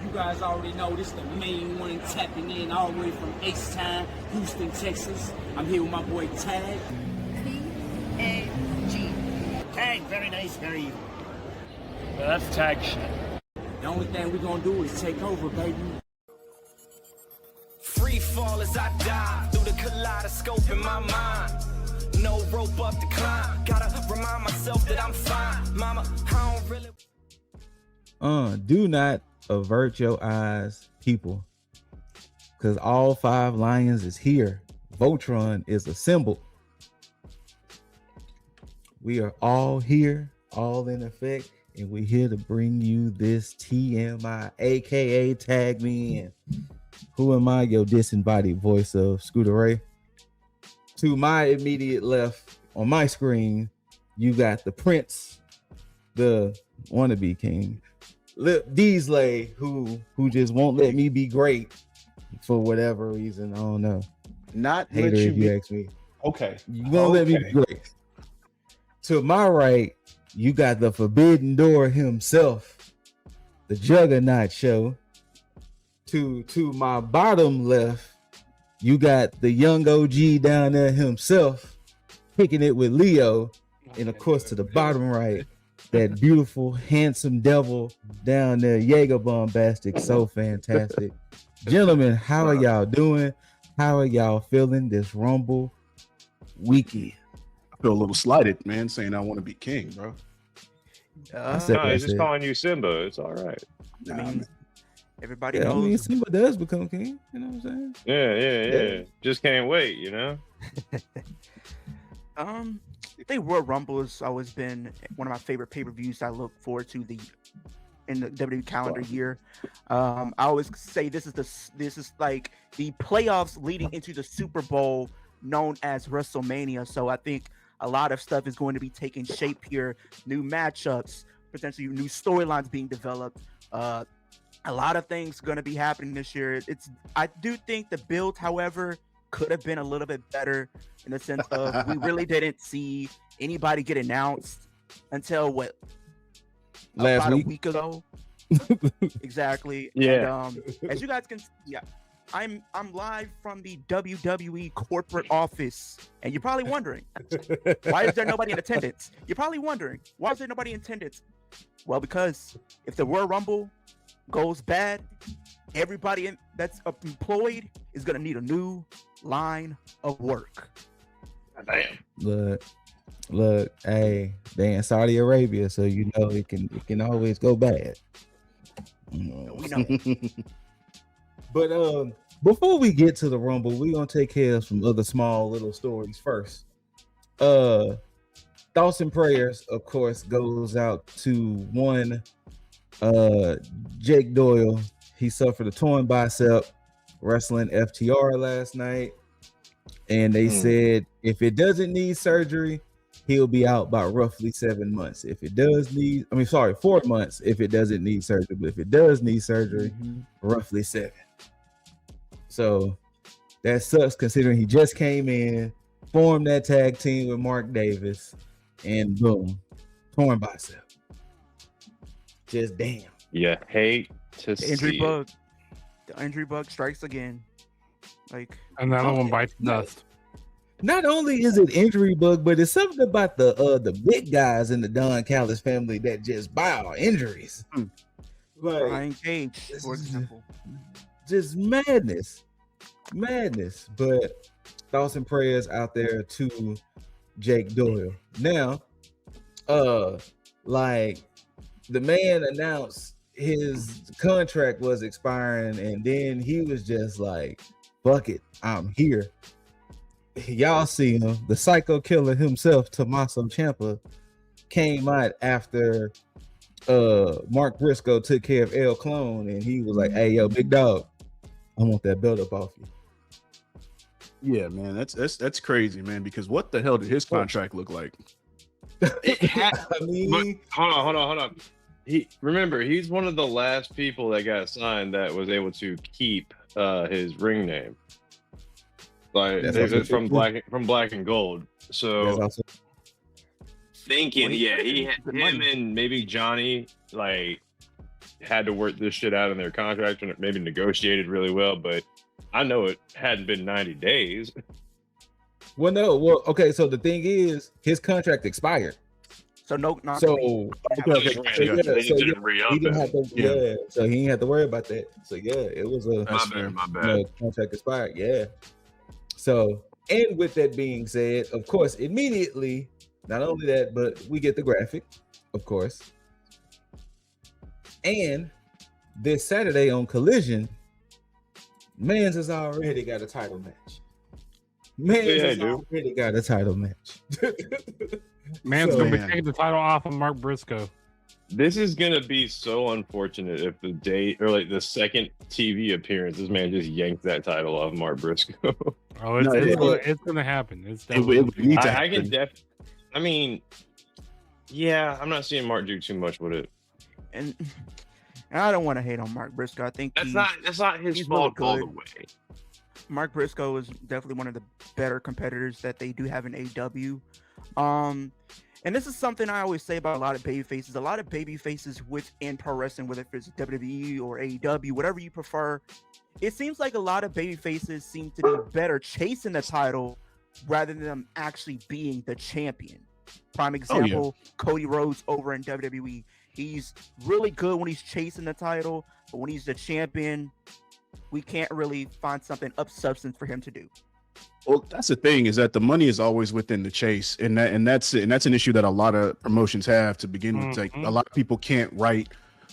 You guys already know this the main one tapping in all the way from H-Town, Houston, Texas. I'm here with my boy T.A.G. T.A.G. T.A.G, very nice, very evil. That's tag shit. The only thing we're gonna do is take over, baby. Free fall as I die through the kaleidoscope in my mind. No rope up to climb. Gotta remind myself that I'm fine. Mama, I don't really. Do not avert your eyes, people, because all 5 lions is here. Voltron is assembled. We are all here, all in effect, and we're here to bring you this TMI, aka Tag Me In. Who am I? Your disembodied voice of ScooterRay. To my immediate left on my screen, you got the Prince, the wannabe king, Lip Deasley, who just won't let me be great for whatever reason. I don't know. Not Hater, let if you be... ask me. Okay. You won't let me be great. To my right, you got the Forbidden Door himself, the Juggernaut Show. To my bottom left, you got the young OG down there himself, kicking it with Leo. And of course, to the bottom right, that beautiful, handsome devil down there, Jaeger Bombastic, so fantastic. Gentlemen, how are y'all doing? How are y'all feeling this Rumble weekend? I feel a little slighted, man, saying I want to be king, bro. No, he's just calling you Simba. It's all right. I mean, everybody Yeah, knows. I mean, Simba does become king. You know what I'm saying? Yeah. Just can't wait, you know? I think Royal Rumble has always been one of my favorite pay-per-views I look forward to in the WWE calendar year. I always say this is like the playoffs leading into the Super Bowl known as WrestleMania. So I think a lot of stuff is going to be taking shape here. New matchups, potentially new storylines being developed. A lot of things going to be happening this year. I do think the build, however, could have been a little bit better in the sense of we really didn't see anybody get announced until about a week ago. Exactly. Yeah. And, as you guys can see, I'm live from the WWE corporate office, and you're probably wondering, why is there nobody in attendance? You're probably wondering, why is there nobody in attendance? Well, because if the Royal Rumble goes bad, everybody that's employed is gonna need a new line of work. Damn. Look, hey, they in Saudi Arabia, so you know it can always go bad. We know. But before we get to the Rumble, we're gonna take care of some other small little stories first. Thoughts and prayers, of course, goes out to one Jake Doyle. He suffered a torn bicep wrestling FTR last night, and they said if it doesn't need surgery, he'll be out by roughly 7 months. If it does need, 4 months if it doesn't need surgery, but if it does need surgery, roughly 7. So that sucks considering he just came in, formed that tag team with Mark Davis, and boom, torn bicep. Just damn. Yeah, hate to see Injury it. bug. The injury bug strikes again. Like Another one bites dust. Not only is it injury bug, but it's something about the big guys in the Don Callis family that just bow injuries. Like, Brian Cage, for example. Just madness. But thoughts and prayers out there to Jake Doyle. Now, like the man announced his contract was expiring, and then he was just like, fuck it, I'm here. Y'all see him, the psycho killer himself, Tommaso Ciampa, came out after Mark Briscoe took care of El Clone, and he was like, hey, yo, big dog, I want that belt up off you. Yeah, man, that's crazy, man, because what the hell did his contract look like? I mean, hold on. Remember, he's one of the last people that got signed that was able to keep his ring name. Like from Black and Gold. So thinking, yeah, him and maybe Johnny, like had to work this shit out in their contract and maybe negotiated really well, but I know it hadn't been 90 days. Well, no. Well, okay. So the thing is, his contract expired. So no, not So They just didn't re-up he didn't it. have to. Yeah. So he didn't have to worry about that. So yeah, it was a My bad. contract expired. Yeah. So, and with that being said, of course, immediately, not only that, but we get the graphic, of course. And this Saturday on Collision, Mans has already got a title match. Already got a title match. Man's So, gonna be man. taking the title off of Mark Briscoe. This is gonna be so unfortunate if the day or like the second TV appearance, this man just yanked that title off Mark Briscoe. Oh, it's, No, it's gonna happen. It's It would definitely need to I can happen. I mean, yeah, I'm not seeing Mark do too much with it. and I don't want to hate on Mark Briscoe. I think That's not his he's fault really all the good. way. Mark Briscoe is definitely one of the better competitors that they do have in AEW. And this is something I always say about a lot of baby faces. A lot of baby faces within pro wrestling, whether it's WWE or AEW, whatever you prefer, it seems like a lot of baby faces seem to be better chasing the title rather than them actually being the champion. Prime example, Cody Rhodes over in WWE. He's really good when he's chasing the title, but when he's the champion, we can't really find something of substance for him to do. Well, that's the thing, is that the money is always within the chase, and that's an issue that a lot of promotions have to begin with. Like, a lot of people can't write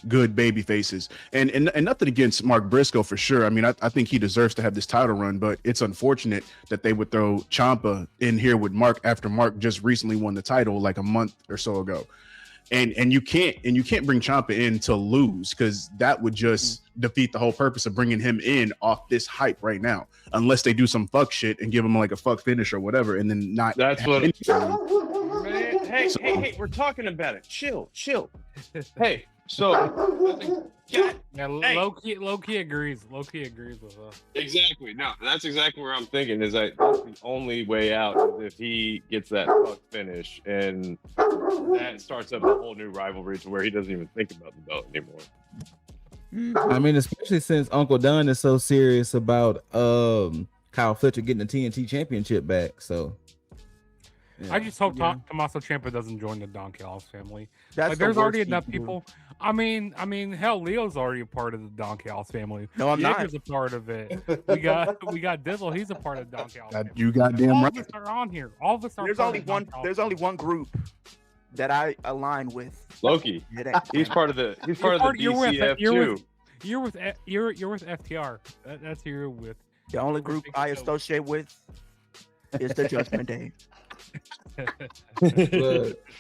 good baby faces, and nothing against Mark Briscoe for sure. I mean, I think he deserves to have this title run, but it's unfortunate that they would throw Ciampa in here with Mark after Mark just recently won the title like a month or so ago. And you can't bring Ciampa in to lose, because that would just defeat the whole purpose of bringing him in off this hype right now, unless they do some fuck shit and give him like a fuck finish or whatever, and then not. That's what. anything. Man, hey, we're talking about it. Chill. Hey, so God, Yeah, hey. low key agrees. Low key agrees with us. Exactly. No, that's exactly where I'm thinking. Is that that's the only way out is if he gets that fuck finish, and that starts up a whole new rivalry to where he doesn't even think about the belt anymore. I mean, especially since Uncle Don is so serious about Kyle Fletcher getting the TNT championship back. So yeah. I just hope Tommaso Ciampa doesn't join the Don Callis family. That's Like, the there's already worst enough he can do. people. I mean, hell, Leo's already a part of the Don Callis family. No, I'm not. Jaeger's a part of it. We got Dizzle. He's a part of the Don Callis family. You goddamn All right. of us are on here. All of us are. There's part only of the Don one. Callis There's only one group that I align with. Loki. He's part of the DCF too. You're with FTR. That's who you're with. The only group I associate with is the Judgment Day.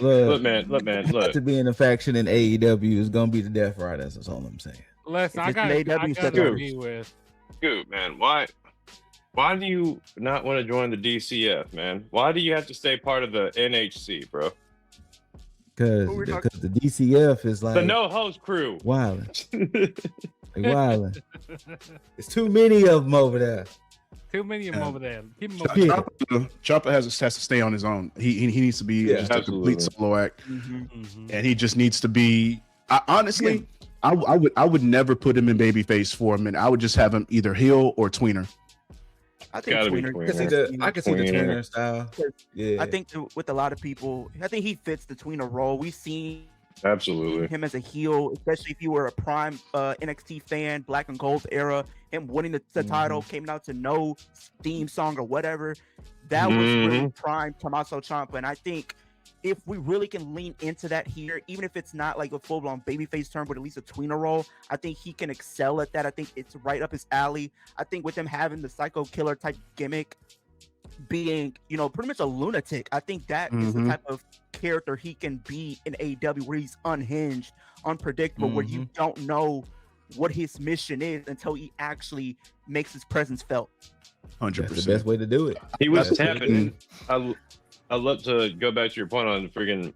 Look, man. Look. To be in a faction in AEW is gonna be the Death Riders. That's all I'm saying. Listen, If I it's got an AEW to step agree with. Dude, man, why do you not want to join the DCF, man? Why do you have to stay part of the NHC, bro? Because Who we the DCF is like The no host crew. wilding. Like wilding. There's too many of them over there. Too many of them Yeah. over there. Keep them over there. Ciampa has to stay on his own. He needs to be just a complete solo act, and he just needs to be. Honestly, I would never put him in babyface for him, and I would just have him either heel or tweener. I think Gotta be Tweener. Tweener. I can see the Tweener. tweener style. Yeah, I think with a lot of people, I think he fits the tweener role. We've seen Absolutely. him as a heel, especially if you were a prime NXT fan, Black and Gold era, him winning the title, came out to no theme song or whatever. That was really prime Tommaso Ciampa, and I think if we really can lean into that here, even if it's not like a full-blown babyface turn, but at least a tweener role, I think he can excel at that. I think it's right up his alley. I think with him having the psycho killer type gimmick, being, pretty much a lunatic, I think that is the type of character he can be in AEW, where he's unhinged, unpredictable, where you don't know what his mission is until he actually makes his presence felt. 100%. that's the best way to do it. He was tapping. I'd love to go back to your point on freaking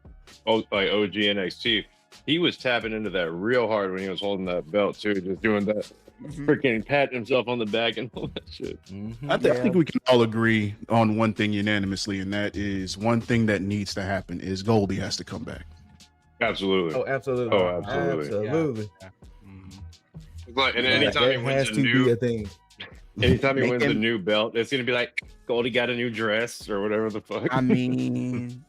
OG NXT. He was tapping into that real hard when he was holding that belt too, just doing that freaking patting himself on the back and all that shit. I think we can all agree on one thing unanimously, and that is one thing that needs to happen is Goldie has to come back. Absolutely. Oh, absolutely. Oh, absolutely. Absolutely. Yeah. But and Like, anytime he that wins has a to be new, a thing. anytime he Make wins a him- new belt, it's gonna be like Goldie got a new dress or whatever the fuck. I mean,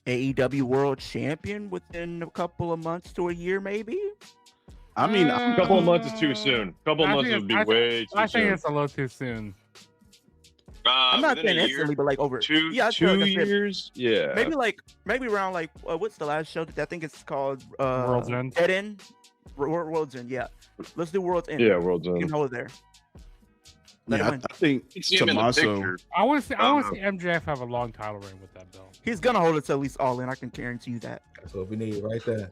AEW World Champion within a couple of months to a year, maybe. I mean, a couple of months is too soon. A couple of I months think would be it's- way too I think soon. it's a little too soon. I'm not Within saying a instantly, but like over two yeah, I feel like I said, years. Yeah, maybe around like what's the last show? I think it's called World's End. Dead End. World's End. Yeah, let's do World's End. yeah, World's You End. can hold it there. Let yeah, him I, win. I think You see him in the Tommaso. picture. I want to see. I want Uh-huh. to see MJF have a long title reign with that belt. He's gonna hold it to at least All In. I can guarantee you that. That's what we need right there.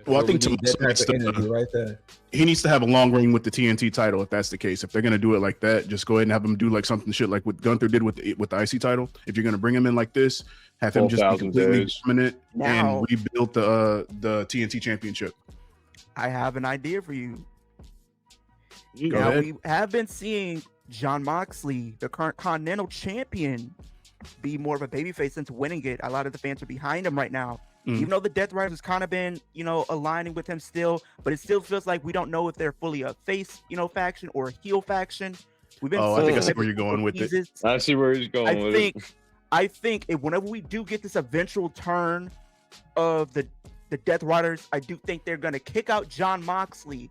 Well, I think we need Tommaso that needs type of to, energy right there. he needs to have a long reign with the TNT title if that's the case. If they're gonna do it like that, just go ahead and have him do like something shit like what Gunther did with the IC title. If you're gonna bring him in like this, have him just be 12,000 completely days. dominant Now- and rebuild the TNT championship. I have an idea for you. Go Now ahead. we have been seeing Jon Moxley, the current Continental Champion, be more of a babyface since winning it. A lot of the fans are behind him right now. Mm. Even though the Death Riders has kind of been, aligning with him still, but it still feels like we don't know if they're fully a face, faction or a heel faction. We've been Oh, I think I see seeing where you're going with it. teases. I see where he's going with it. I think if whenever we do get this eventual turn of the Death Riders, I do think they're gonna kick out Jon Moxley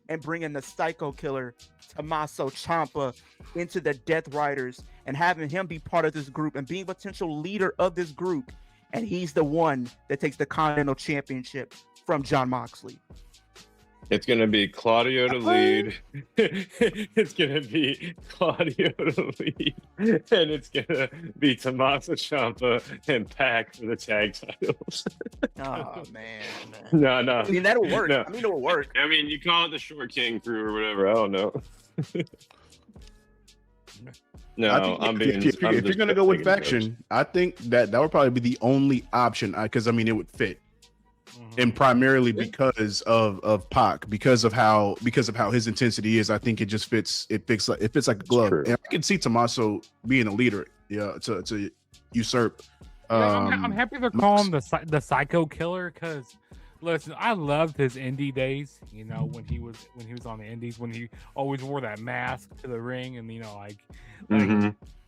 and bring in the Psycho Killer, Tommaso Ciampa, into the Death Riders and having him be part of this group and being a potential leader of this group. And he's the one that takes the Continental Championship from Jon Moxley. It's gonna be Claudio to lead. It's gonna be Claudio to lead, and it's gonna be Tommaso Ciampa and Pac for the tag titles. Oh man. No. I mean that'll work. No. I mean it'll work. I mean, you call it the Short King crew or whatever. I don't know. No, I think I'm if, being. if you're gonna go with faction, I think that would probably be the only option because I mean it would fit, and primarily because of Pac, because of how his intensity is. I think it just fits. It fits like a glove. True. And I can see Tommaso being a leader. Yeah, to usurp. I'm happy they're calling him the Psycho Killer because, listen, I loved his indie days. When he was on the indies, when he always wore that mask to the ring, and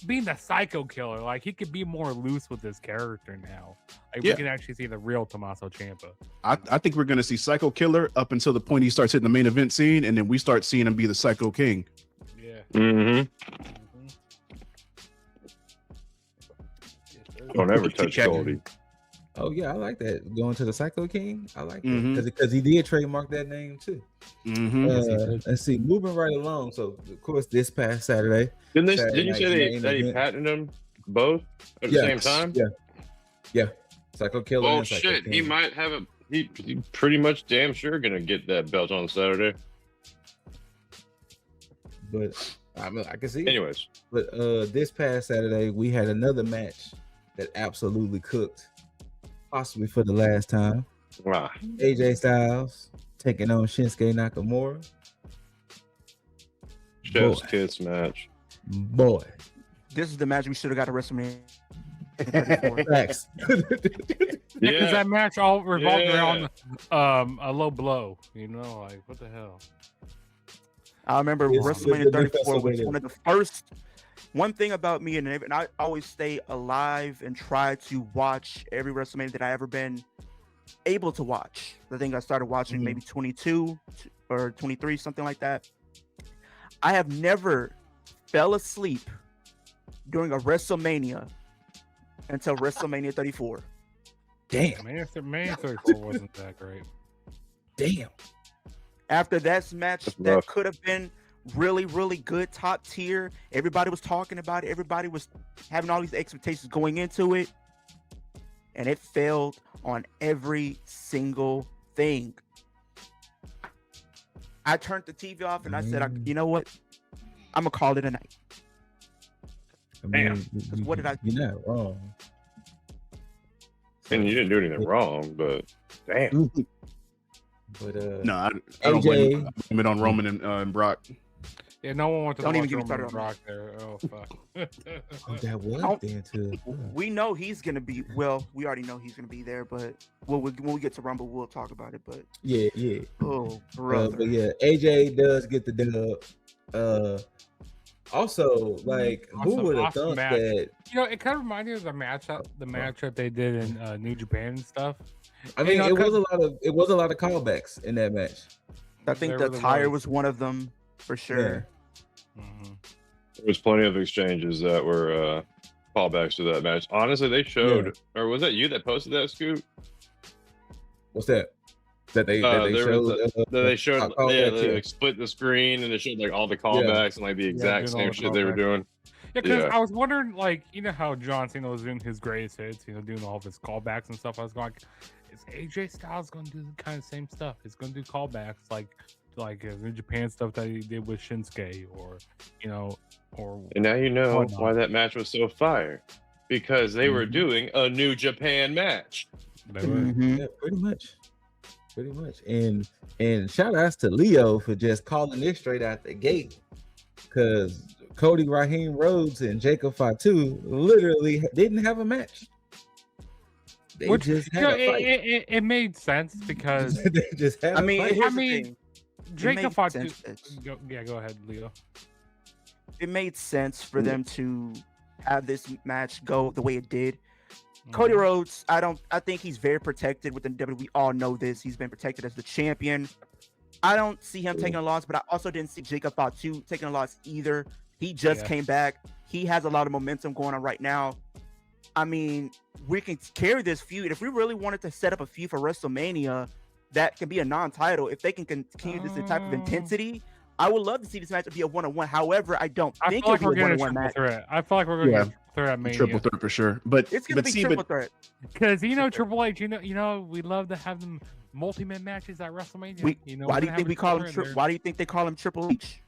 being the Psycho Killer, like he could be more loose with his character now. Like we can actually see the real Tommaso Ciampa. I think we're gonna see Psycho Killer up until the point he starts hitting the main event scene, and then we start seeing him be the Psycho King. Yeah. Don't ever touch Goldie. Oh yeah, I like that. Going to the Psycho King, I like that Mhm. because he did trademark that name too. Let's see, moving right along. So of course, this past Saturday, Didn't you night's say main that he event. patented them both at the same time? Yeah, Psycho Killer. Oh and Psycho shit, King. he might have a. He pretty much damn sure gonna get that belt on Saturday. But I mean, I can see. it. Anyways, But this past Saturday, we had another match that absolutely cooked, possibly for the last time. wow. AJ Styles taking on Shinsuke Nakamura. Chef's Boy. kiss match. Boy, This is the match we should have got at WrestleMania. facts. Because that match all revolved Yeah. around a low blow. Like what the hell? I remember Yes, WrestleMania the 34 was WrestleMania. one of the first. One thing about me, and I always stay alive and try to watch every WrestleMania that I ever been able to watch. I think I started watching maybe 22 or 23, something like that. I have never fell asleep during a WrestleMania until WrestleMania 34. Damn, Man 34 wasn't that great. damn. After that match, That's that rough. could have been really, really good, top tier. Everybody was talking about it. Everybody was having all these expectations going into it. And it failed on every single thing. I turned the TV off and I said, you know what? I'm going to call it a night. I mean, what did I- You're not wrong. And you didn't do anything wrong, but damn. But No, I don't AJ blame it on Roman and Brock. Yeah, no one wants to Don't even watch get me started Roman on Rock there. Oh fuck. Oh, that was Oh, then too. We know he's gonna be. Well, we already know he's gonna be there, but when we get to Rumble, we'll talk about it. But Yeah. oh, brother, But yeah, AJ does get the dub. Also, like, who Awesome- would have awesome thought match. that? You know, it kind of reminded me of the matchup they did in New Japan and stuff. I mean, You know, it was a lot of callbacks in that match. I think There the really tire was one of them for sure. Mhm. There was plenty of exchanges that were callbacks to that match. Honestly, they showed, or was that you that posted that, Scoot? What's that? That they There showed? was that they showed, callbacks, they yeah. like split the screen and they showed like all the callbacks and like the exact doing all same the shit they were callbacks. doing. Yeah, because Yeah. I was wondering, like, you know how John Cena was doing his greatest hits, you know, doing all of his callbacks and stuff. I was going, is AJ Styles going to do the kind of same stuff? He's going to do callbacks like New Japan stuff that he did with Shinsuke, or you know, or And now you know whatnot. why that match was so fire. Because they were Mhm. doing a New Japan match. They were. Mhm. Yeah, pretty much. And shout outs to Leo for just calling this straight out the gate, because Cody Raheem Rhodes and Jacob Fatu literally didn't have a match. They Which, just you had know, a fight. it made sense because They just had I a mean, fight. here's the mean, thing. It Jacob made Fatu. sense that- Go ahead, Leo. It made sense for them to have this match go the way it did. Cody Mhm. Rhodes, I think he's very protected within WWE. We all know this. He's been protected as the champion. I don't see him taking a loss, but I also didn't see Jacob Fatu taking a loss either. He just Yeah. came back. He has a lot of momentum going on right now. I mean, we can carry this feud. If we really wanted to set up a feud for WrestleMania, that can be a non-title. If they can continue this type of intensity, I would love to see this match be a one-on-one. However, I don't I think feel like it'll we're be a getting a one-on-one triple match. threat. I feel like we're going to Yeah. get a triple threat at Mania. Triple threat for sure. But It's gonna be triple threat. Because you know Triple H, you know we love to have them multi-man matches at WrestleMania. We, you know, why we're do you gonna think have we a call him? triple threat Why do you think they call him Triple H?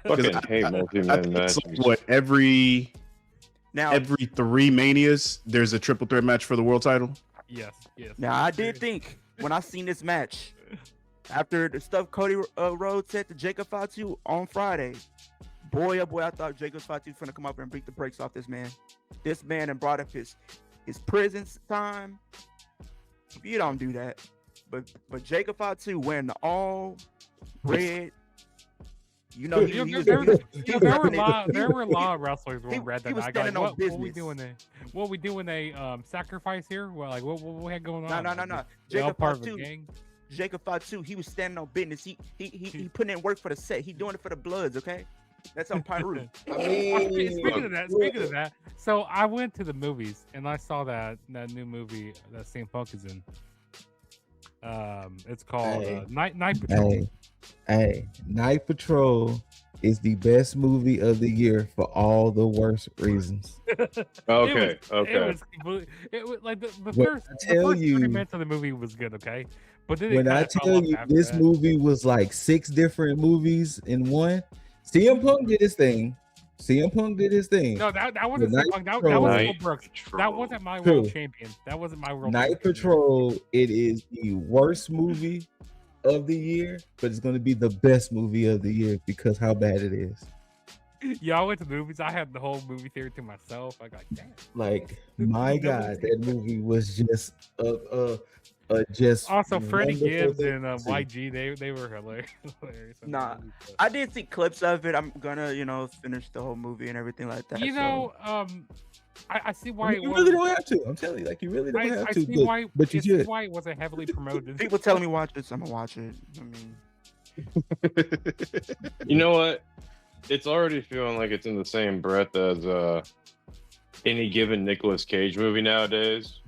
Fucking hate I multi-man think it's matches. like, what, every Now, 3 Manias, there's a triple threat match for the world title. Yes. now I did think when I seen this match after the stuff Cody Rhodes said to Jacob Fatu on Friday, boy, oh boy, I thought Jacob Fatu finna come up and beat the brakes off this man. This man and brought up his prison time. You don't do that, but Jacob Fatu wearing the all red. You know, he was there were repping it. there were a lot of wrestlers He wearing red was that night. standing Like, on what we business. doing? What we doing? A sacrifice here? Well, like what we had going on? No. We all Jacob part of a Fatu. gang. Jacob Fatu, he was standing on business. He putting in work for the set. He doing it for the Bloods, okay? That's on Pyru. Speaking of that, so I went to the movies and I saw that new movie that CM Punk is in. It's called Night Patrol. Hey, Night Patrol is the best movie of the year for all the worst reasons. Okay. It was like the When first I tell 30 you- minutes of the movie was good, okay? But then When I tell you this movie was like 6 different movies in one, CM Punk did his thing. No, that wasn't Night CM Punk. That Patrol- was Night Will Brooks. That Patrol. wasn't my True. world champion. That wasn't my world Night champion. Patrol, it is the worst movie of the year, but it's going to be the best movie of the year because how bad it is. Yeah, I went to the movies. I had the whole movie theater to myself. I got damn. Like, my God, that movie was just just Also, Freddie wonderful Gibbs thing and to see. YG, they were hilarious. in Nah, that movie, but- I did see clips of it. I'm gonna, finish the whole movie and everything like that. You so- know, I see why it You was. really don't have to. I'm telling you, like, you really don't have I to. see why. but you I see should. why it wasn't heavily promoted. people telling me watch this, I'm gonna watch it. I mean, You know what? It's already feeling like it's in the same breath as any given Nicolas Cage movie nowadays.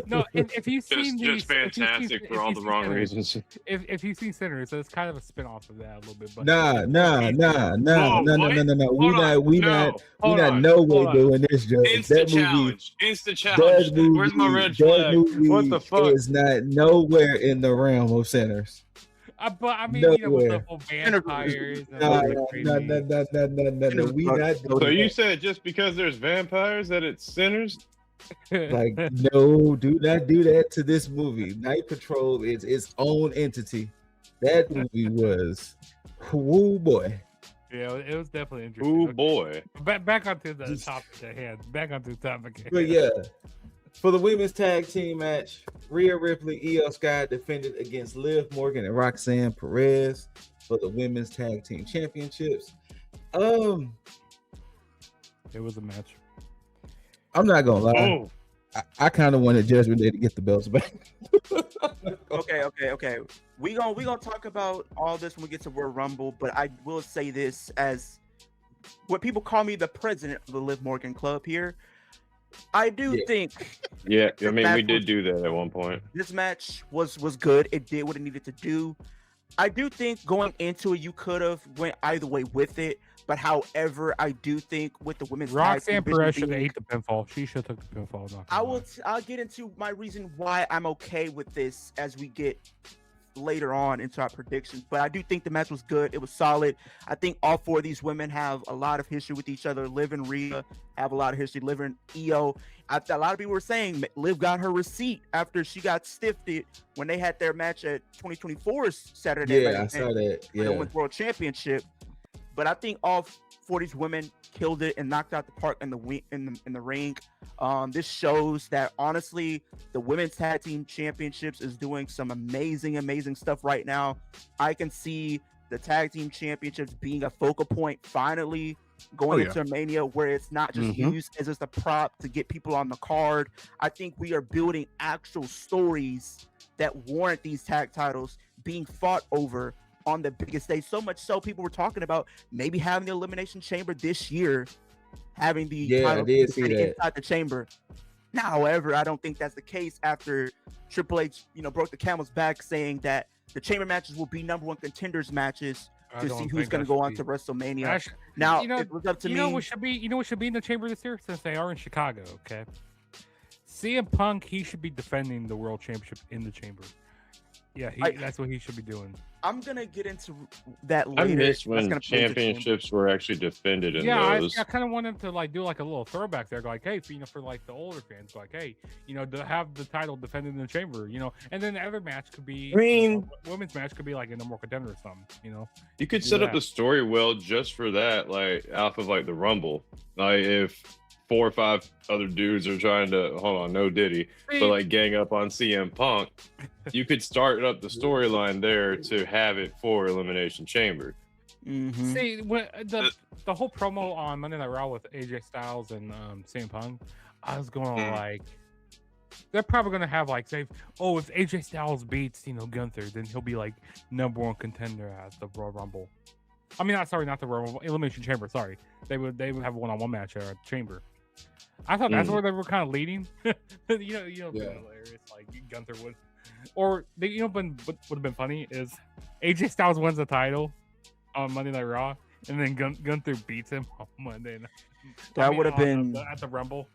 No, if you've seen Just fantastic for all the wrong Sinners, reasons. If you've seen Sinners, so it's kind of a spin-off of that a little bit. But Nah. Whoa, We what? not no way doing this, Joe. Instant That movie, challenge. Instant that challenge. movie, Where's my red that flag? movie What the fuck? is not nowhere in the realm of Sinners. but I mean, with the Nowhere. whole vampires. And No. all the crazy- We not So doing you that. said just because there's vampires that it's sinners? Like, no, do not do that to this movie. Night Patrol is its own entity. That movie was, woo boy. Yeah, it was definitely interesting. Ooh Okay. boy. Back onto the topic at hand. Back onto the topic. At But hand. yeah, for the women's tag team match, Rhea Ripley, Io Sky defended against Liv Morgan and Roxanne Perez for the women's tag team championships. It was a match. I'm not gonna lie. Oh, I kind of wanted Judgment Day to get the belts back. Okay. We gonna talk about all this when we get to Royal Rumble, but I will say this as what people call me the president of the Liv Morgan Club here. I do think yeah. I mean, match we did was- do that at one point. this match was good. It did what it needed to do. I do think going into it, you could have went either way with it. But however, I do think with the women's tag Roxanne team Perez should have being- ate the pinfall. She should have took the pinfall. Not gonna lie. I'll get into my reason why I'm okay with this as we get later on into our predictions. But I do think the match was good. It was solid. I think all four of these women have a lot of history with each other. Liv and Rhea have a lot of history. Liv and Io. A lot of people were saying Liv got her receipt after she got stiffed when they had their match at 2024's Saturday. Yeah, Night I saw Event that. for the Yeah, Women's World Championship. But I think all four of these women killed it and knocked out the park in the ring. This shows that honestly, the women's tag team championships is doing some amazing stuff right now. I can see the tag team championships being a focal point finally going into Mania, where it's not just used as just a prop to get people on the card. I think we are building actual stories that warrant these tag titles being fought over on the biggest stage. So much so people were talking about maybe having the Elimination Chamber this year, having the title I did see that. inside the chamber. Now, however, I don't think that's the case after Triple H, broke the camel's back, saying that the chamber matches will be number one contenders matches I to don't see think who's going to that go should on be- to WrestleMania. Actually, Now, you know- it was up to you me. know what should be in the chamber this year, since they are in Chicago. Okay, CM Punk, he should be defending the world championship in the chamber. Yeah, that's what he should be doing. I'm going to get into that I later. miss That's when gonna play into the chamber. championships were actually defended in Yeah, those. I kind of wanted to do like a little throwback there, like, hey, for like the older fans, like, hey, to have the title defended in the chamber, and then the other match could be, I mean- women's match could be like in the more contender or something, You could do set up that. the story well just for that, like off of like the Rumble. Like if 4 or 5 other dudes are trying to no Diddy, but like gang up on CM Punk, you could start up the storyline there to have it for Elimination Chamber. Mhm. See, when the whole promo on Monday Night Raw with AJ Styles and CM Punk, I was going like, they're probably gonna have like, say, oh, if AJ Styles beats Gunther, then he'll be like number one contender at the Royal Rumble. I mean, not the Royal Rumble, Elimination Chamber. Sorry, they would have a one-on-one match at the Chamber. I thought that's where they were kind of leading. It'd be hilarious. Like Gunther would, or they, what would have been funny is AJ Styles wins the title on Monday Night Raw, and then Gunther beats him on Monday Night. That would have been at the Rumble.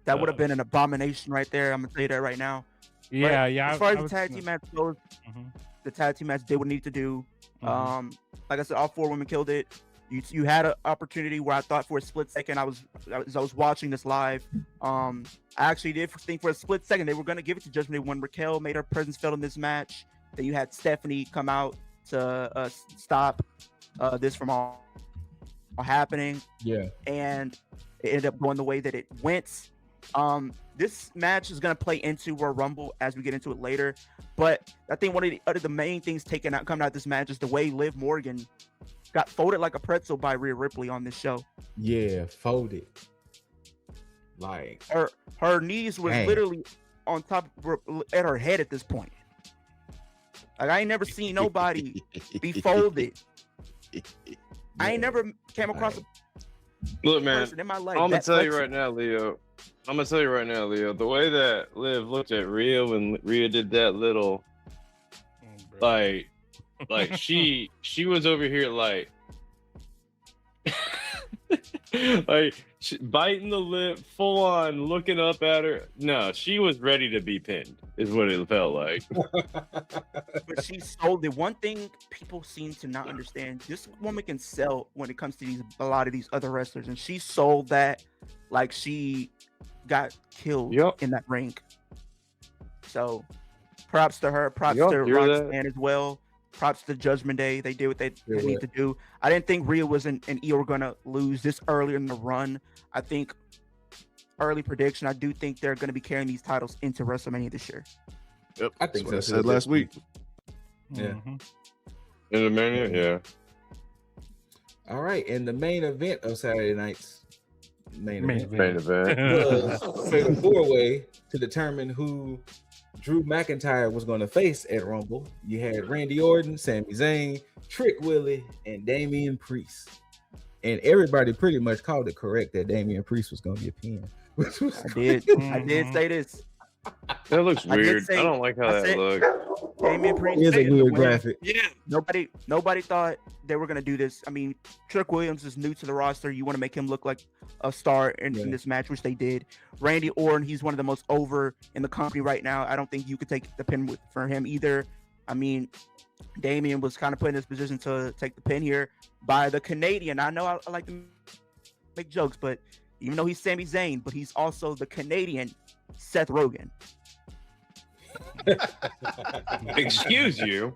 that would have been an abomination right there. I'm gonna tell you that right now. Yeah, But yeah. As far as I the was tag gonna- team match goes, Mhm. the tag team match did what it needed to do. Mhm. Like I said, all four women killed it. You had an opportunity where I thought for a split second I was watching this live. I actually did think for a split second they were gonna give it to Judgment Day when Raquel made her presence felt in this match. Then you had Stephanie come out to stop this from all happening, yeah. and it ended up going the way that it went. This match is going to play into Royal Rumble as we get into it later, but I think one of the main things coming out of this match is the way Liv Morgan got folded like a pretzel by Rhea Ripley on this show. Yeah, folded. Like, Her knees were Dang. literally on top at her head at this point. Like I ain't never seen nobody be folded. I ain't never came across a Look, man, person in my life. I'm gonna that tell you flexible. right now, Leo. The way that Liv looked at Rhea when Rhea did that little, Oh, bro. like she was over here like, biting the lip, full on looking up at her. No, she was ready to be pinned. Is what it felt like. But she sold it. One thing people seem to not understand: this woman can sell when it comes to a lot of these other wrestlers, and she sold that like she got killed Yep. in that ring. So Props to her. Props Y'all to hear that? Roxanne as well. Props to Judgment Day. They did what they Yeah, need to do. I didn't think Rhea and Io were gonna lose this early in the run. I think early prediction. I do think they're gonna be carrying these titles into WrestleMania this year. Yep, I that's think what I so, said too. last week. Yeah. Mhm. In the Mania, yeah. All right, and the main event of Saturday night's main event Main event. was Fatal 4-Way to determine who Drew McIntyre was going to face at Rumble. You had Randy Orton, Sami Zayn, Trick Willie, and Damian Priest. And everybody pretty much called it correct that Damian Priest was going to be a pin. I did. I did say this. That looks I did weird. say- I don't like how I that said- looks. Damian Priest It is a taking the weird win. graphic. Yeah. Nobody thought they were gonna do this. I mean, Trick Williams is new to the roster. You want to make him look like a star in this match, which they did. Randy Orton, he's one of the most over in the company right now. I don't think you could take the pin for him either. I mean, Damian was kind of put in this position to take the pin here by the Canadian. I know I like to make jokes, but even though he's Sami Zayn, but he's also the Canadian Seth Rogen. Excuse you.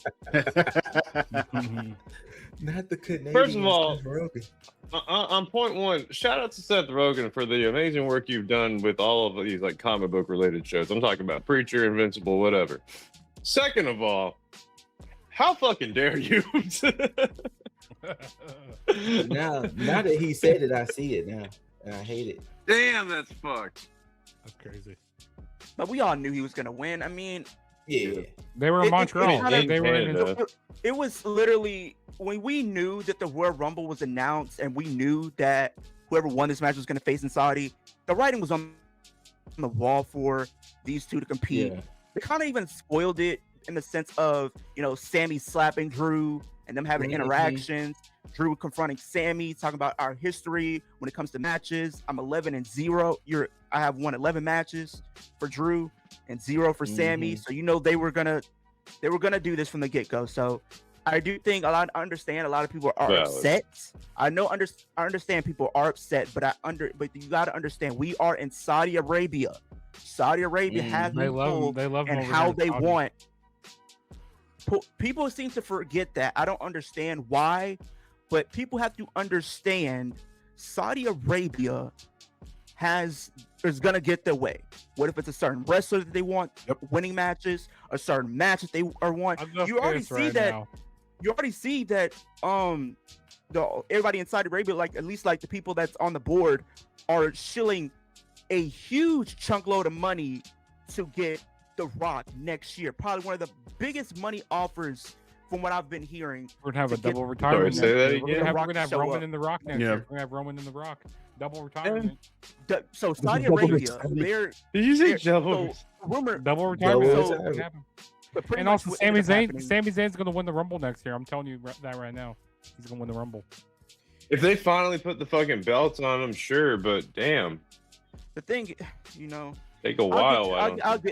Not the Canadian. First of all, Seth Rogen. On point one, shout out to Seth Rogen for the amazing work you've done with all of these like comic book related shows. I'm talking about Preacher, Invincible, whatever. Second of all, how fucking dare you? now that he said it, I see it now, and I hate it. Damn, that's fucked. That's crazy. But we all knew he was gonna win. I mean, Yeah, They were in Montreal. kinda- They were in. Canada. it was literally when we knew that the Royal Rumble was announced and we knew that whoever won this match was going to face in Saudi, the writing was on the wall for these two to compete. yeah. They kind of even spoiled it in the sense of, Sammy slapping Drew and them having Mhm. interactions. Drew confronting Sammy, talking about our history when it comes to matches. I'm 11-0. I have won 11 matches for Drew and 0 for Sammy. So they were gonna do this from the get-go. So I do think I understand a lot of people are Valid. upset. I understand people are upset, but you got to understand we are in Saudi Arabia. Saudi Arabia has They love. They love. and him over how there in they Saudi. want. People seem to forget that. I don't understand why, but people have to understand Saudi Arabia is gonna get their way. What if it's a certain wrestler that they want winning matches, a certain match that they want? I'm just You already pissed see right that. now. You already see that. Everybody in Saudi Arabia, like at least like the people that's on the board, are shilling a huge chunk load of money to get The Rock next year. Probably one of the biggest money offers from what I've been hearing. We're gonna have a to get- double retirement. Sorry, say that next year. again? We're gonna Rock have, to show Roman up. in the Rock next Yeah. year. We're gonna have Roman in the Rock. Double retirement. So Saudi Double Arabia, retirement. they're Did you say they're- double? so rumor, Double retirement. Double That's what's retirement. gonna happen. but pretty And much also, what Sami ended up Zayn. happening- Sami Zayn's gonna win the Rumble next year. I'm telling you that right now. He's gonna win the Rumble. If they finally put the fucking belts on them, sure, but damn, The thing, take a while.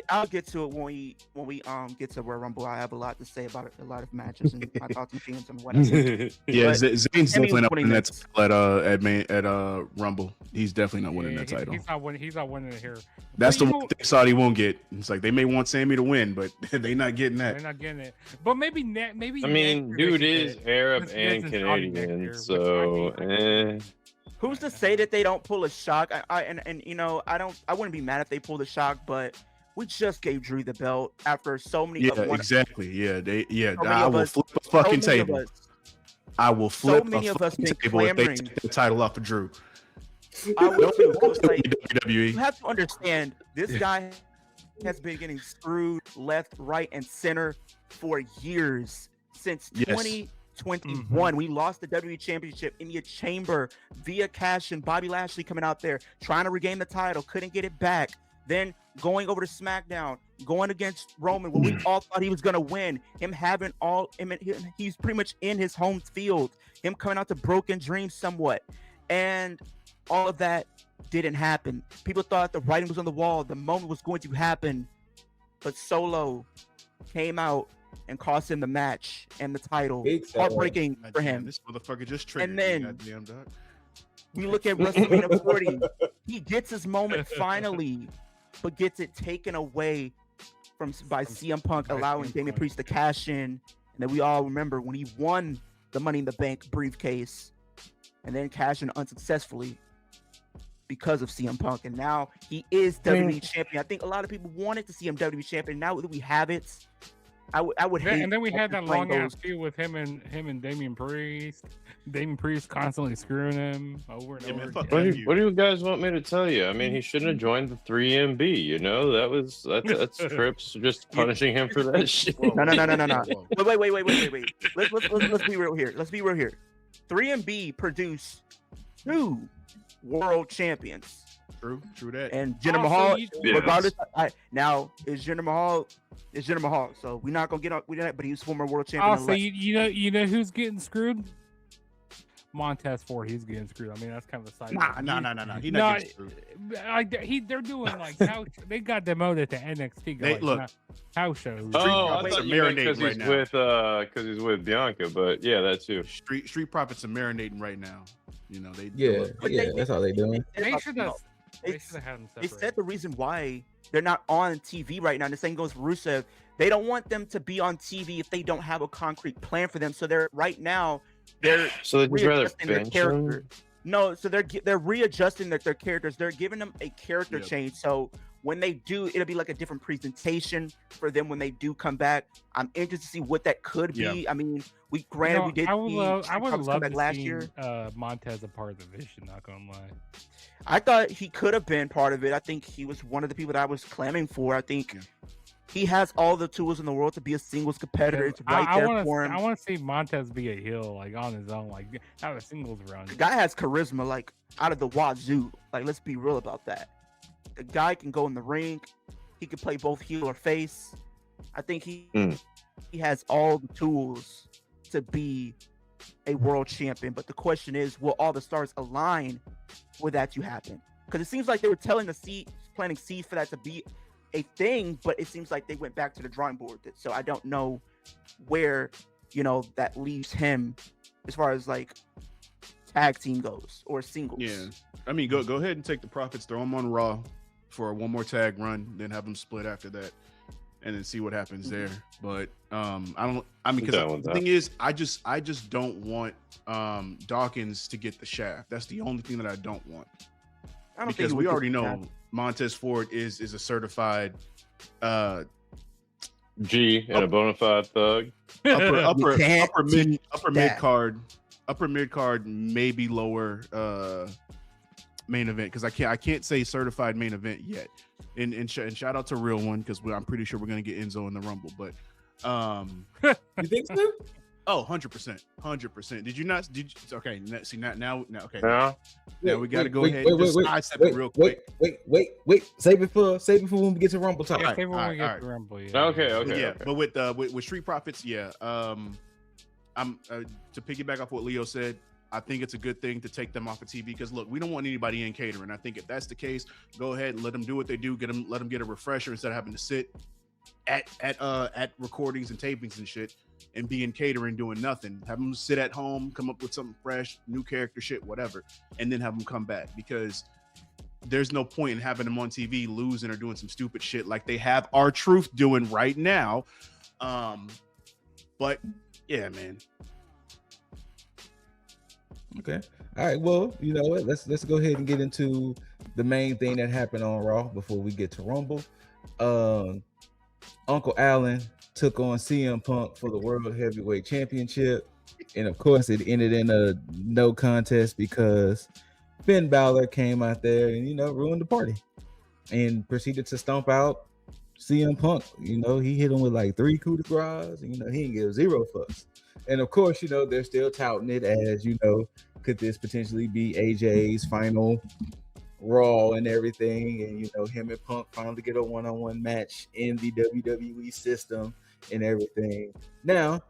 I'll get to it when we get to Royal Rumble. I have a lot to say about a lot of matches and my thoughts and feelings and what I think. Yeah, But Zayn's Sami definitely was not winning winning that this. title at Rumble. He's definitely not winning Yeah, that title. He's not winning. He's not winning it here. That's But the you one know- thing Saudi won't get. It's like they may want Sammy to win, but they not getting They're that. not getting it. But maybe maybe. I mean, next year dude they should is get it. Arab Since and Vince is Saudi next year, Canadian, which so I think- Who's to say that they don't pull a shock? I wouldn't be mad if they pulled a shock, but we just gave Drew the belt after so many. Yeah, of exactly. Yeah, many I of will us- flip a so fucking many of table. us- I will flip many a of us fucking been table if they clamoring. take the title off of Drew. I would too, 'cause, like, WWE. you have to understand this guy has been getting screwed left, right, and center for years since Yes. 2021. We lost the WWE Championship in the chamber via cash and Bobby Lashley coming out there trying to regain the title, couldn't get it back. Then going over to SmackDown, going against Roman, when we all thought he was gonna win. He's pretty much in his home field. Him coming out to Broken Dreams somewhat, and all of that didn't happen. People thought the writing was on the wall, the moment was going to happen, but Solo came out and cost him the match and the title. Big Solo. Heartbreaking for Goddamn, him. This motherfucker just triggered. And me, then- goddamn, dog. We look at WrestleMania 40. He gets his moment finally, but gets it taken away by CM Punk allowing Damian Priest to cash in, and then we all remember when he won the Money in the Bank briefcase, and then cashed in unsuccessfully because of CM Punk, and now he is WWE champion. I think a lot of people wanted to see him WWE champion. Now that we have it, I would hate. And then we had that long ass those. feud with him and Damian Priest. Damian Priest constantly screwing him over and over. What do you guys want me to tell you? I mean, he shouldn't have joined the 3MB. You know, that's Trips just punishing him for that shit. No. Wait. Let's be real here. 3MB produced 2 world champions. True that. And Jinder Mahal, regardless, now is Jinder Mahal. So we're not gonna get up with that, but he was former world champion. Also, you know who's getting screwed? Montez Ford, he's getting screwed. I mean, that's kind of a side. No. He's not getting screwed. They're doing like house. They got demoted to NXT. House shows. I thought you meant because he's with Bianca, but yeah, that too. Street Profits are marinating right now. You know they. That's how they doing. They should have had them They separated. said the reason why they're not on TV right now. And the same goes for Rusev. They don't want them to be on TV if they don't have a concrete plan for them. So they're so they'd rather readjusting their bench character. him? No, so they're readjusting their characters. They're giving them a character change. So when they do, it'll be like a different presentation for them when they do come back. I'm interested to see what that could be. Yeah. I mean, we did. I would love come back to last see year. Montez a part of the Vision. Not gonna lie. I thought he could have been part of it. I think he was one of the people that I was clamming for. I think he has all the tools in the world to be a singles competitor. It's right there for him. I want to see Montez be a heel, like on his own, like have a singles run. The guy has charisma, like out of the wazoo. Like, let's be real about that. The guy can go in the ring. He can play both heel or face. I think he has all the tools to be a world champion. But the question is, will all the stars align for that to happen? Because it seems like they were planting seeds for that to be a thing, but it seems like they went back to the drawing board. So I don't know where, that leaves him as far as like tag team goes or singles. Yeah, I mean, go ahead and take the Profits, throw them on Raw for one more tag run, then have them split after that, and then see what happens there. But because the thing is, I just don't want Dawkins to get the shaft. That's the only thing that I don't want. Because we already know Montez Ford is a certified G and a bona fide thug. upper mid card, maybe lower main event, because I can't say certified main event yet. And shout out to Real One, because I'm pretty sure we're gonna get Enzo in the Rumble. But you think so? Oh, 100%. Did you not? Okay. See now. Okay. Yeah. Now we got to go ahead and just sidestep it real quick. Wait. Save it for when we get to Rumble talk. Yeah, when we get to Rumble. Yeah. Okay. But with Street Profits, I'm to piggyback off what Leo said. I think it's a good thing to take them off of TV, because look, we don't want anybody in catering. I think if that's the case, go ahead and let them do what they do. Let them get a refresher instead of having to sit at recordings and tapings and shit and be in catering doing nothing. Have them sit at home, come up with something fresh, new character shit, whatever, and then have them come back, because there's no point in having them on TV losing or doing some stupid shit like they have R-Truth doing right now. But yeah, man. Okay. All right. Well, you know what? Let's go ahead and get into the main thing that happened on Raw before we get to Rumble. Uncle Allen took on CM Punk for the World Heavyweight Championship, and of course, it ended in a no contest because Finn Balor came out there and ruined the party and proceeded to stomp out CM Punk. He hit him with like 3 coup de grace, and he didn't give 0 fucks. And of course, they're still touting it as, could this potentially be AJ's final Raw and everything? And, him and Punk finally get a one-on-one match in the WWE system and everything. Now,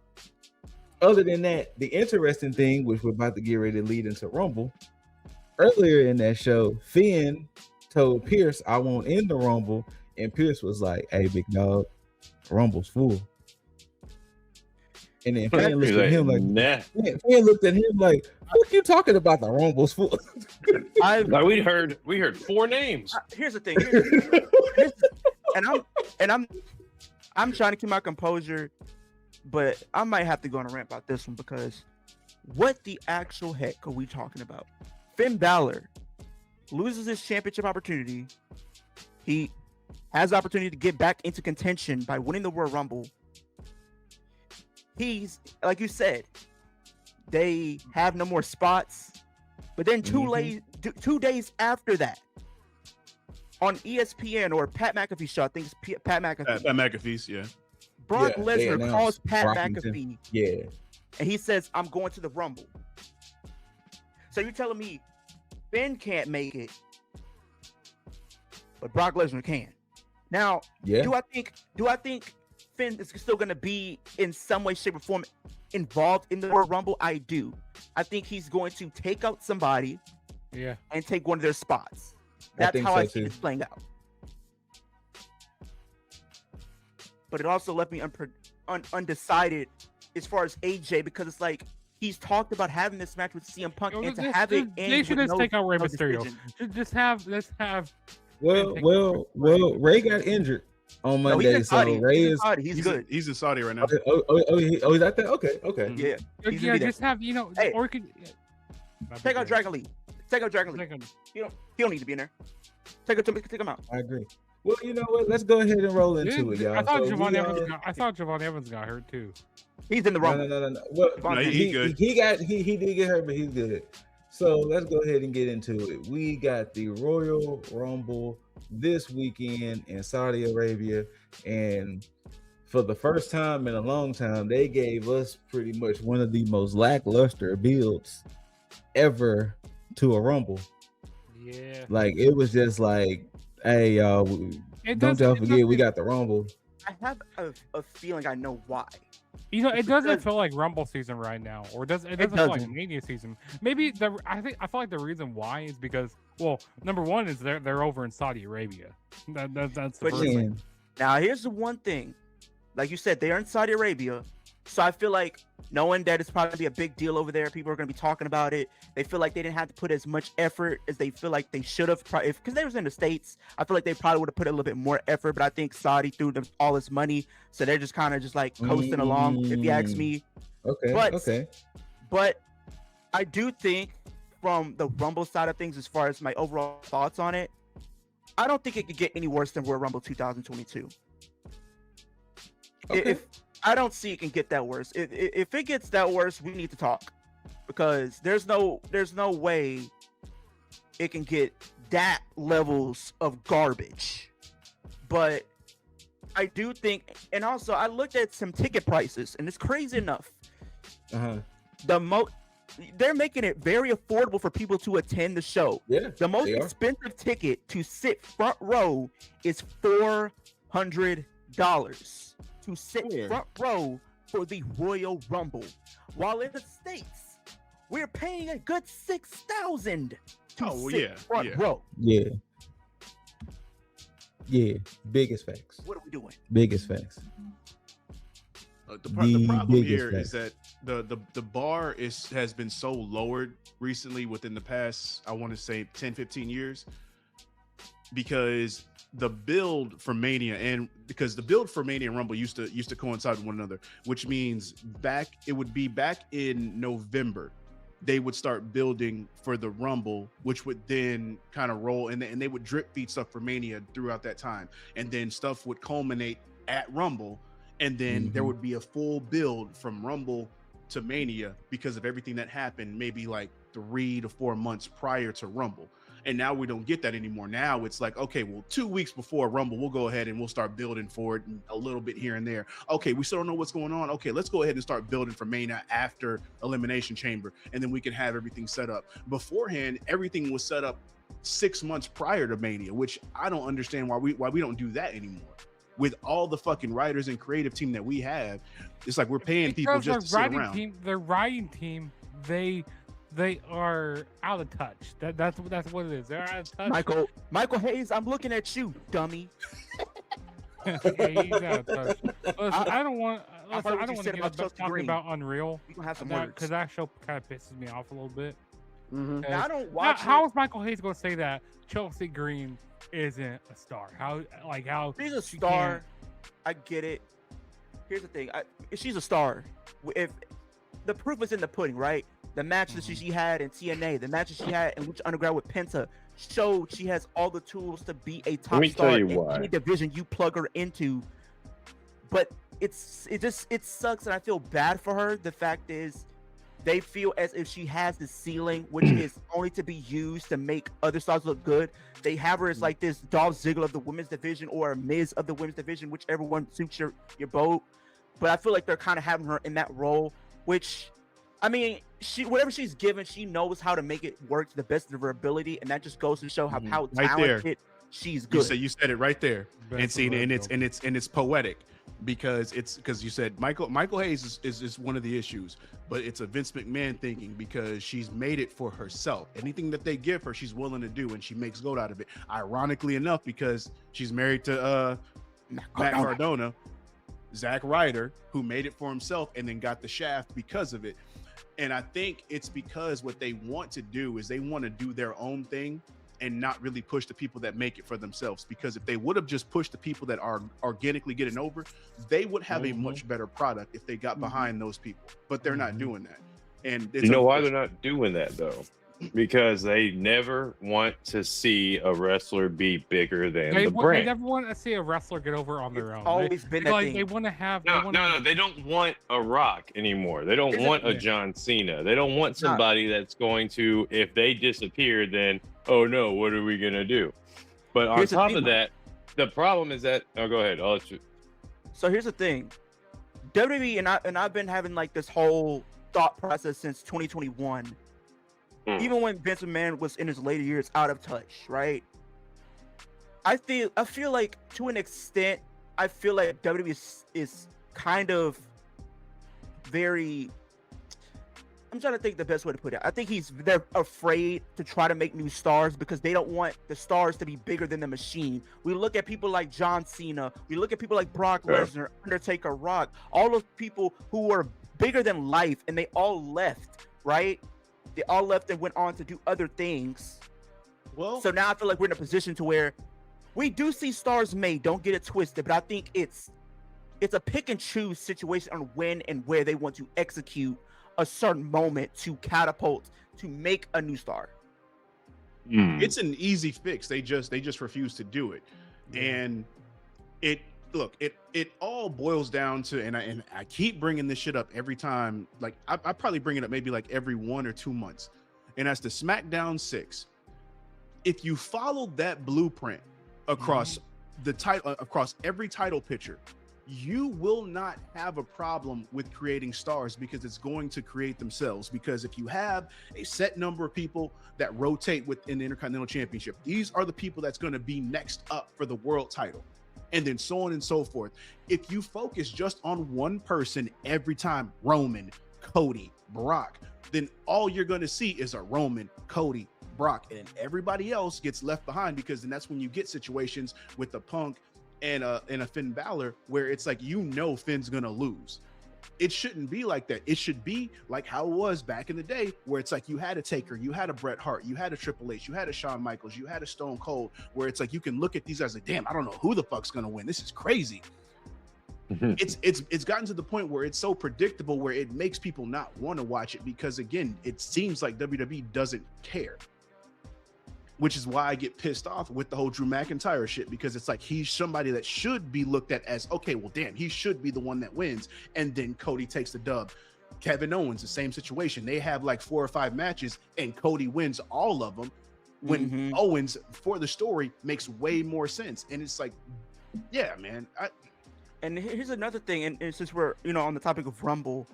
other than that, the interesting thing, which we're about to get ready to lead into Rumble, earlier in that show, Finn told Pierce, I won't end the Rumble. And Pierce was like, hey, big dog, Rumble's full. And then Finn looked at him like, nah. Finn looked at him like, what are you talking about? The Rumble's full. We heard 4 names. Here's the thing. I'm trying to keep my composure, but I might have to go on a rant about this one because what the actual heck are we talking about? Finn Balor loses his championship opportunity. He has the opportunity to get back into contention by winning the Royal Rumble. He's, like you said, they have no more spots. But then 2 days after that, on ESPN or Pat McAfee show, I think it's Pat McAfee. Pat McAfee's, yeah. Brock Yeah, Lesnar calls Pat Brockington. McAfee. Yeah. And he says, I'm going to the Rumble. So you're telling me Finn can't make it, but Brock Lesnar can. Now, Yeah. do I think Finn is still going to be in some way, shape, or form involved in the Royal Rumble? I do. I think he's going to take out somebody and take one of their spots. That's how I see this playing out. But it also left me undecided as far as AJ, because it's like he's talked about having this match with CM Punk and to have it end They should with just take out Rey Mysterio. decision. Let's have. Well, Ray got injured on No, Monday, he's in so Saudi. Ray He's in is. Saudi. He's good. He's in Saudi right now. He's out there. Okay. Yeah. He's Yeah, gonna be just have Hey, or could Take out Dragon Lee. Take out Dragon Lee. He don't need to be in there. Take him out. I agree. Well, you know what? Let's go ahead and roll into it, y'all. I thought So Javon Evans got hurt too. He's in the Rumble. No. Well, No, he good. He did get hurt, but he's good. So let's go ahead and get into it. We got the Royal Rumble this weekend in Saudi Arabia, and for the first time in a long time, they gave us pretty much one of the most lackluster builds ever to a Rumble. Yeah. Like, it was just like, hey, y'all, don't y'all forget we got the Rumble. I have a feeling I know why. It doesn't feel like Rumble season right now, or it doesn't feel like doesn't. Mania season. Maybe I feel like the reason why is because, well, number one is they're over in Saudi Arabia. That's the But first thing. Now, here's the one thing. Like you said, they are in Saudi Arabia. So I feel like knowing that it's probably going to be a big deal over there, people are going to be talking about it. They feel like they didn't have to put as much effort as they feel like they should have. Because they was in the States, I feel like they probably would have put a little bit more effort. But I think Saudi threw them all this money. So they're just kind of just like coasting along, if you ask me. Okay. But I do think from the Rumble side of things, as far as my overall thoughts on it, I don't think it could get any worse than Royal Rumble 2022. Okay. If I don't see it can get that worse. If it gets that worse, we need to talk, because there's no way it can get that levels of garbage. But I do think, and also I looked at some ticket prices, and it's crazy enough. They're making it very affordable for people to attend the show. Yeah, the most they are. expensive ticket to sit front row is $400 to sit front row for the Royal Rumble, while in the States we're paying a good $6,000 to sit front row. Yeah, biggest facts. What are we doing? Biggest facts. The problem biggest here facts. is that the bar has been so lowered recently within the past, I want to say 10, 15 years, because the build for Mania and Rumble used to coincide with one another, which means it would be back in November they would start building for the Rumble, which would then kind of roll, and they would drip feed stuff for Mania throughout that time, and then stuff would culminate at Rumble, and then there would be a full build from Rumble to Mania because of everything that happened maybe like 3 to 4 months prior to Rumble. And now we don't get that anymore. Now it's like, okay, well, 2 weeks before Rumble, we'll go ahead and we'll start building for it a little bit here and there. Okay, we still don't know what's going on. Okay, let's go ahead and start building for Mania after Elimination Chamber, and then we can have everything set up. Beforehand, everything was set up 6 months prior to Mania, which I don't understand why we don't do that anymore. With all the fucking writers and creative team that we have, it's like we're paying people just to sit around. The writing team, they are out of touch. That's what it is. They're out of touch. Michael Hayes, I'm looking at you, dummy. Yeah, he's out of touch. Listen, I don't want to get us talking about Unreal. We gonna have some words, because that show kind of pisses me off a little bit. Now, I don't watch. How is Michael Hayes going to say that Chelsea Green isn't a star? How she's a star, I get it. Here's the thing. She's a star. If the proof is in the pudding, right? The matches she had in TNA, the matches she had in Lucha Underground with Penta showed she has all the tools to be a top star in any division you plug her into. But it sucks, and I feel bad for her. The fact is, they feel as if she has the ceiling, which is only to be used to make other stars look good. They have her as like this Dolph Ziggler of the women's division or a Miz of the women's division, whichever one suits your boat. But I feel like they're kind of having her in that role, which, I mean, whatever she's given, she knows how to make it work to the best of her ability, and that just goes to show how talented she's good. You said it right there, and it's poetic. Because you said Michael Hayes is one of the issues, but it's a Vince McMahon thinking because she's made it for herself. Anything that they give her, she's willing to do, and she makes gold out of it. Ironically enough, because she's married to Matt Cardona, Zack Ryder, who made it for himself and then got the shaft because of it. And I think it's because what they want to do is they want to do their own thing and not really push the people that make it for themselves. Because if they would have just pushed the people that are organically getting over, they would have a much better product if they got behind those people. But they're not doing that. And you know why they're not doing that though? Because they never want to see a wrestler be bigger than the brand. They never want to see a wrestler get over on their own. Always been that thing. They want to have. No, they don't want a Rock anymore. They don't want a John Cena. They don't want somebody that's going to, if they disappear, then oh no, what are we gonna do? But on top of that, the problem is that go ahead. I'll let you. So here's the thing, WWE and I've been having like this whole thought process since 2021. Even when Vince McMahon was in his later years out of touch, right? I feel like to an extent, I feel like WWE is kind of very. I'm trying to think the best way to put it. I think they're afraid to try to make new stars because they don't want the stars to be bigger than the machine. We look at people like John Cena. We look at people like Brock Lesnar, Undertaker, Rock. All those people who were bigger than life, and they all left, right? They all left and went on to do other things. Well, so now I feel like we're in a position to where we do see stars made. Don't get it twisted, but I think it's a pick and choose situation on when and where they want to execute a certain moment to catapult to make a new star. It's an easy fix. They just refuse to do it, and it all boils down to, and I keep bringing this shit up every time. Like I probably bring it up maybe like every 1 or 2 months, and that's the SmackDown 6. If you followed that blueprint across the title, across every title picture, you will not have a problem with creating stars because it's going to create themselves. Because if you have a set number of people that rotate within the Intercontinental Championship, these are the people that's going to be next up for the world title. And then so on and so forth. If you focus just on one person every time, Roman, Cody, Brock, then all you're going to see is a Roman, Cody, Brock, and everybody else gets left behind, because then that's when you get situations with the Punk and a Finn Balor where it's like, Finn's going to lose. It shouldn't be like that. It should be like how it was back in the day, where it's like you had a Taker, you had a Bret Hart, you had a Triple H, you had a Shawn Michaels, you had a Stone Cold, where it's like you can look at these guys like, damn, I don't know who the fuck's gonna win. This is crazy. It's gotten to the point where it's so predictable where it makes people not want to watch it, because again, it seems like WWE doesn't care. Which is why I get pissed off with the whole Drew McIntyre shit, because it's like he's somebody that should be looked at as, okay, well, damn, he should be the one that wins. And then Cody takes the dub. Kevin Owens, the same situation. They have like 4 or 5 matches and Cody wins all of them, when Owens, for the story, makes way more sense. And it's like, yeah, man. And here's another thing, and since we're on the topic of Rumble,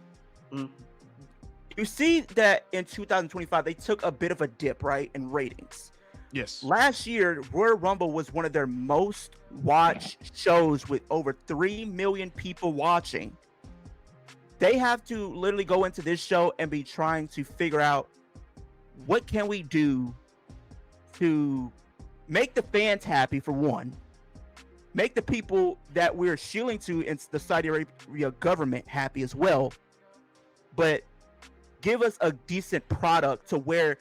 you see that in 2025 they took a bit of a dip, right, in ratings. Yes. Last year, Royal Rumble was one of their most watched shows with over 3 million people watching. They have to literally go into this show and be trying to figure out, what can we do to make the fans happy, for one, make the people that we're shielding to in the Saudi Arabia government happy as well, but give us a decent product to where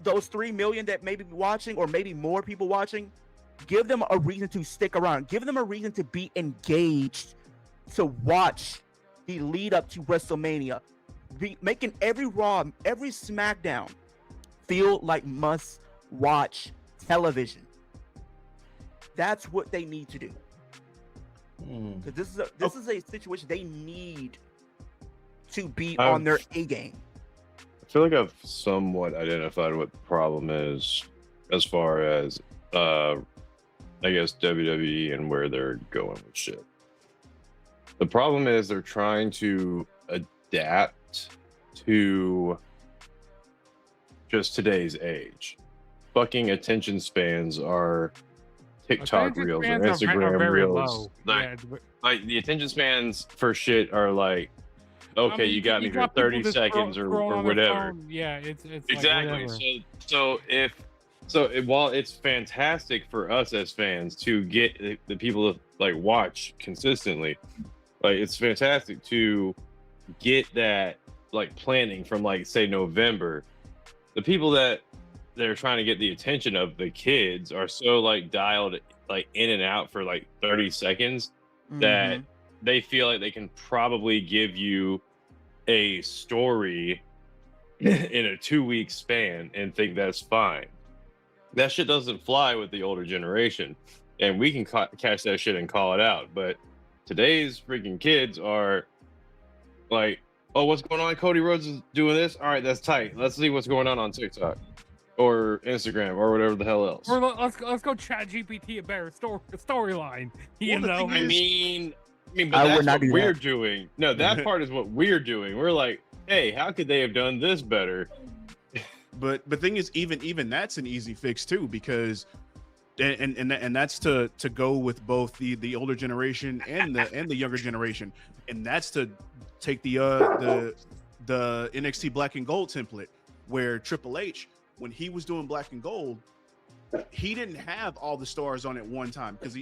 those 3 million that may be watching, or maybe more people watching, Give them a reason to stick around. Give them a reason to be engaged, to watch the lead up to WrestleMania. Making every Raw, every SmackDown feel like must-watch television. That's what they need to do. Because this is a situation they need to be on their A game. I feel like I've somewhat identified what the problem is as far as I guess WWE and where they're going with shit. The problem is they're trying to adapt to just today's age. Fucking attention spans are TikTok reels or Instagram reels. Like the attention spans for shit are like, okay, you got me for 30 seconds or whatever. Yeah, it's exactly. Like so while it's fantastic for us as fans to get the people to like watch consistently, like it's fantastic to get that like planning from like say November. The people that they're trying to get the attention of the kids are so like dialed like in and out for like 30 seconds that they feel like they can probably give you a story in a 2-week span and think that's fine. That shit doesn't fly with the older generation, and we can catch that shit and call it out. But today's freaking kids are like, oh, what's going on? Cody Rhodes is doing this. All right, that's tight. Let's see what's going on TikTok or Instagram or whatever the hell else. Or let's go chat GPT a better storyline. You know, I mean, but that's what we're doing. No, that part is what we're doing. We're like, hey, how could they have done this better? But the thing is, even that's an easy fix too, because and that's to go with both the older generation and the younger generation, and that's to take the NXT Black and Gold template, where Triple H, when he was doing Black and Gold, he didn't have all the stars on at one time, because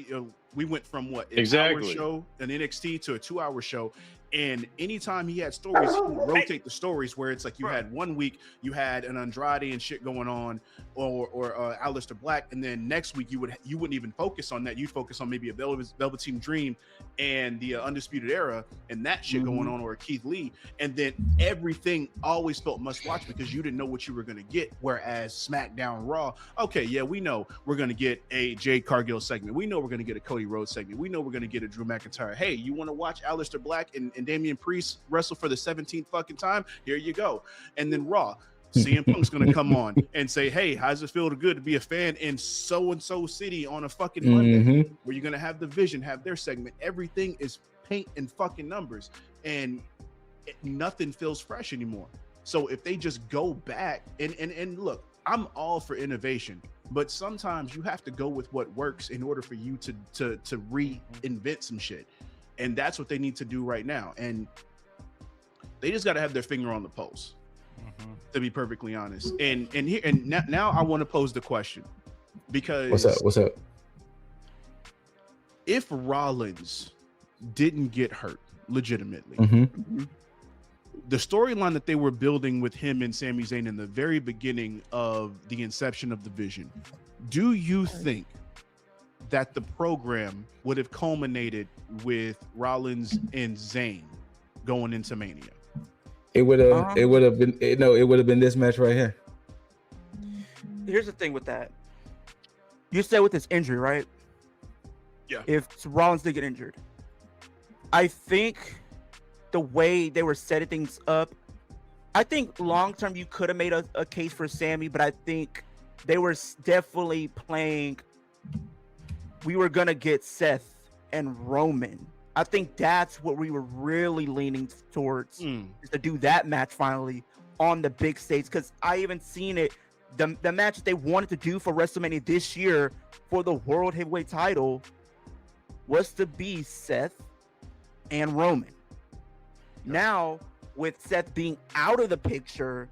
we went from an hour show, an NXT, to a 2-hour show. And anytime he had stories, he would rotate the stories, where it's like you had 1 week, you had an Andrade and shit going on, or Aleister Black, and then next week you wouldn't even focus on that. You'd focus on maybe a Velveteen Dream and the Undisputed Era and that shit going on, or a Keith Lee, and then everything always felt must watch because you didn't know what you were going to get. Whereas SmackDown, Raw, okay, yeah, we know we're going to get a Jade Cargill segment, we know we're going to get a Cody Rhodes segment, we know we're going to get a Drew McIntyre. Hey, you want to watch Aleister Black and Damian Priest wrestle for the 17th fucking time? Here you go. And then Raw, CM Punk's gonna come on and say, hey, how's it feel good to be a fan in so-and-so city on a fucking Monday? Where you're gonna have the Vision have their segment. Everything is paint and fucking numbers, and nothing feels fresh anymore. So if they just go back and look, I'm all for innovation, but sometimes you have to go with what works in order for you to reinvent some shit. And that's what they need to do right now. And they just got to have their finger on the pulse, to be perfectly honest. And now I want to pose the question, because What's up? If Rollins didn't get hurt legitimately, the storyline that they were building with him and Sami Zayn in the very beginning of the inception of the Vision, do you think that the program would have culminated with Rollins and Zayn going into Mania? It would have been this match right here. Here's the thing with that. You said with his injury, right? Yeah. If Rollins did get injured, I think the way they were setting things up, I think long term you could have made a case for Sammy, but I think they were definitely playing. We were gonna get Seth and Roman. I think that's what we were really leaning towards, is to do that match finally on the big stage. Because I even seen it, the match they wanted to do for WrestleMania this year for the World Heavyweight title was to be Seth and Roman. Now, with Seth being out of the picture,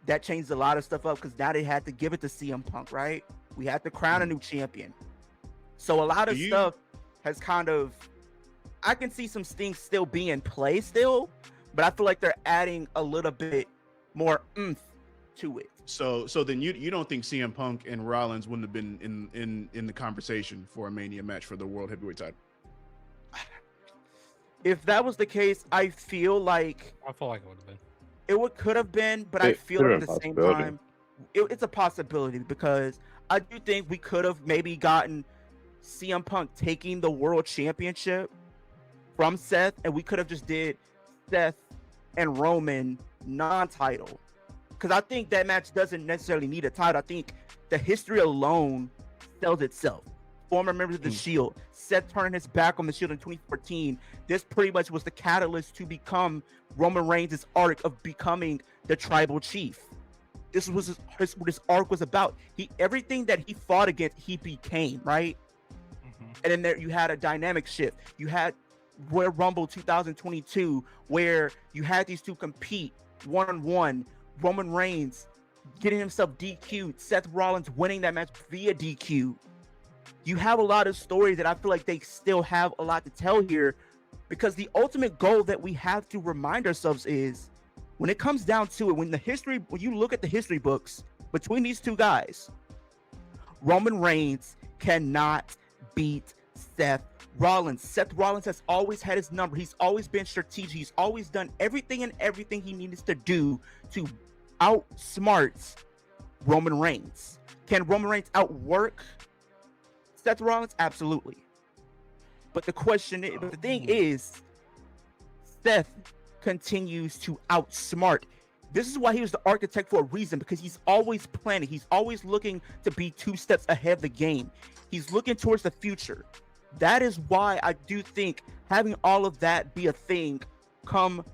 that changed a lot of stuff up, because now they had to give it to CM Punk, right? We had to crown a new champion. So a lot of stuff has kind of, I can see some things still being in play still, but I feel like they're adding a little bit more oomph to it. So then you don't think CM Punk and Rollins wouldn't have been in the conversation for a Mania match for the World Heavyweight title? If that was the case, I feel like I feel like it would have been. could have been, but I It feel could like have at the been a same possibility. time, it's a possibility because I do think we could have maybe gotten CM Punk taking the World Championship from Seth, and we could have just did Seth and Roman non-title. Because I think that match doesn't necessarily need a title. I think the history alone sells itself. Former members of the Shield, Seth turning his back on the Shield in 2014. This pretty much was the catalyst to become Roman Reigns' arc of becoming the tribal chief. This was what his arc was about. Everything that he fought against, he became, right? And then there you had a dynamic shift. You had Royal Rumble 2022, where you had these two compete one-on-one. Roman Reigns getting himself DQ'd, Seth Rollins winning that match via DQ. You have a lot of stories that I feel like they still have a lot to tell here, because the ultimate goal that we have to remind ourselves is, when it comes down to it, when you look at the history books between these two guys, Roman Reigns cannot beat Seth Rollins. Seth Rollins has always had his number. He's always been strategic. He's always done everything he needs to do to outsmart Roman Reigns. Can Roman Reigns outwork Seth Rollins? Absolutely. But the thing is, Seth continues to outsmart. This is why he was the architect for a reason, because he's always planning. He's always looking to be 2 steps ahead of the game. He's looking towards the future. That is why I do think having all of that be a thing come,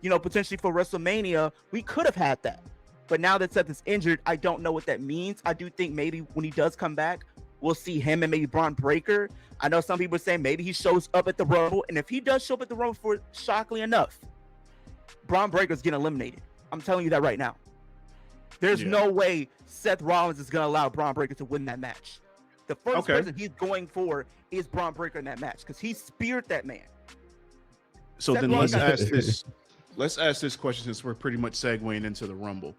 potentially for WrestleMania, we could have had that. But now that Seth is injured, I don't know what that means. I do think maybe when he does come back, we'll see him and maybe Braun Breaker. I know some people are saying maybe he shows up at the Rumble, and if he does show up at the Rumble, shockingly enough, Braun Breaker's getting eliminated. I'm telling you that right now. There's no way Seth Rollins is going to allow Braun Breaker to win that match. The first person he's going for is Braun Breaker in that match, because he speared that man. So Seth then Rollins let's ask this question, since we're pretty much segueing into the Rumble.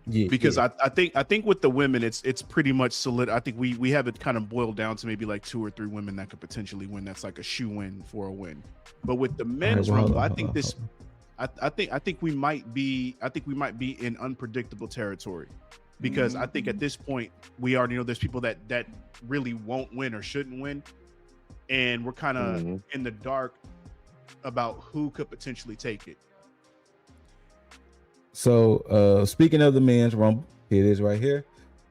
Yeah, Because I think with the women, it's pretty much solid. I think we have it kind of boiled down to maybe like 2 or 3 women that could potentially win. That's like a shoe-in for a win. But with the men's Rumble, I think we might be in unpredictable territory, because I think at this point we already know there's people that really won't win or shouldn't win, and we're kind of in the dark about who could potentially take it. So speaking of the men's Rumble, here it is right here.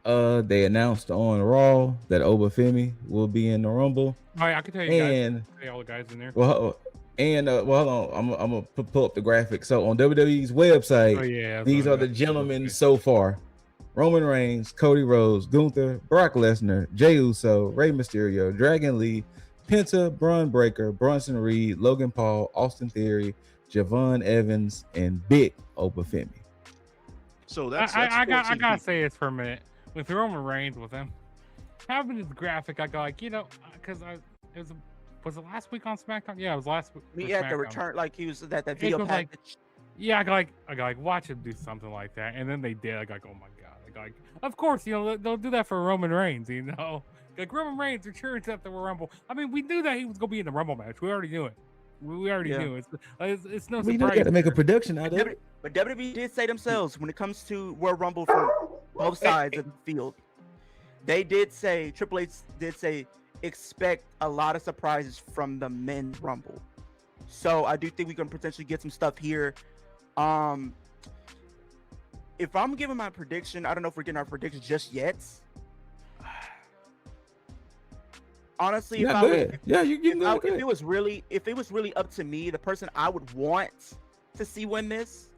They announced on Raw that Obafemi will be in the Rumble. All right, I can tell you guys. All the guys in there. Well, hold on. I'm gonna pull up the graphic. So on WWE's website, these are the gentlemen so far: Roman Reigns, Cody Rhodes, Gunther, Brock Lesnar, Jey Uso, Rey Mysterio, Dragon Lee, Penta, Braun Breaker, Bronson Reed, Logan Paul, Austin Theory, Javon Evans, and Big Obafemi. So that's I gotta say this for a minute. With Roman Reigns with him, having his graphic, I go like, because was it last week on SmackDown? Yeah, it was last week. We had the return, like he was that video package. I go like, watch him do something like that, and then they did. I go like, oh my god! I go like, of course, they'll do that for Roman Reigns, Like Roman Reigns returns at the Rumble. I mean, we knew that he was gonna be in the Rumble match. We already knew it. We already knew it. It's no surprise. We got to make a production out of it. But WWE did say themselves, when it comes to Royal Rumble from both sides of the field, they did say, Triple H did say, expect a lot of surprises from the men's Rumble. So I do think we can potentially get some stuff here. If I'm giving my prediction, I don't know if we're getting our predictions just yet. Honestly, if it was really up to me, the person I would want to see win this,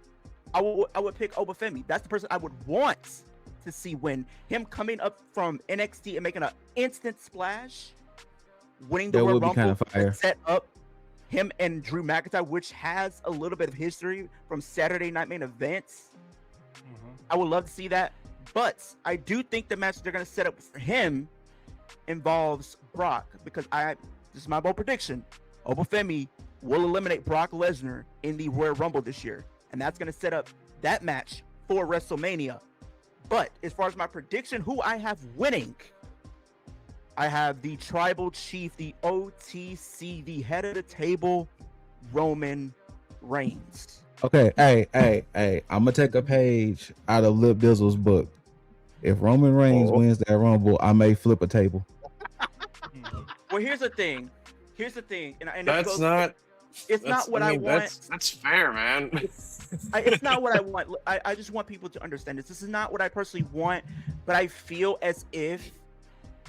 I would pick Obafemi. That's the person I would want to see win. Him coming up from NXT and making an instant splash, winning the Royal Rumble, set up him and Drew McIntyre, which has a little bit of history from Saturday Night Main Events. I would love to see that, but I do think the match they're going to set up for him involves Brock, because this is my bold prediction: Obafemi will eliminate Brock Lesnar in the Royal Rumble this year, and that's going to set up that match for WrestleMania. But as far as my prediction, who I have winning, I have the tribal chief, the OTC, the head of the table, Roman Reigns. Okay, hey, I'm gonna take a page out of Lip Dizzle's book. If Roman Reigns wins that Rumble, I may flip a table. Well, here's the thing, and That's not. It's not what I want. That's fair, man. It's not what I want. I just want people to understand this. This is not what I personally want, but I feel as if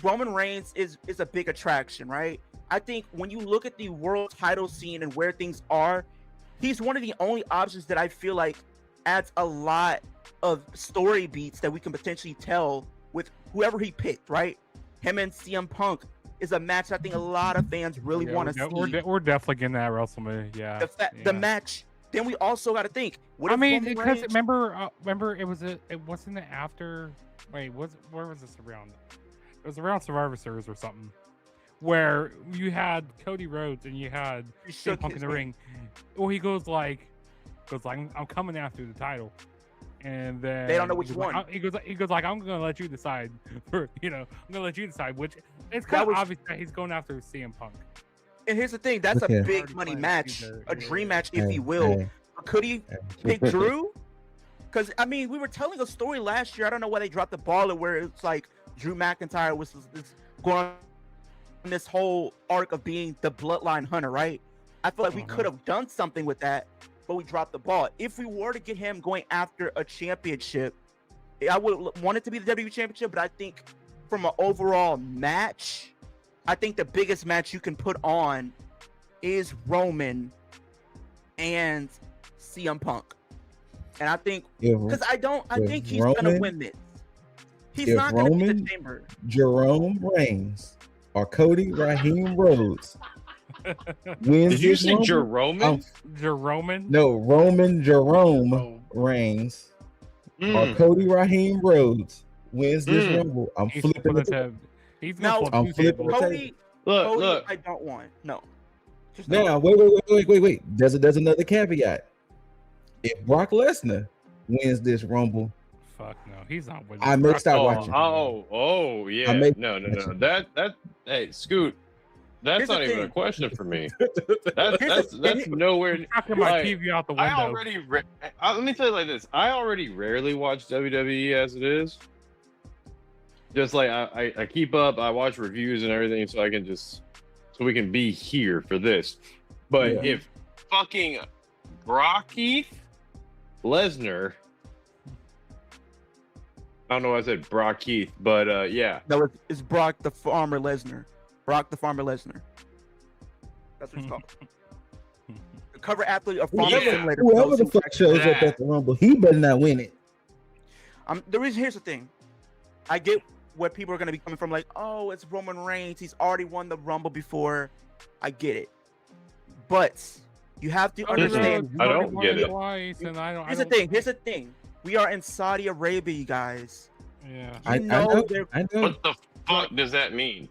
Roman Reigns is a big attraction, right? I think when you look at the world title scene and where things are, he's one of the only options that I feel like adds a lot of story beats that we can potentially tell with whoever he picked, right? Him and CM Punk is a match I think a lot of fans really want to see. We're definitely getting that at WrestleMania. Yeah. The match. Then we also got to think. I mean, because remember, it wasn't the after. Wait, where was this around? It was around Survivor Series or something, where you had Cody Rhodes and you had CM Punk in the ring. Well, he goes like, I'm coming after the title. And then they don't know which one. Like, he goes like, I'm gonna let you decide. I'm gonna let you decide which. It's kind of obvious that he's going after CM Punk. And here's the thing, that's a big money match, a dream match, if you will. Could he pick Drew? Because I mean, we were telling a story last year. I don't know why they dropped the ball at where it's like Drew McIntyre was going on this whole arc of being the bloodline hunter, right? I feel like we could have done something with that, but we dropped the ball. If we were to get him going after a championship, I would want it to be the WWE Championship, but I think from an overall match, I think the biggest match you can put on is Roman and CM Punk. And I think, because I think he's going to win this. He's not going to be the chamber. Jerome Reigns or Cody Raheem Rhodes wins. Did you say Jerome? Jerome? No, Roman Jerome Reigns or Cody Raheem Rhodes wins this Rumble. I'm flipping the table. He's I'm flipping the table. Look. I don't want. No. Now, wait. There's another caveat. If Brock Lesnar wins this Rumble, fuck no, he's not winning. I may start watching. Oh, yeah. No. That hey, Scoot. That's not even a question for me. That's nowhere. Knocking my TV out the window. Let me tell you like this. I already rarely watch WWE as it is. Just like I keep up, I watch reviews and everything, so we can be here for this. But if fucking Brock Lesnar, I don't know why I said Brock Keith, but yeah. No, it's Brock the Farmer Lesnar. Brock the Farmer Lesnar. That's what it's called. The cover athlete of Farmer Simulator. Whoever the fuck shows up at the Rumble, he better not win it. Here's the thing. I get where people are going to be coming from, like, oh, it's Roman Reigns. He's already won the Rumble before. I get it. But you have to understand. I don't get it. Here's the thing. We are in Saudi Arabia, you guys. Yeah. I know. What the fuck does that mean?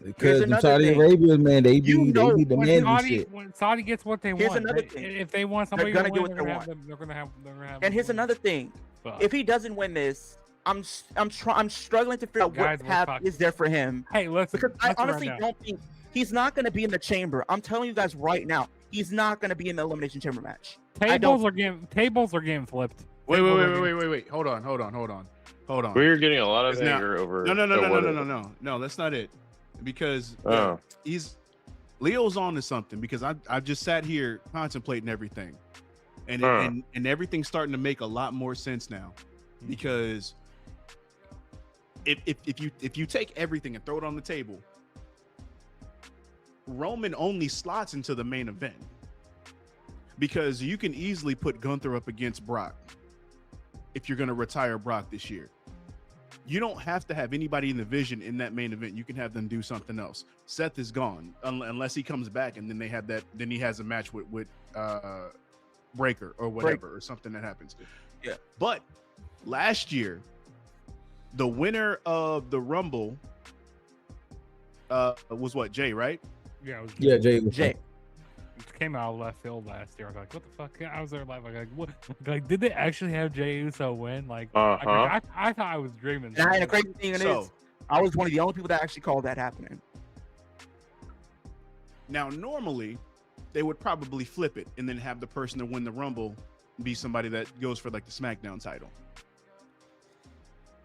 Because in Saudi Arabia, man, they be demanding shit. When Saudi gets what they want, another thing. If they want somebody they're to gonna win, get what they they're gonna have. And here's another thing. If he doesn't win this, I'm struggling to figure out what path is there for him. Hey, listen. Because I honestly don't think he's not going to be in the chamber. I'm telling you guys right now, he's not going to be in the Elimination Chamber match. Tables are getting flipped. Wait. Hold on. We're getting a lot of anger over. No, that's not it. Because Leo's on to something. Because I just sat here contemplating everything, and everything's starting to make a lot more sense now. Because if you take everything and throw it on the table, Roman only slots into the main event. Because you can easily put Gunther up against Brock if you're going to retire Brock this year. You don't have to have anybody in the Vision in that main event. You can have them do something else. Seth is gone unless he comes back, and then they have that. Then he has a match with Breaker or whatever, or something that happens. Yeah. But last year, the winner of the Rumble was what? Jay, right? Yeah, it was Yeah, Jay. Jay. came out of left field last year. I was like, what the fuck? I was there like what? Like, did they actually have Jey Uso win? Like, I thought I was dreaming. And the crazy thing is, I was one of the only people that actually called that happening. Now, normally, they would probably flip it and then have the person to win the Rumble be somebody that goes for like the SmackDown title.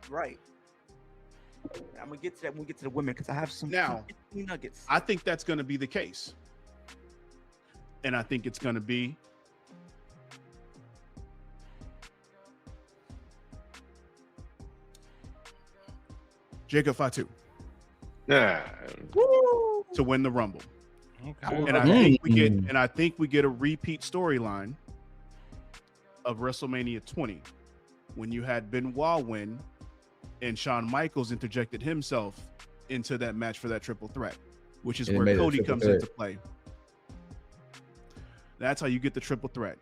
Right. I'm gonna get to that when we get to the women because I have some nuggets. I think that's going to be the case, and I think it's going to be Jacob Fatu to win the Rumble. Okay. And I think we get a repeat storyline of WrestleMania 20 when you had Benoit win and Shawn Michaels interjected himself into that match for that triple threat, which is where Cody comes into play. That's how you get the triple threat.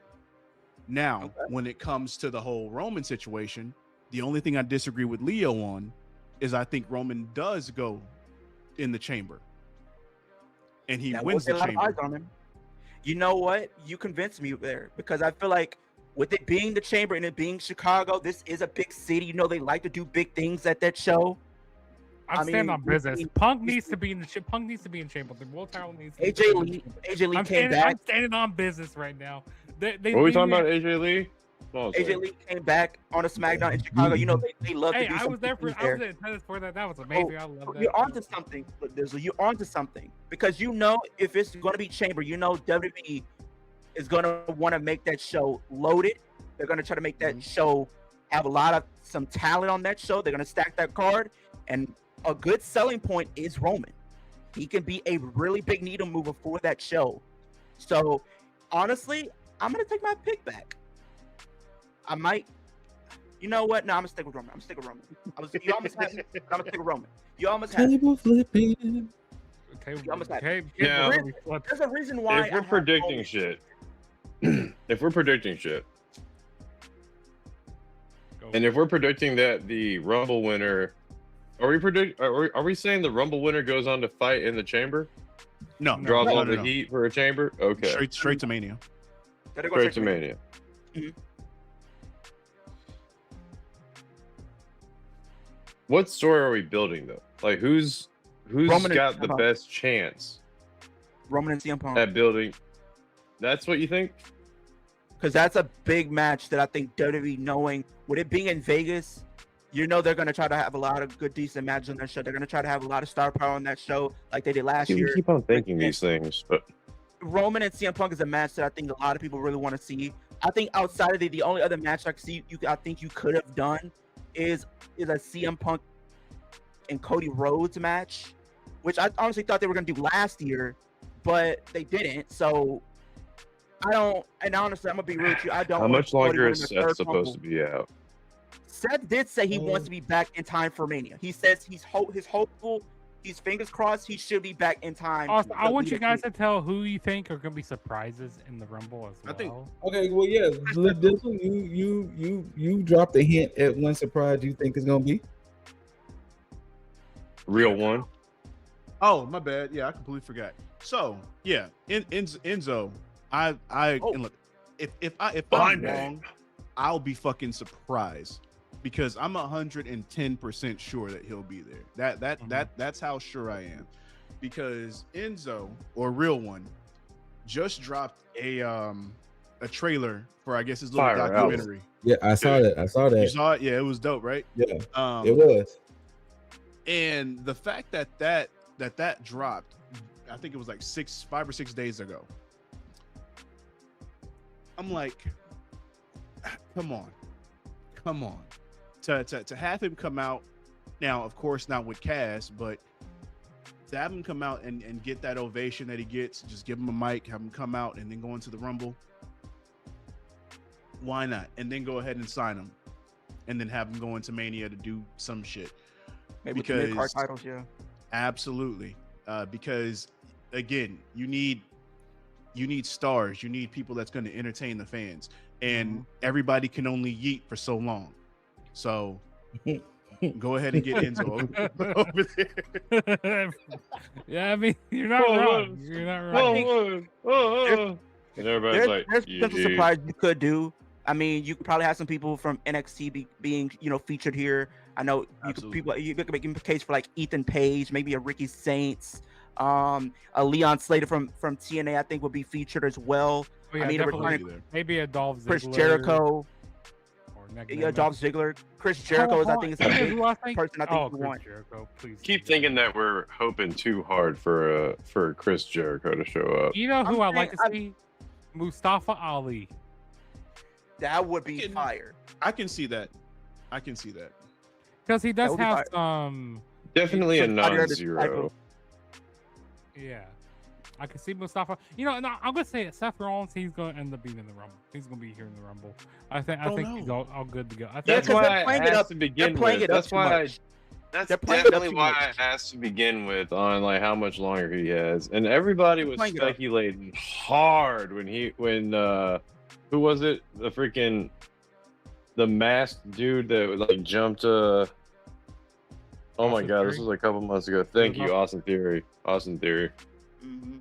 Now, when it comes to the whole Roman situation, the only thing I disagree with Leo on is I think Roman does go in the chamber. And he wins the chamber. On him. You know what? You convinced me there because I feel like with it being the chamber and it being Chicago, this is a big city. You know, they like to do big things at that show. I stand on business. Punk needs to be in the Punk needs to be in chamber. The World Title needs to AJ Lee came back. I'm standing on business right now. What are we talking about, AJ Lee? AJ Lee came back on a SmackDown in Chicago. You know, they love to do I was there for I was in attendance for that. That was amazing. I love that. You're onto something. You're onto something because you know if it's going to be chamber, you know WWE is going to want to make that show loaded. They're going to try to make that show have some talent on that show. They're going to stack that card, and a good selling point is Roman. He can be a really big needle mover for that show. So honestly, I'm going to take my pick back. I might. You know what? No, I'm gonna stick with Roman. You almost had me, but I'm gonna stick with Roman. You almost had table flipping. You almost had me. Yeah. There's a reason why. If we're predicting shit, and if we're predicting that the Rumble winner, are we saying the Rumble winner goes on to fight in the chamber? No, draws all the heat for a chamber. Okay, straight to Mania. Straight to Mania. Mm-hmm. What story are we building though? Like who's Roman got the best chance? Roman and CM Punk. At building. That's what you think? Because that's a big match that I think WWE, knowing with it being in Vegas, you know they're gonna try to have a lot of good, decent matches on that show. They're gonna try to have a lot of star power on that show, like they did last year. You keep on thinking these things, but Roman and CM Punk is a match that I think a lot of people really want to see. I think outside of the only other match I think you could have done is a CM Punk and Cody Rhodes match, which I honestly thought they were gonna do last year, but they didn't. So I don't. And honestly, I'm gonna be real with you. I don't. How much longer is Seth supposed to be out? Seth did say he wants to be back in time for Mania. He says he's hopeful. He's fingers crossed he should be back in time. Also, I want you guys to tell who you think are going to be surprises in the Rumble as well. I think. Okay, well, yeah, you dropped a hint at one surprise you think is going to be. Real one. Oh, my bad. Yeah, I completely forgot. So yeah, Enzo, and look, if I'm wrong, I'll be fucking surprised. Because I'm 110% sure that he'll be there. That's how sure I am. Because Enzo, or Real One, just dropped a trailer for I guess his little documentary. Yeah, I saw that. You saw it? Yeah, it was dope, right? Yeah, it was. And the fact that dropped, I think it was like 5 or 6 days ago. I'm like, come on. To have him come out now, of course not with Cass, but to have him come out and get that ovation that he gets, just give him a mic, have him come out and then go into the Rumble. Why not? And then go ahead and sign him, and then have him go into Mania to do some shit. Maybe because mid-card titles, yeah. Absolutely, because again, you need stars, you need people that's going to entertain the fans, and everybody can only yeet for so long. So Go ahead and get Enzo over there. Yeah, I mean, you're not wrong. You're not wrong. And everybody's like, there's potential "Yeah." surprise you could do. I mean, you could probably have some people from NXT being, featured here. I know you could make a case for like Ethan Page, maybe a Ricky Saints, a Leon Slater from TNA. I think would be featured as well. Oh, yeah, I mean, definitely. Maybe a Dolph Ziggler. Chris Jericho. Yeah, Dolph Ziggler. Chris Jericho is, I think, is a big person. I think you Chris want. Jericho, please. Keep thinking that we're hoping too hard for Chris Jericho to show up. You know who I'd like to see? Mustafa Ali. That would be fire. I can see that. Because he does have some. Definitely a non-zero. Yeah. I can see Mustafa. I'm gonna say it. Seth Rollins, he's gonna end up being in the Rumble. He's gonna be here in the Rumble. I think he's all good to go. That's why I asked to begin with. That's definitely why I asked to begin with on like how much longer he has. And everybody was speculating hard when who was it? The masked dude that like jumped oh my god, this was a couple months ago. Thank you, Austin Theory. Mm-hmm.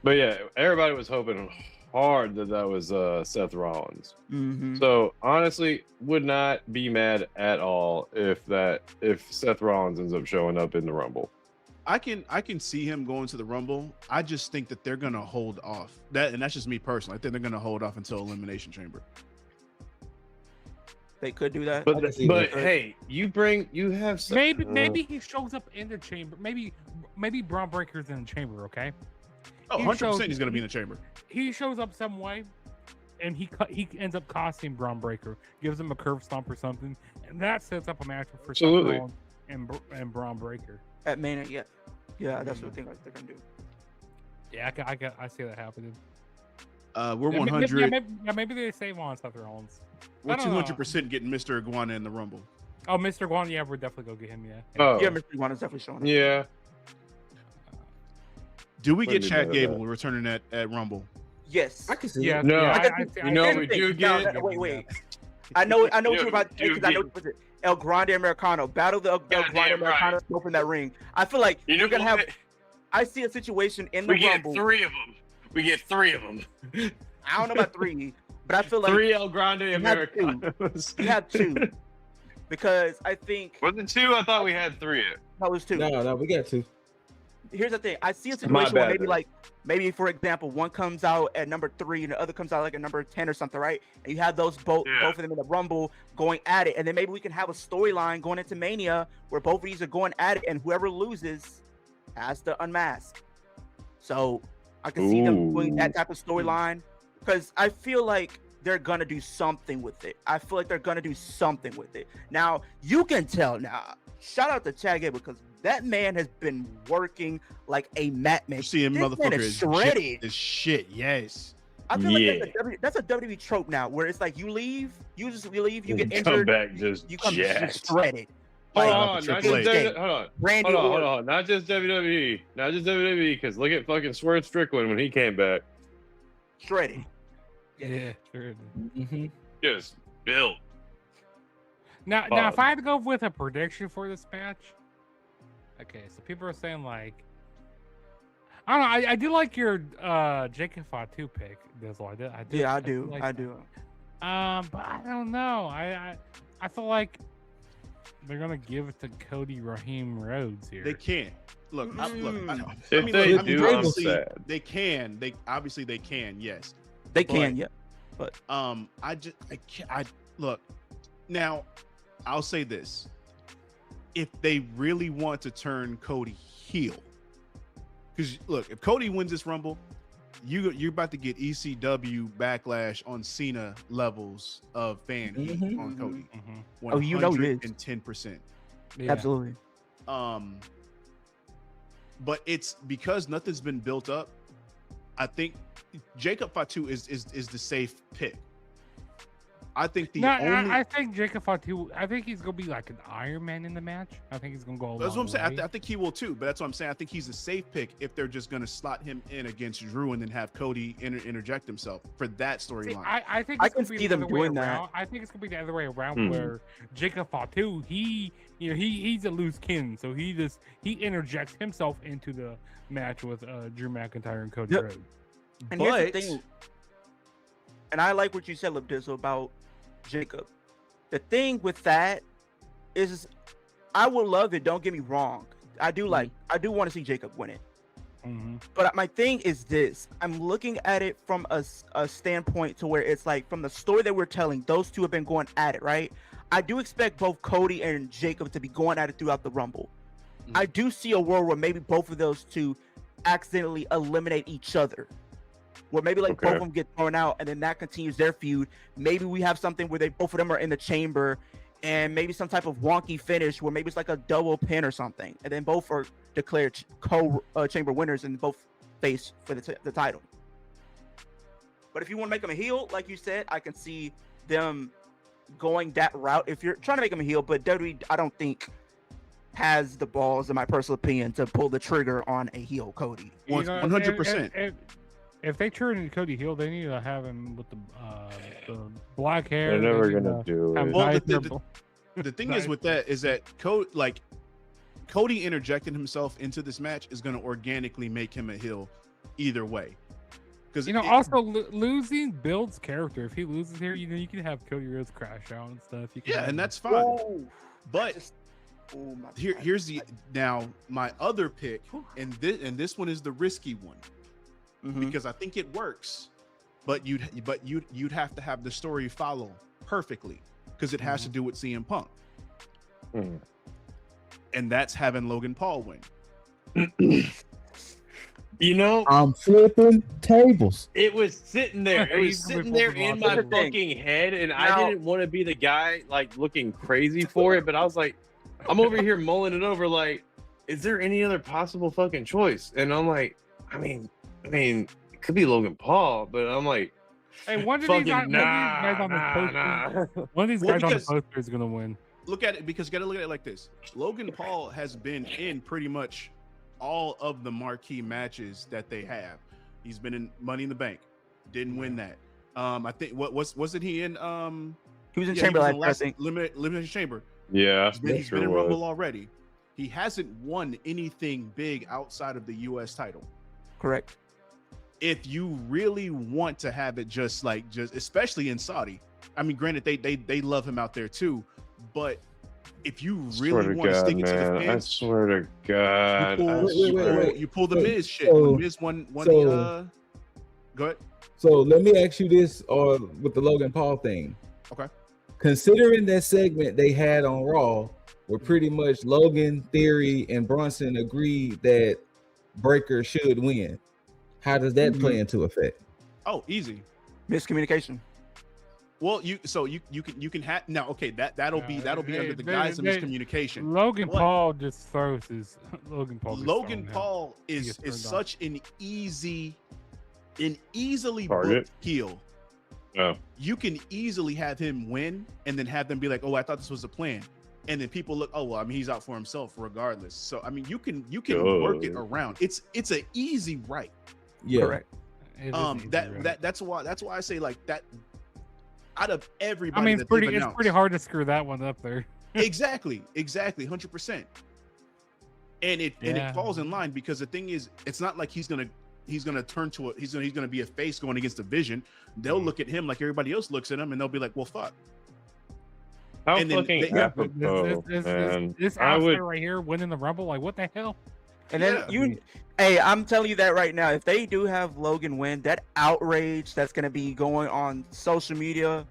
But yeah, everybody was hoping hard that was Seth Rollins. Mm-hmm. So honestly, would not be mad at all if Seth Rollins ends up showing up in the Rumble. I can see him going to the Rumble. I just think that they're gonna hold off. And that's just me personally. I think they're gonna hold off until Elimination Chamber. They could do that. But hey, you have maybe he shows up in the chamber. Maybe Braun Breaker's in the chamber. Okay. Oh, 100% he's gonna be in the chamber. He shows up some way, and he ends up costing Braun Breaker, gives him a curve stomp or something, and that sets up a match for Seth Rollins and Braun Breaker at Mania. Yeah, that's what I think they're gonna do. Yeah, I see that happening. We're 100. Maybe they save on Seth Rollins. We're 200% getting Mr. Iguana in the Rumble. Oh, Mr. Iguana, yeah, we're definitely gonna get him. Yeah. Oh. Yeah, Mr. Iguana's definitely showing up. Yeah. Do we get Chad Gable returning at Rumble? Yes. I can see. Yeah. No. We do get. Wait. I know what you're about to say because I know what it. El Grande Americano. Battle the El Grande Americano to open that ring. I feel like you're gonna have. I see a situation in the Rumble. We get three of them. I don't know about 3, but I feel like 3 El Grande Americanos. You have 2. Because I think. Was it 2? I thought we had 3. No, it was 2. No, we got 2. Here's the thing. I see a situation where maybe for example, one comes out at number 3 and the other comes out like at number 10 or something, right? And you have those both of them in the Rumble going at it, and then maybe we can have a storyline going into Mania where both of these are going at it, and whoever loses has to unmask. So I can see them doing that type of storyline because I feel like they're gonna do something with it. Now you can tell. Now, shout out to T.A.G because that man has been working like a madman. You see him, motherfucker, is shredded. Is shit. Yes. I feel like that's a WWE trope now, where it's like you leave, you get injured, come back just shredded. Hold on, not just WWE, because look at fucking Swerve Strickland when he came back. Shredded. Yeah, sure. Just built. Now, if I had to go with a prediction for this match, okay, so people are saying like, I don't know, I do like your Jacob Fatu pick, Dizzle. I do. Yeah, I do. But I don't know. I feel like they're gonna give it to Cody Raheem Rhodes here. They can't. Look. They can. They obviously they can. Yes, they can. Yeah, but I can't. Look. Now, I'll say this: if they really want to turn Cody heel, because look, if Cody wins this Rumble, you're about to get ECW backlash on Cena levels of fan heat on Cody. 110%. Absolutely. But it's because nothing's been built up. I think Jacob Fatu is the safe pick. I think the No, only I think Jacob Fatu. I think he's gonna be like an Iron Man in the match. I think he's gonna go. that's what I'm saying. I think he will too, but that's what I'm saying. I think he's a safe pick if they're just going to slot him in against Drew and then have Cody interject himself for that storyline. I think I it's can gonna be see the them other way doing that. around. I think it's gonna be the other way around where Jacob Fatu, he's a loose cannon, so he interjects himself into the match with Drew McIntyre and Cody Rhodes. And here's the thing, and I like what you said, Lipdizzle, about Jacob. The thing with that is, I would love it. Don't get me wrong. I do want to see Jacob win it. But my thing is this: I'm looking at it from a standpoint to where it's like, from the story that we're telling, those two have been going at it, right? I do expect both Cody and Jacob to be going at it throughout the Rumble. I do see a world where maybe both of those two accidentally eliminate each other, where maybe both of them get thrown out, and then that continues their feud. Maybe we have something where both of them are in the chamber, and maybe some type of wonky finish where maybe it's like a double pin or something, and then both are declared chamber winners and both face for the title. But if you want to make them a heel, like you said, I can see them going that route. If you're trying to make them a heel, but WWE, I don't think, has the balls, in my personal opinion, to pull the trigger on a heel Cody. 100%. If they turn Cody heel, they need to have him with the black hair. They're never gonna do it. Well, the thing is with that is that Cody interjecting himself into this match is going to organically make him a heel either way. Because also losing builds character. If he loses here, you can have Cody Rhodes crash out and stuff. And that's fine. But here's my other pick, and this one is the risky one. Because I think it works, but you'd have to have the story follow perfectly, because it has to do with CM Punk, and that's having Logan Paul win. I'm flipping tables. It was sitting there. It was sitting there in my fucking head, and I didn't want to be the guy looking crazy for it, but I was like, I'm over here mulling it over, like, is there any other possible fucking choice? And I'm like, I mean, it could be Logan Paul, but I'm like, hey, one of these guys on the poster is gonna win. Look at it, because you gotta look at it like this. Logan Paul has been in pretty much all of the marquee matches that they have. He's been in Money in the Bank, didn't win that. I think wasn't he in he was in Chamber I think. Limited Chamber. Yeah, he's been in Rumble already. He hasn't won anything big outside of the US title. Correct. If you really want to have it just especially in Saudi, I mean, granted they love him out there too, but if you really want to stick it to the fans, I swear to God, you pull the Miz shit. When Miz won the go ahead. So let me ask you this, or with the Logan Paul thing. Okay. Considering that segment they had on Raw, where pretty much Logan, Theory, and Bronson agreed that Breakker should win, how does that play into effect? Oh, easy. Miscommunication. Well, you can have now. Okay, that'll be under the guise of miscommunication. Logan Paul just throws his Logan Paul. Logan Paul is such an easily booked heel. Oh. You can easily have him win and then have them be like, "Oh, I thought this was the plan," and then people look, "Oh, well, I mean, he's out for himself regardless." So, I mean, you can work it around. It's an easy right. Yeah. Correct. That's why I say like that. Out of everybody, I mean, it's pretty hard to screw that one up there. exactly, 100%. And it falls in line, because the thing is, it's not like he's gonna turn to he's gonna be a face going against the Vision. They'll look at him like everybody else looks at him, and they'll be like, "Well, fuck." How fucking apropos, man! This outfit right here winning the Rumble, like, what the hell? And then hey, I'm telling you that right now. If they do have Logan win, that outrage that's gonna be going on social media,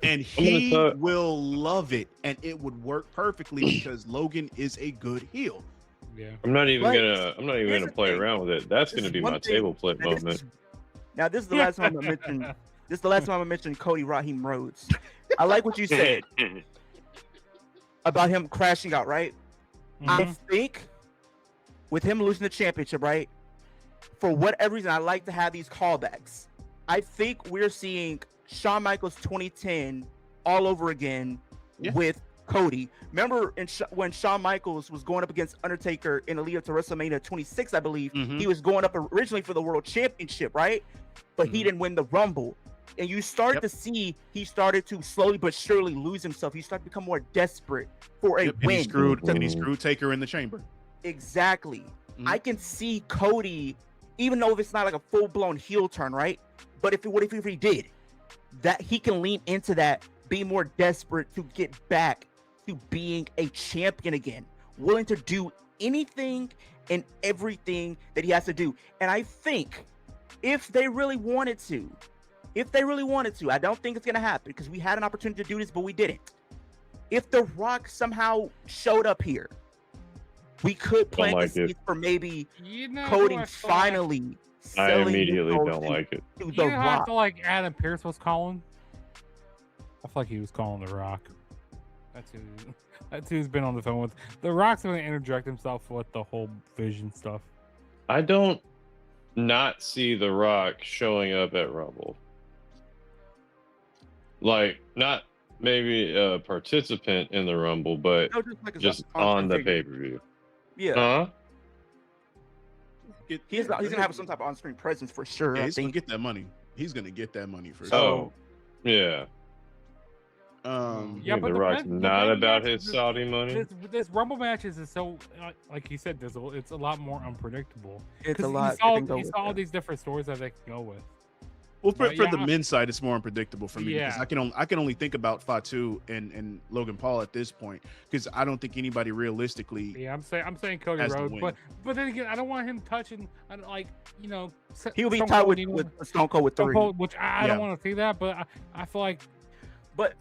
and he will love it, and it would work perfectly because Logan is a good heel. Yeah, I'm not even gonna play around with it. That's gonna be my table flip moment. Now this is the last time I mentioned. This is the last time I mentioned Cody Raheem Rhodes. I like what you said about him crashing out. Right? I think with him losing the championship, right? For whatever reason, I like to have these callbacks. I think we're seeing Shawn Michaels 2010 all over again with Cody. Remember when Shawn Michaels was going up against Undertaker in the lead up to WrestleMania 26, I believe, he was going up originally for the World Championship, right? But he didn't win the Rumble. And you started to see he started to slowly but surely lose himself. He started to become more desperate for a win. And he screwed Taker in the chamber. Exactly. I can see Cody, even though it's not like a full-blown heel turn, right? But if he did, that he can lean into that, be more desperate to get back to being a champion again, willing to do anything and everything that he has to do. And I think if they really wanted to, I don't think it's going to happen because we had an opportunity to do this, but we didn't. If The Rock somehow showed up here, we could plant the seeds for maybe Cody finally I immediately don't like it. To You The know how I Rock. feel like Adam Pearce was calling? I feel like he was calling The Rock. That's who's been on the phone with. The Rock's going to interject himself with the whole Vision stuff. I don't not see The Rock showing up at Rumble. Like, not maybe a participant in the Rumble, but just on the pay-per-view. Yeah. Huh? He's going to have some type of on-screen presence for sure. Yeah, I he's going think. to get that money. He's going to get that money for sure. Oh, yeah. Yeah, but The Rock's not about his Saudi money. This Rumble matches is so, like you said, it's a lot more unpredictable. It's a lot. You saw all these different stories that they can go with. Well, for the men's side, it's more unpredictable for me because Yeah. I can only think about Fatu and Logan Paul at this point because I don't think anybody realistically. Yeah, I'm saying Cody has to Rhodes, win. but then again, I don't want him touching. He'll be tied with Stone Cold with Stone 3. Cold, which I don't want to see that, but I feel like But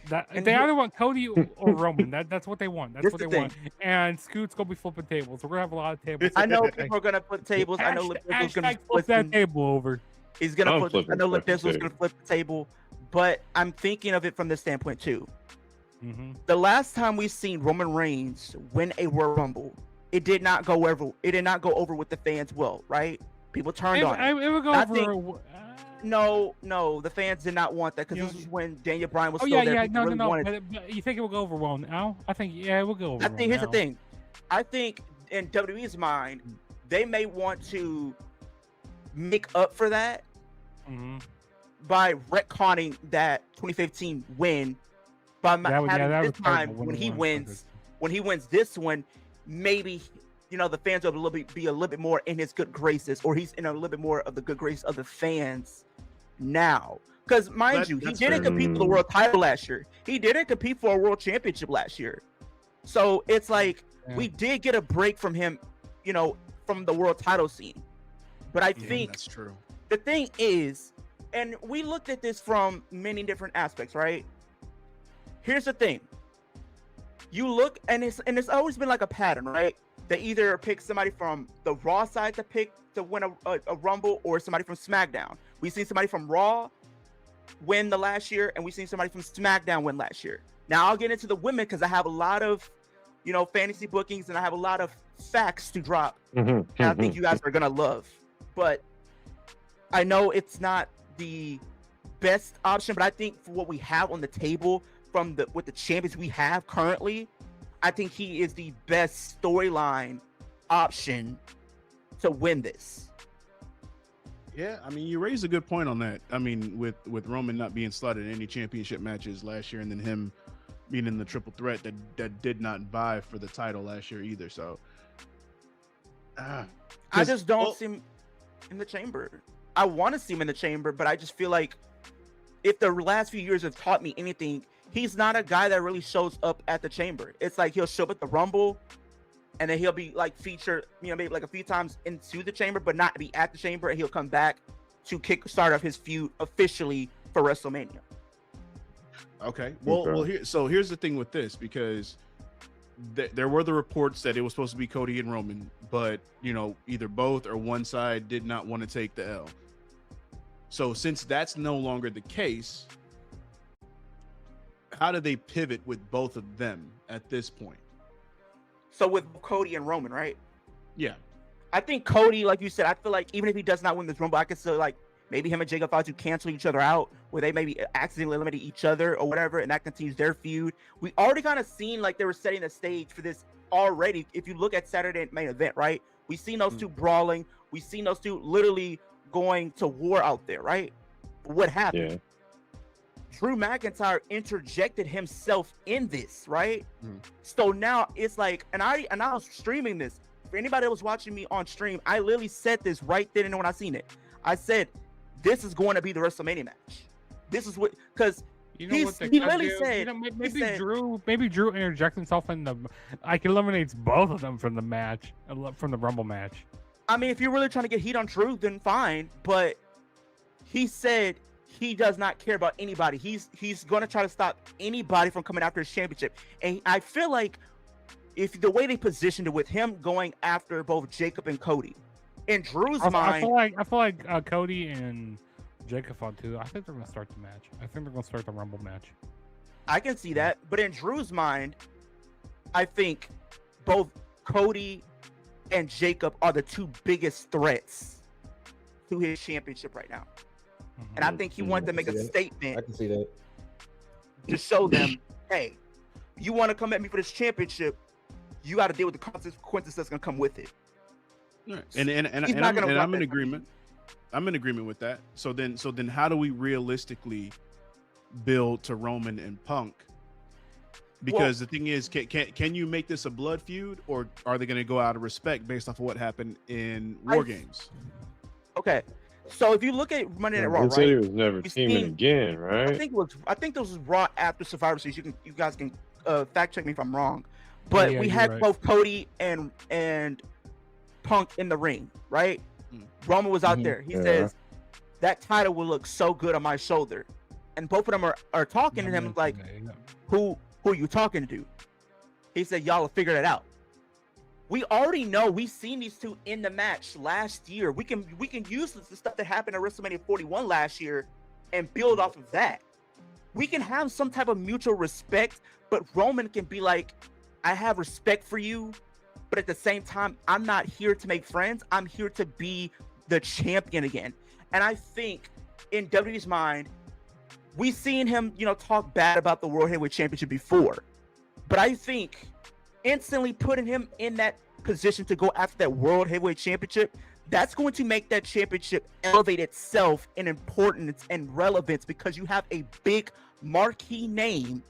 that and they here- either want Cody or Roman. That's what they want. That's This what the they want. And Scoot's gonna be flipping tables. We're gonna have a lot of tables. I know people are gonna flip tables. I know Lipizzo's gonna Hashtag flip that table over. He's gonna I'm flip. flipping I know fucking Lipizzo's gonna table. flip the table, but I'm thinking of it from this standpoint too. Mm-hmm. The last time we seen Roman Reigns win a Royal Rumble, it did not go over. It did not go over with the fans well, right? People turned on it. It would go I over. think- No, the fans did not want that because this was when Daniel Bryan was Oh still yeah, there. yeah, People no, really no, wanted- but you think it will go over well now? I think it will go over. I think well here's the now. thing. I think in WWE's mind, they may want to make up for that Mhm. by retconning that 2015 win by That was- having that this was terrible time when when it he won. wins this one, maybe the fans will be a little bit more in his good graces, or he's in a little bit more of the good grace of the fans now. Because mind you, he that's didn't fair. compete for the world title last year. He didn't compete for a world championship last year. So it's like Yeah. we did get a break from him, from the world title scene. But I Yeah, think that's true. the thing is, and we looked at this from many different aspects, right? Here's the thing. You look, and it's always been like a pattern, right? They either pick somebody from the Raw side to win a Rumble, or somebody from SmackDown. We've seen somebody from Raw win the last year, and we've seen somebody from SmackDown win last year. Now I'll get into the women because I have a lot of, fantasy bookings, and I have a lot of facts to drop. And I think you guys are gonna love. But I know it's not the best option, but I think for what we have on the table with the champions we have currently, I think he is the best storyline option to win this. Yeah, I mean, you raised a good point on that. I mean, with Roman not being slotted in any championship matches last year, and then him being in the triple threat that did not vie for the title last year either. So, I just don't see him in the chamber. I want to see him in the chamber, but I just feel like if the last few years have taught me anything, he's not a guy that really shows up at the chamber. It's like he'll show up at the Rumble, and then he'll be like featured, maybe like a few times into the chamber, but not be at the chamber, and he'll come back to start off his feud officially for WrestleMania. Okay. Well, here's the thing with this, because there were the reports that it was supposed to be Cody and Roman, but either both or one side did not want to take the L. So since that's no longer the case, how do they pivot with both of them at this point? So with Cody and Roman, right? Yeah. I think Cody, like you said, I feel like even if he does not win this Rumble, I can still Maybe him and Jacob Fatu cancel each other out, where they maybe accidentally eliminate each other or whatever, and that continues their feud. We already kind of seen like they were setting the stage for this already. If you look at Saturday main event, right? We seen those two brawling. We seen those two literally going to war out there, right? But what happened? Yeah. Drew McIntyre interjected himself in this, right? So now it's like, and I was streaming this. For anybody that was watching me on stream, I literally said this right then and when I seen it. I said, "This is going to be the WrestleMania match. This is what," because You know what they he could literally do? said, You know, maybe said- Drew interjects himself in the, like, eliminates both of them from the match, from the Rumble match. I mean, if you're really trying to get heat on Drew, then fine. But he said he does not care about anybody. He's going to try to stop anybody from coming after his championship. And I feel like if the way they positioned it with him going after both Jacob and Cody, in Drew's I mind, feel like Cody and Jacob fought too. I think they're gonna start the match. I think they're gonna start the Rumble match. I can see that. But in Drew's mind, I think both Cody and Jacob are the two biggest threats to his championship right now. And I think he wanted to make a statement. I can see that. To show them, hey, you want to come at me for this championship, you got to deal with the consequences that's going to come with it. Right. And He's not gonna I'm walk in that agreement. I'm in agreement with that. So then how do we realistically build to Roman and Punk? Because the thing is, can you make this a blood feud, or are they going to go out of respect based off of what happened in War Games? Okay, so if you look at Monday Night Raw, He said he right? was never We've teaming seen- again, right? I think this was Raw after Survivor Series. You guys can fact check me if I'm wrong, but Yeah, we you're had right. both Cody and Punk in the ring, right? Roman was out there. He says that title will look so good on my shoulder, and both of them are talking to him like, who are you talking to? He said, y'all will figure that out. We already know. We've seen these two in the match last year. We can use the stuff that happened at WrestleMania 41 last year and build off of that. We can have some type of mutual respect, but Roman can be like, I have respect for you, but at the same time, I'm not here to make friends. I'm here to be the champion again. And I think in WWE's mind, we've seen him, talk bad about the World Heavyweight Championship before. But I think instantly putting him in that position to go after that World Heavyweight Championship, that's going to make that championship elevate itself in importance and relevance, because you have a big marquee name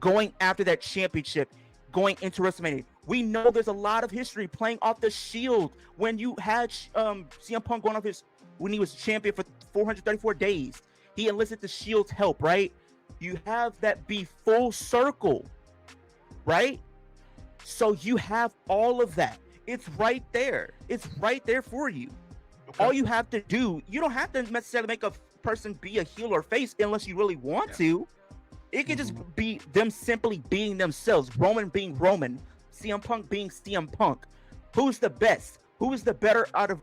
going after that championship, going into WrestleMania. We know there's a lot of history playing off the Shield when you had CM Punk going off when he was champion for 434 days. He enlisted the Shield's help, right? You have that be full circle, right? So you have all of that. It's right there. It's right there for you. Okay. All you have to do, you don't have to necessarily make a person be a heel or face unless you really want to. It can just be them simply being themselves. Roman being Roman, CM Punk being CM Punk. Who's the best? Who is the better out of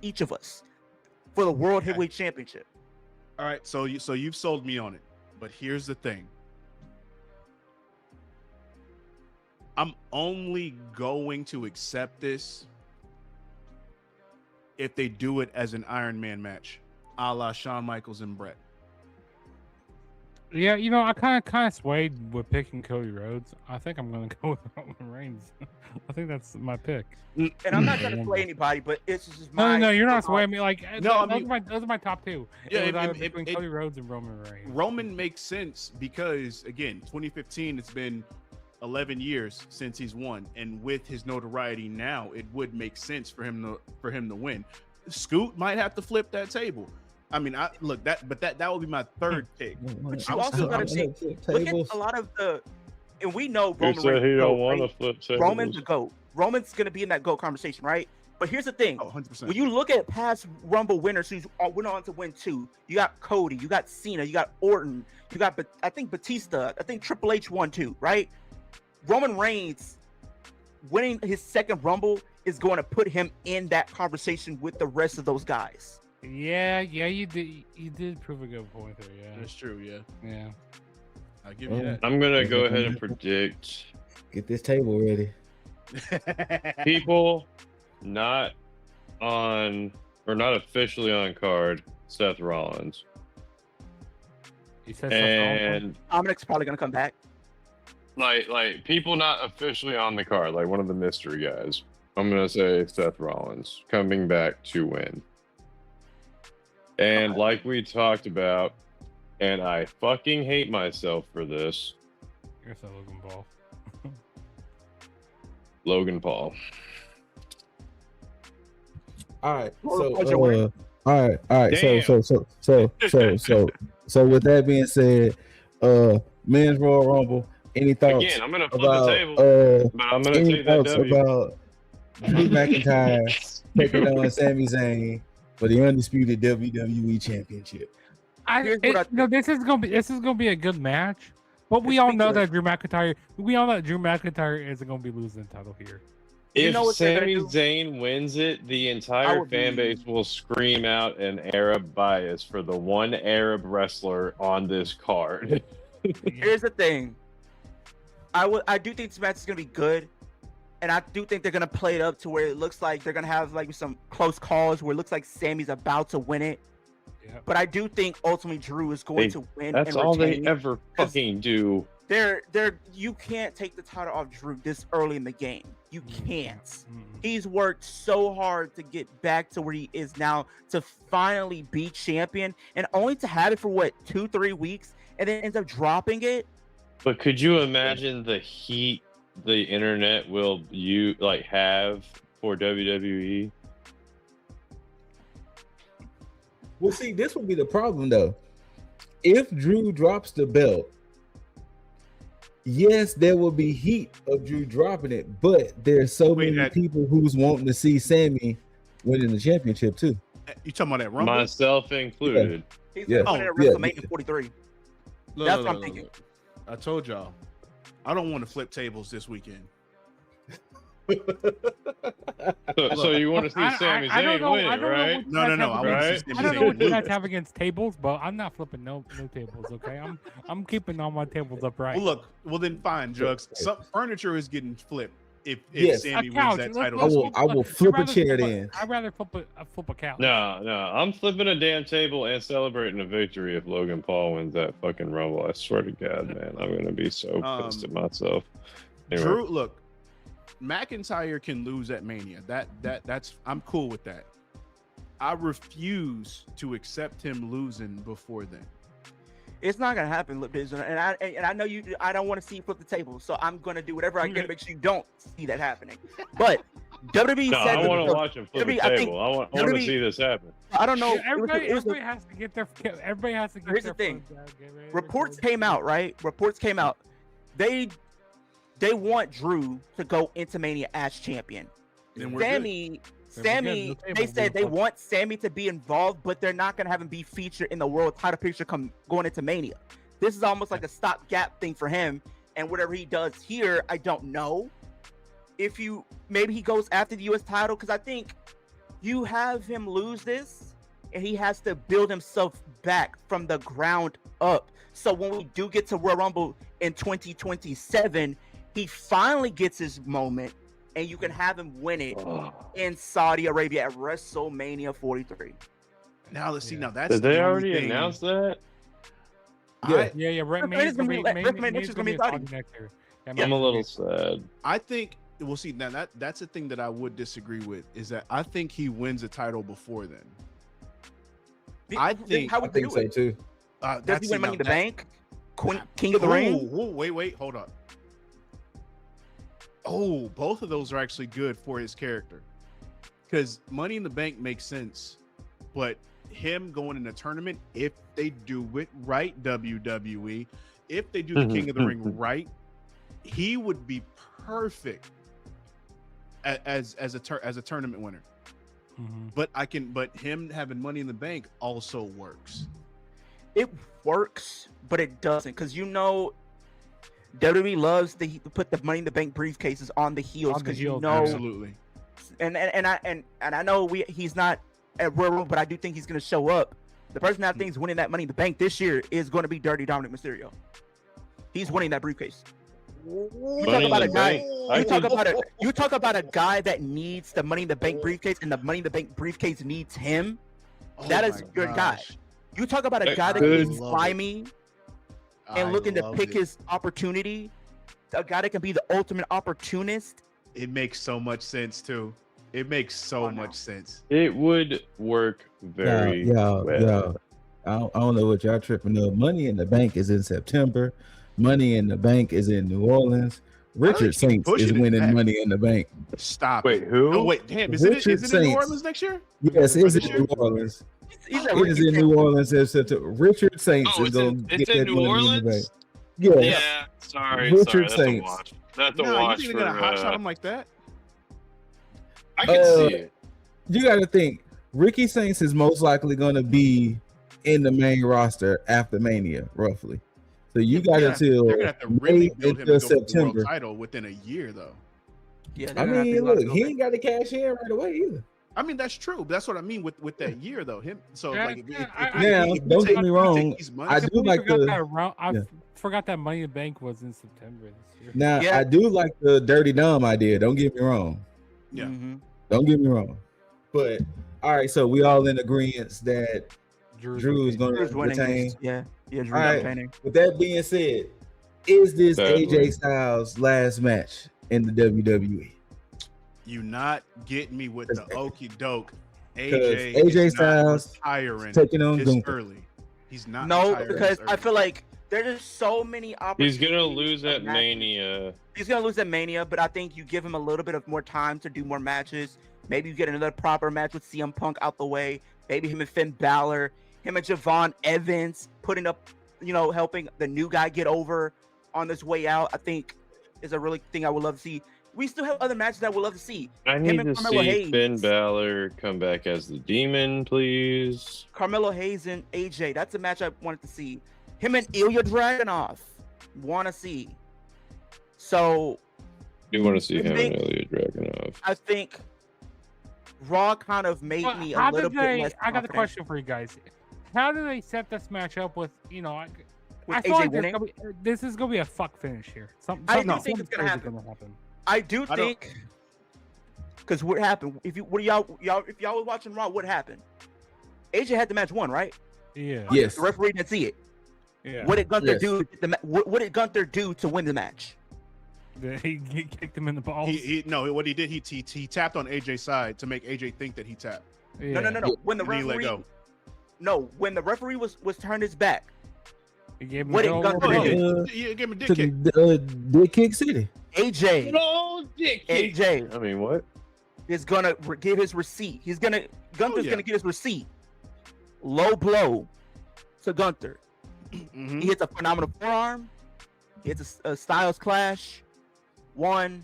each of us for the World Heavyweight Championship? All right, so you've sold me on it, but here's the thing. I'm only going to accept this if they do it as an Iron Man match, a la Shawn Michaels and Brett. Yeah, I kind of swayed with picking Cody Rhodes. I think I'm gonna go with Roman Reigns. I think that's my pick. And I'm not gonna play anybody, but it's just my. No, you're not swaying me. Like, no, those are my top two. Yeah, between Cody Rhodes and Roman Reigns. Roman makes sense because, again, 2015, it's been 11 years since he's won, and with his notoriety now, it would make sense for him to win. Scoot might have to flip that table. I mean, that would be my third pick. But you also got to look at a lot of and we know Roman said he don't want to right? flip tables. Roman's the GOAT. Roman's going to be in that GOAT conversation, right? But here's the thing. 100%. When you look at past Rumble winners who went on to win two, you got Cody, you got Cena, you got Orton, you got, I think, Batista, I think Triple H won two, right? Roman Reigns winning his second Rumble is going to put him in that conversation with the rest of those guys. Yeah, you did prove a good point there. Yeah, That's true. yeah. I'll give you that. I'm gonna go ahead and predict Get this table ready. people not on or not officially on card, Seth Rollins. He said and and Dominic's probably gonna come back. like people not officially on the card, like one of the mystery guys. I'm gonna say Seth Rollins coming back to win. And like we talked about, and I fucking hate myself for this. You're so Logan Paul. Logan Paul. All right. All right. Damn. So with that being said, men's Royal Rumble. Any thoughts? Again, I'm gonna flip about, the table, but I'm gonna any take that thoughts W. about Drew McIntyre taking on Sami Zayn for the undisputed WWE Championship? This is gonna be a good match, but we all know that Drew McIntyre isn't gonna be losing the title here. If Sami Zayn wins it, the entire fan base will scream out an Arab bias for the one Arab wrestler on this card. Here's the thing. I do think this match is gonna be good, and I do think they're gonna play it up to where it looks like they're gonna have like some close calls where it looks like Sammy's about to win it. Yep. But I do think ultimately Drew is going to win. That's and all they retain, ever fucking do. You can't take the title off Drew this early in the game. You can't. He's worked so hard to get back to where he is now to finally be champion, and only to have it for 2-3 weeks and then ends up dropping it. But could you imagine the heat the internet will have for WWE? Well, see, this would be the problem though. If Drew drops the belt, yes, there will be heat of Drew dropping it, but there's so many people who's wanting to see Sammy winning the championship too. You talking about that Rumble? Myself included. Yeah. He's winning at WrestleMania 43. That's what I'm thinking. Look. I told y'all, I don't want to flip tables this weekend. So you want to see Sami Zayn win, right? No. I don't know what you guys have against tables, but I'm not flipping no tables. Okay, I'm keeping all my tables upright. Well then fine, Juggs. Some furniture is getting flipped if Sammy couch. wins that title. I will flip a chair then. I'd rather flip a couch. No, I'm flipping a damn table and celebrating a victory if Logan Paul wins that fucking Rumble. I swear to God, man, I'm gonna be so pissed at myself. Anyway. Drew, look, McIntyre can lose at Mania. That's I'm cool with that. I refuse to accept him losing before then. It's not gonna happen, and I know you. I don't want to see you flip the table, so I'm gonna do whatever I can to make sure you don't see that happening. But WWE said I want to watch him flip the table. I want to see this happen. I don't know. Everybody has to get their. Everybody has to get. Here's the thing. Reports came out, right? Reports came out. They want Drew to go into Mania as champion. Sammy, they said they want Sammy to be involved, but they're not going to have him be featured in the world title picture going into Mania. This is almost like a stopgap thing for him, and whatever he does here, I don't know. Maybe he goes after the U.S. title, because I think you have him lose this, and he has to build himself back from the ground up. So when we do get to Royal Rumble in 2027, he finally gets his moment, and you can have him win it in Saudi Arabia at WrestleMania 43. Now let's see. Now that's did they already announce that? Yeah. WrestleMania's gonna be Saudi next year. I'm a little sad. I think we'll see. Now that's the thing that I would disagree with, is that I think he wins a title before then. I think how would they do so it? Too. Does he win Money in the Bank? King of the Ring? Wait, hold up. Oh, both of those are actually good for his character, because Money in the Bank makes sense, but him going in a tournament, if they do it right, WWE, if they do the King of the Ring right, he would be perfect as a tournament winner. But him having Money in the Bank also works. It works, but it doesn't, because WWE loves to put the Money in the Bank briefcases on the heels, because absolutely. And I know he's not at Royal Rumble, but I do think he's going to show up. The person I think is winning that Money in the Bank this year is going to be Dirty Dominic Mysterio. He's winning that briefcase. You talk Money in about the a guy. Bank. I could- You talk about a guy that needs the Money in the Bank briefcase, and the Money in the Bank briefcase needs him. That is my your guy. gosh. You talk about a I guy that could- can be slimy and looking to pick his opportunity. A guy that can be the ultimate opportunist. It makes so much sense too. It makes so much sense. It would work very well. I don't know what y'all tripping up. Money in the Bank is in September. Money in the Bank is in New Orleans. Richard keep Saints is pushing it winning back. Money in the Bank. Stop. Wait, it. who? Oh wait, damn. Is it Richard in New Saints. Orleans next year? Yes, Or it's this in year? New Orleans. He's a It is in New Orleans in September. Richard Saints Oh, is going to it's get in that New Money in the Bank. Orleans? Yes. Yeah. Sorry. Richard That's Saints. a watch. That's a No, you watch think for. they're gonna hot shot him like that? I can see it. You got to think Ricky Saints is most likely going to be in the main roster after Mania, roughly. So you got until They're gonna have to really May build him to until go for the September. world title within a year, though. Yeah, I mean, look, he ain't got to cash in right away either. I mean, that's true. But that's what I mean with that year, though. Him. So Yeah, like, Now, don't get me wrong. I do like I forgot that Money in the Bank was in September this year. Now, Yeah. I do like the Dirty Dumb idea. Don't get me wrong. Yeah. Don't get me wrong. But all right, so we all in agreement that Drew is going to Drew's winning. retain. Yeah, Drew's All right. retaining. With that being said, is this Sadly. AJ Styles' last match in the WWE? You not getting me with the okie doke. AJ AJ Styles retiring taking on this Gunther. early. He's not. No, retiring because this I early. feel like there's just so many opportunities. He's gonna lose of at matches. Mania. He's gonna lose at Mania, but I think you give him a little bit of more time to do more matches. Maybe you get another proper match with CM Punk out the way. Maybe him and Finn Balor, him and Javon Evans putting up, helping the new guy get over on this way out. I think is a really thing I would love to see. We still have other matches that I would love to see. I need and to Carmelo see Hayes. Finn Balor come back as the Demon, please. Carmelo Hayes and AJ. That's a match I wanted to see. Him and Ilya Dragunov. Want to see. So You want to see I him think- and Ilya Dragunov? I think Raw kind of made me a How little did bit they? less I got a confident question for you guys. How do they set this match up with? I with feel AJ like winning. this is gonna be a fuck finish here. I do think it's gonna happen. I do I don't- think because what happened? If y'all was watching Raw, what happened? AJ had the match won, right? Yeah. Yes. The referee didn't see it. Yeah. What did Gunther Yes. do? What did Gunther do to win the match? He kicked him in the balls. No, what he did, he tapped on AJ's side to make AJ think that he tapped. Yeah. No. When the And he let referee, go. no, when the referee was turned his back, He gave him What the did old Gunther roll. do? Yeah, give him a dick To kick. Dick Kick City. AJ I mean, what? is gonna give his receipt. Gunther's yeah. gonna get his receipt. Low blow to Gunther. Mhm. He hits a phenomenal forearm. He hits a Styles Clash. 1,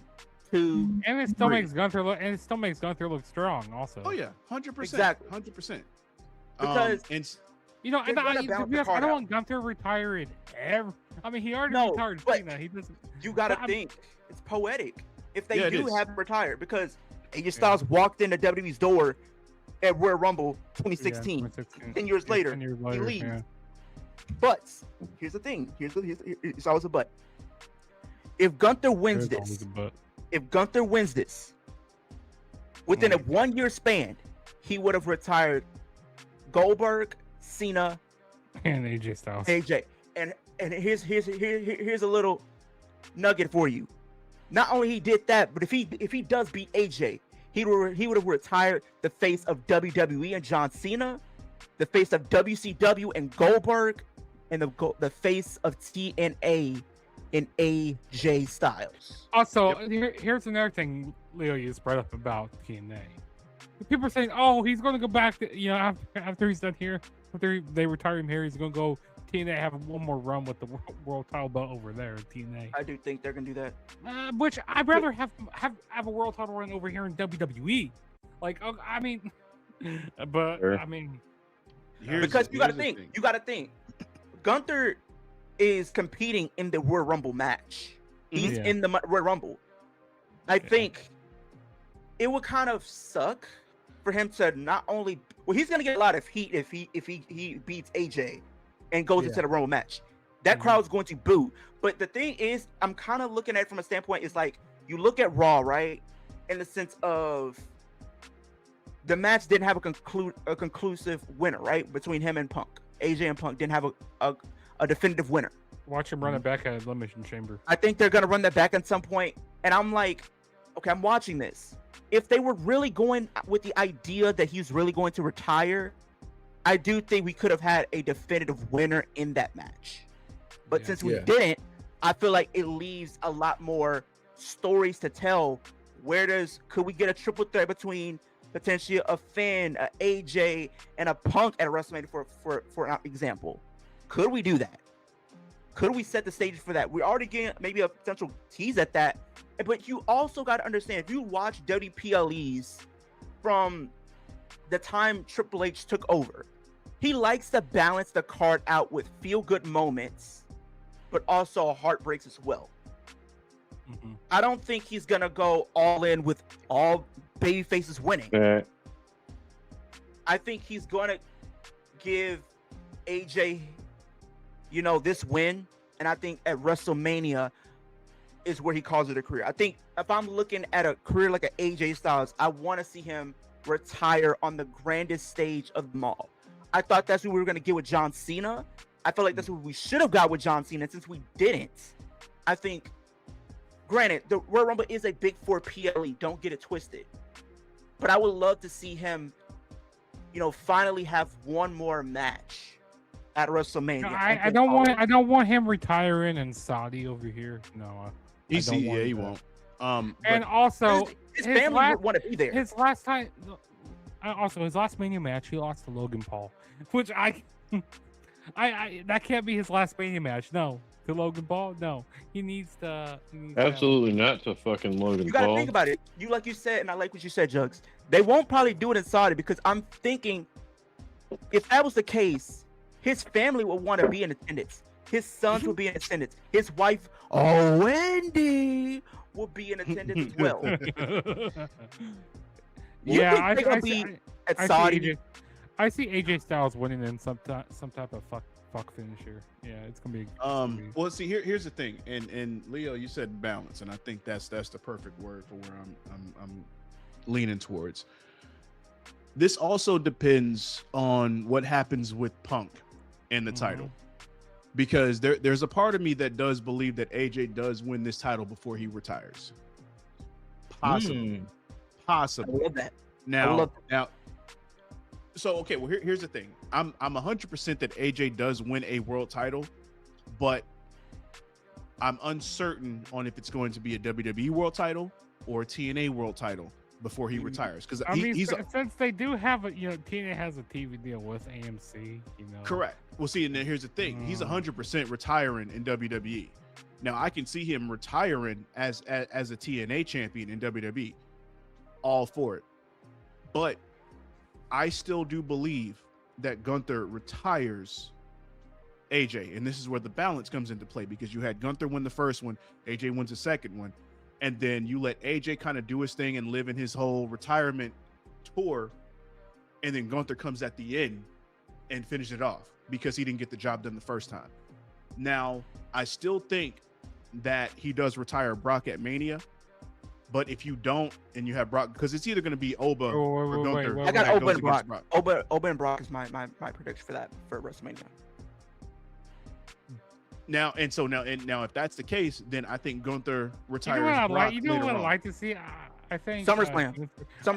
2. And it still Three. makes Gunther look strong. Also. Oh yeah, 100%. Exactly. 100%. Because- and And They're gonna to balance be the honest, I card don't out. want Gunther retired ever. I mean, he already No, retired. but Cena. He doesn't. You gotta I'm- think it's poetic if they Yeah, it do is. have him retired because AJ Styles walked into WWE's door at Royal Rumble 2016. 2016. 10 years Yeah, later, 10 years he later, leaves. yeah. But here's the thing. It's always a but. If Gunther wins There's always this, a but. if Gunther wins this, within a Mm. 1-year span, he would have retired Goldberg, Cena, And AJ Styles. AJ. And here's a little nugget for you. Not only he did that, but if he does beat AJ, he would have retired the face of WWE and John Cena, the face of WCW and Goldberg, and the face of TNA in AJ Styles. Also, here's another thing Leo you just brought up about TNA. People are saying, "Oh, he's going to go back to after he's done here, after they retire him here, he's going to go TNA have one more run with the world title belt over there at TNA." I do think they're gonna do that. Which I'd rather have a world title run over here in WWE. Like, I mean, but Sure. I mean, Because you gotta here's the think, thing. Gunther is competing in the Royal Rumble match. He's Yeah. in the Royal Rumble. I think it would kind of suck for him to not only he's gonna get a lot of heat if he beats AJ and goes Yeah. into the Rumble match. That crowd's going to boo. But the thing is, I'm kind of looking at it from a standpoint is like you look at Raw, right? In the sense of the match didn't have a conclusive winner, right? Between him and Punk. AJ and Punk didn't have a definitive winner. Watch him run it back at Elimination Chamber. I think they're gonna run that back at some point, and I'm like, okay, I'm watching this. If they were really going with the idea that he's really going to retire, I do think we could have had a definitive winner in that match. But since we didn't, I feel like it leaves a lot more stories to tell. Could we get a triple threat between potentially a Finn, a AJ, and a Punk at a WrestleMania for an example? Could we do that? Could we set the stage for that? We're already getting maybe a potential tease at that. But you also got to understand, if you watch WPLEs from the time Triple H took over, he likes to balance the card out with feel-good moments, but also heartbreaks as well. Mm-hmm. I don't think he's going to go all in with all baby faces winning. I think he's going to give AJ, this win, and I think at WrestleMania is where he calls it a career. I think if I'm looking at a career like an AJ Styles, I want to see him retire on the grandest stage of them all. I thought that's what we were going to get with John Cena. I feel like that's what we should have got with John Cena. Since we didn't, I think, granted, the Royal Rumble is a big 4 PLE. Don't get it twisted. But I would love to see him, finally have one more match at WrestleMania. No, I don't want him retiring in Saudi over here. No, he won't. And also, his family would want to be there. His last time, his last Mania match, he lost to Logan Paul, which I that can't be his last Mania match. No, to Logan Paul. No, he needs to. Absolutely not to fucking Logan Paul. You gotta think about it. Like you said, and I like what you said, Juggs. They won't probably do it in Saudi because I'm thinking, if that was the case, his family would want to be in attendance. His sons will be in attendance. His wife, Wendy, will be in attendance as well. Yeah, I see Saudi. I see AJ Styles winning in some type of fuck finisher. Yeah, it's gonna be. Well, see, here's the thing, and Leo, you said balance, and I think that's the perfect word for where I'm leaning towards. This also depends on what happens with Punk in the title, because there's a part of me that does believe that AJ does win this title before he retires. Possibly. I love that. Now. So okay, well here's the thing. I'm 100% that AJ does win a world title, but I'm uncertain on if it's going to be a WWE world title or a TNA world title before he retires. Because since they do have TNA has a TV deal with AMC, Correct. Well, see, and then here's the thing. He's 100% retiring in WWE. Now I can see him retiring as a TNA champion in WWE. All for it. But I still do believe that Gunther retires AJ, and this is where the balance comes into play, because you had Gunther win the first one, AJ wins the second one, and then you let AJ kind of do his thing and live in his whole retirement tour, and then Gunther comes at the end and finishes it off because he didn't get the job done the first time. Now, I still think that he does retire Brock at Mania. But if you don't, and you have Brock, because it's either going to be Oba or Gunther. I got Oba and Brock. Oba and Brock is my prediction for that for WrestleMania. Now, if that's the case, then I think Gunther retires. You know what I'd like to see? I think SummerSlam.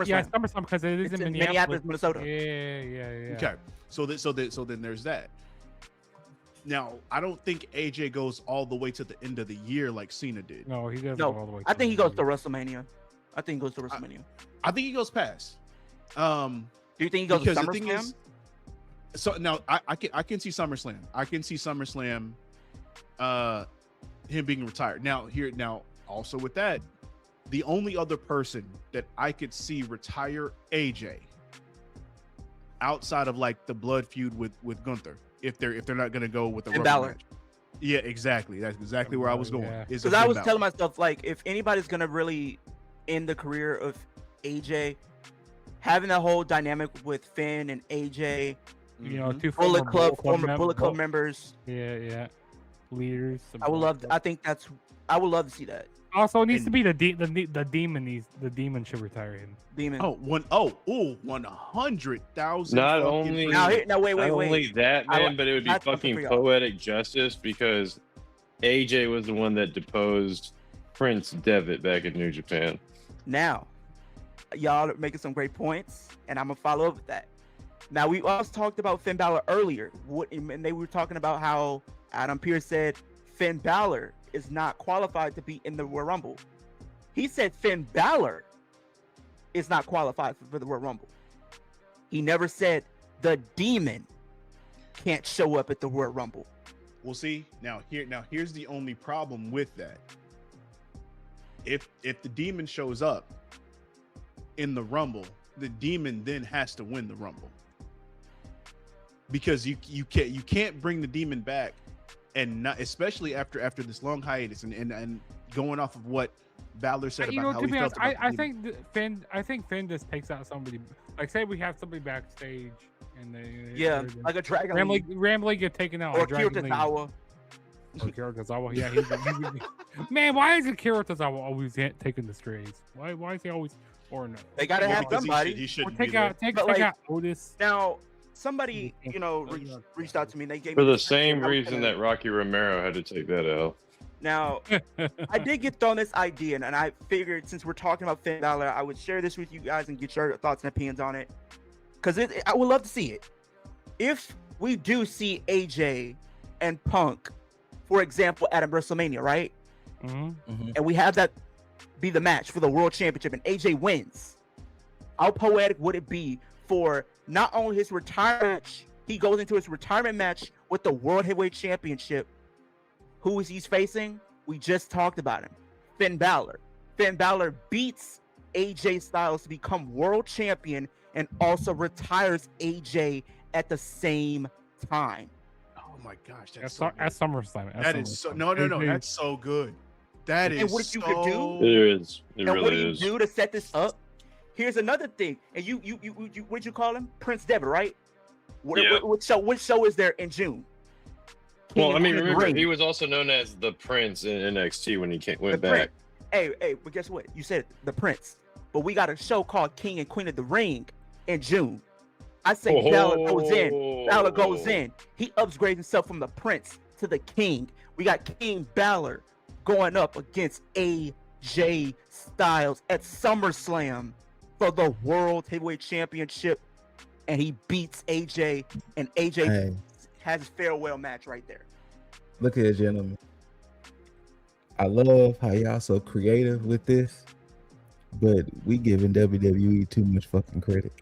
Yeah, SummerSlam, because it is in Minneapolis, Minnesota. Yeah. Okay, so then there's that. Now, I don't think AJ goes all the way to the end of the year like Cena did. No, he doesn't go all the way. I think he goes to WrestleMania. I think he goes past. Do you think he goes to SummerSlam? So now I can see SummerSlam. I can see SummerSlam, him being retired. Now also with that, the only other person that I could see retire AJ outside of like the blood feud with Gunther, if they're not going to go with the Balor match. Yeah, exactly. That's exactly where I was going. Because I was telling myself, like, if anybody's going to really end the career of AJ, having that whole dynamic with Finn and AJ, two former Bullet Club members. Yeah. leaders. I would love. I think that's. I would love to see that. Also, it needs to And- be the demon. The demon should retire him. Demon. 100,000. Not fucking only- Now, wait, Not only that, I- man, but it would be that's something fucking for y'all. poetic justice because AJ was the one that deposed Prince Devitt back in New Japan. Now, y'all are making some great points, and I'm gonna follow up with that. Now, we also talked about Finn Balor earlier, and they were talking about how Adam Pearce said Finn Balor is not qualified to be in the Royal Rumble. He said Finn Balor is not qualified for the Royal Rumble. He never said the Demon can't show up at the Royal Rumble. We'll see. Here's the only problem with that. If the Demon shows up in the Rumble, the Demon then has to win the Rumble. Because you can't bring the Demon back, and not, especially after this long hiatus, and going off of what Balor said You about know, how to he be felt honest, about I the Demon. think Finn just takes out somebody. Like, say we have somebody backstage, and they like a Dragon Ramley get taken out, or like Kira Dragon Lee. Tozawa. Or Kira Tozawa, yeah. Man, why is it Kira Tozawa always taking the strays? Why is he always? Or no? They gotta have Because somebody. he Or shouldn't be take there. out But, like, Otis. Now, somebody, reached out to me. And they gave For me the this idea. same I was reason gonna- that Rocky Romero had to take that L. Now, I did get thrown this idea, and I figured since we're talking about Finn Balor, I would share this with you guys and get your thoughts and opinions on it. Because I would love to see it. If we do see AJ and Punk, for example, at a WrestleMania, right? Mm-hmm. And we have that be the match for the World Championship, and AJ wins. How poetic would it be for not only his retirement, he goes into his retirement match with the World Heavyweight Championship. Who is he facing? We just talked about him. Finn Balor. Finn Balor beats AJ Styles to become world champion and also retires AJ at the same time. Oh my gosh, At that's so good. SummerSlam. That is so no. That's so good. That is And what you could do- It is. It And what do really you is. do to set this up? Here's another thing. And you what'd you call him? Prince Devitt, right? Yeah. What show is there in June? Well, I King mean, of the remember, Ring. he was also known as the Prince in NXT when he went The back. Prince. Hey, but guess what? You said the Prince, but we got a show called King and Queen of the Ring in June. I say Balor goes in. Balor goes in. He upgrades himself from the Prince to the King. We got King Balor going up against AJ Styles at SummerSlam for the World Heavyweight Championship, and he beats AJ, and AJ Hey, has his farewell match right there. look here, gentlemen. I love how y'all so creative with this, but we giving WWE too much fucking credit.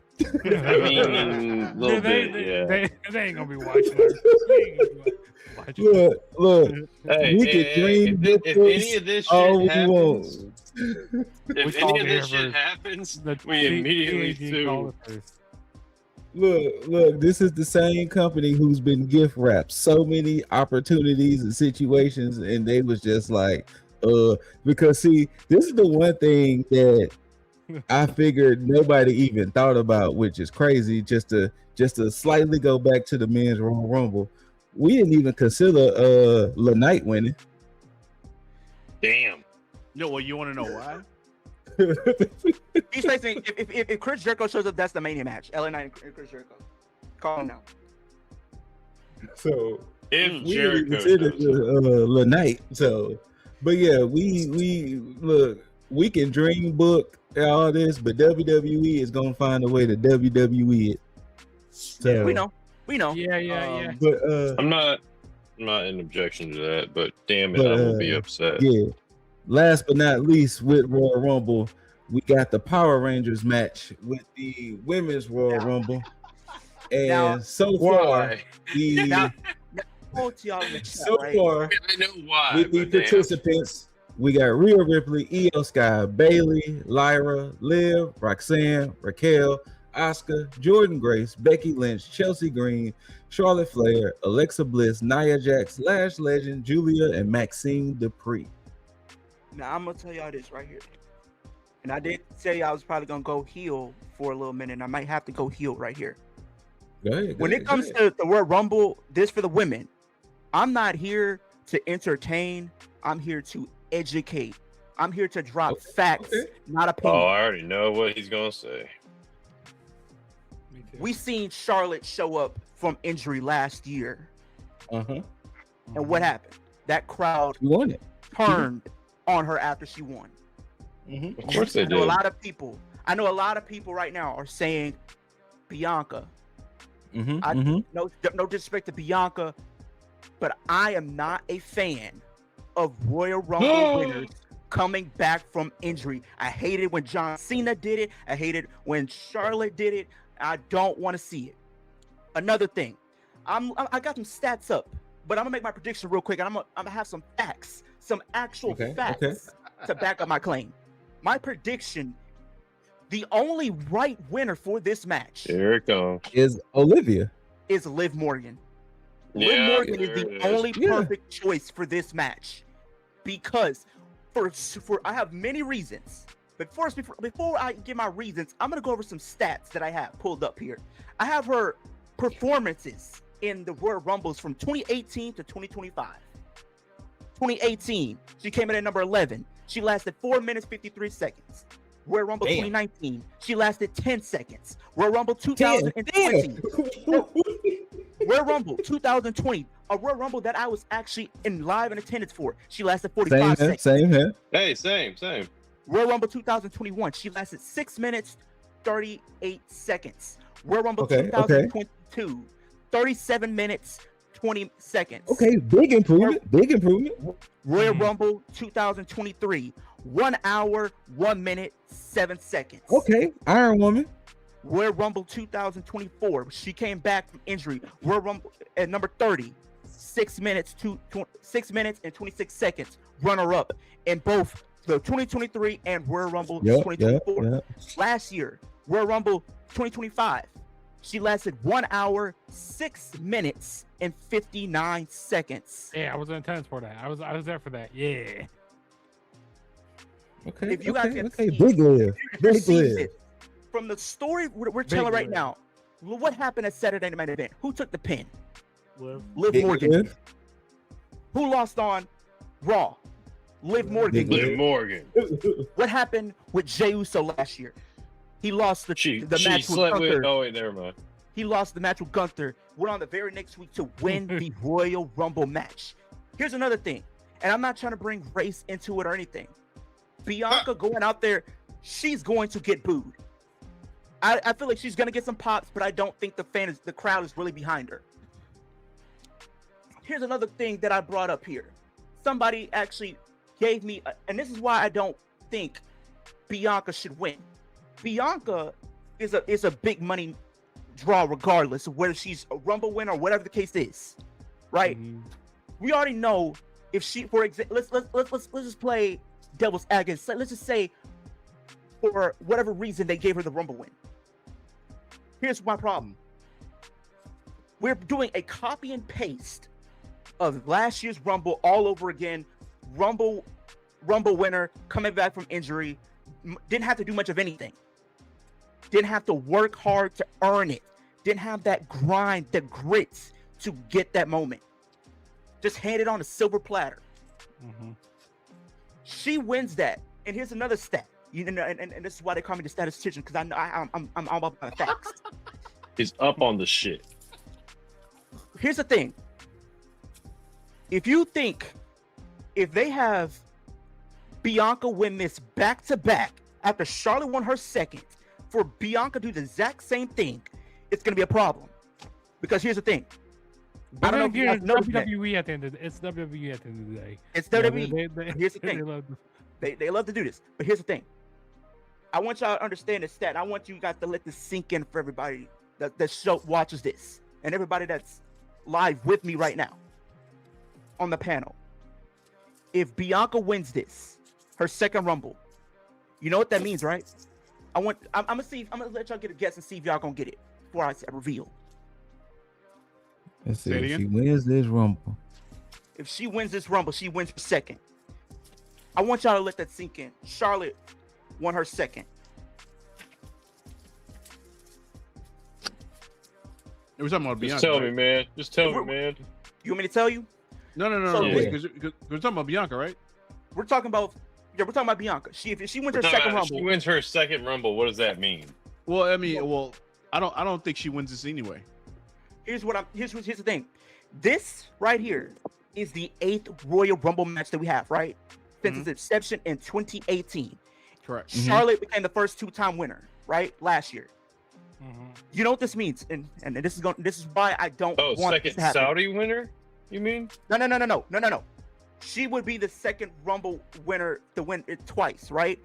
I mean, a little bit, yeah. They ain't gonna be watching. They ain't gonna be watching. Look, Hey, we can dream if any of this all we shit happens, want. if We any called of this it shit first. happens, The we immediately T.A.G. called sue. it first. Look, this is the same company who's been gift wrapped so many opportunities and situations, and they was just like, because see, this is the one thing that I figured nobody even thought about, which is crazy. Just to slightly go back to the men's Royal Rumble, we didn't even consider LeKnight winning. Damn. No, well, you want to know why? He's facing if Chris Jericho shows up, that's the Mania match. LA Knight and Chris Jericho. Call him now. So If we didn't Jericho consider shows up. LeKnight. So, but yeah, we look, we can dream book all this, but WWE is gonna find a way to WWE it. So We know. Yeah. But I'm not in objection to that, but damn it, But, I will be upset. yeah. Last but not least, with Royal Rumble, we got the Power Rangers match with the Women's Royal Rumble, and Now- so far, Why? the Now, hold to y'all in the chat, so right? far I know why. with the but damn. participants, we got Rhea Ripley, Io Sky, Bailey, Lyra, Liv, Roxanne, Raquel, Asuka, Jordan Grace, Becky Lynch, Chelsea Green, Charlotte Flair, Alexa Bliss, Nia Jax, Lash Legend, Julia, and Maxine Dupree. Now I'm gonna tell y'all this right here. And I did say I was probably gonna go heel for a little minute, and I might have to go heel right here. Go ahead, When it comes to the Royal Rumble, this for the women, I'm not here to entertain. I'm here to educate. I'm here to drop facts, not opinions. Oh, I already know what he's gonna say. Me too. We seen Charlotte show up from injury last year, Uh-huh. and what happened? That crowd You won it. turned on her after she won. Mm-hmm. Of course they I know did. a lot of people. I know a lot of people right now are saying Bianca. Mm-hmm. No disrespect to Bianca, but I am not a fan of Royal Rumble winners coming back from injury. I hated when John Cena did it. I hated when Charlotte did it. I don't want to see it. Another thing, I got some stats up, but I'm gonna make my prediction real quick, and I'm gonna have some facts, some actual facts to back up my claim. My prediction: the only right winner for this match Here it comes. Is Olivia. is Liv Morgan. Yeah, Liv Morgan is there the it is. only Yeah. perfect choice for this match, because for I have many reasons. But first, before I give my reasons, I'm gonna go over some stats that I have pulled up here. I have her performances in the Royal Rumbles from 2018 to 2025. 2018, she came in at number 11. She lasted 4 minutes 53 seconds. Royal Rumble Damn. 2019, she lasted 10 seconds. Royal Rumble 2020. Royal Rumble 2020, a Royal Rumble that I was actually in live in attendance for. She lasted 45 seconds. Same here. Hey, same. Royal Rumble 2021, she lasted 6 minutes 38 seconds. Royal Rumble Okay, 2022, 37 minutes 20 seconds. Okay, big improvement. Royal Rumble 2023, 1 hour, 1 minute, 7 seconds. Okay, Iron Woman. Royal Rumble 2024, she came back from injury. Royal Rumble at number 30, 6 minutes and 26 seconds. Runner up in both the 2023 and Royal Rumble 2024. Last year, Royal Rumble 2025, she lasted 1 hour, 6 minutes, and 59 seconds. Yeah, I was in attendance for that. I was there for that. Yeah. Okay, If you guys can okay, see- big Liv. Big See Liv. this. From the story we're telling right Liv. now, what happened at Saturday Night event? Who took the pin? Liv. Liv Big Morgan. Liv. Who lost on Raw? Liv Morgan. Big Liv Morgan. What happened with Jey Uso last year? He lost the She match with slept with. Gunther. Oh wait, never mind. He lost the match with Gunther. Went on the very next week to win the Royal Rumble match. Here's another thing, and I'm not trying to bring race into it or anything. Bianca going out there, she's going to get booed. I feel like she's gonna get some pops, but I don't think the crowd is really behind her. Here's another thing that I brought up here. Somebody actually gave me, and this is why I don't think Bianca should win. Bianca is a big money draw, regardless of whether she's a Rumble winner or whatever the case is, right? Mhm. We already know if she, for example, let's just play devil's advocate. Let's just say, for whatever reason, they gave her the Rumble win. Here's my problem. We're doing a copy and paste of last year's Rumble all over again. Rumble winner coming back from injury, didn't have to do much of anything. Didn't have to work hard to earn it. Didn't have that grind, the grits to get that moment. Just handed on a silver platter. Mhm. She wins that. And here's another stat. You know, and this is why they call me the statistician, because I'm all about the facts. He's up on the shit. Here's the thing. If you think if they have Bianca win this back to back after Charlotte won her second, for Bianca to do the exact same thing, it's gonna be a problem. Because here's the thing. I don't know if you guys noticed that. WWE at the end of it's WWE at the end of the day. It's You know, WWE. Here's the they thing. love to- They love to do this. But here's the thing. I want y'all to understand this stat. I want you guys to let this sink in for everybody that show watches this and everybody that's live with me right now on the panel. If Bianca wins this, her second Rumble, you know what that means, right? I'm gonna let y'all get a guess and see if y'all gonna get it before I reveal. Let's see. Say it If again? she wins this Rumble. If she wins this Rumble, she wins her second. I want y'all to let that sink in. Charlotte won her second. We're talking about Just Beyonce. tell right? me, man. Just tell me, man. You want me to tell you? So Wait, because we're talking about Bianca, right? we're talking about Bianca. If she wins her second Rumble, She wins her second Rumble. What does that mean? Well, I mean, I don't think she wins this anyway. here's the thing. This right here is the 8th Royal Rumble match that we have, right? Since its inception in 2018. Correct. Charlotte became the first 2-time winner, right? Last year. You know what this means, and this is why I don't want this second to happen. Saudi winner? You mean? No. She would be the second Rumble winner to win it twice, right?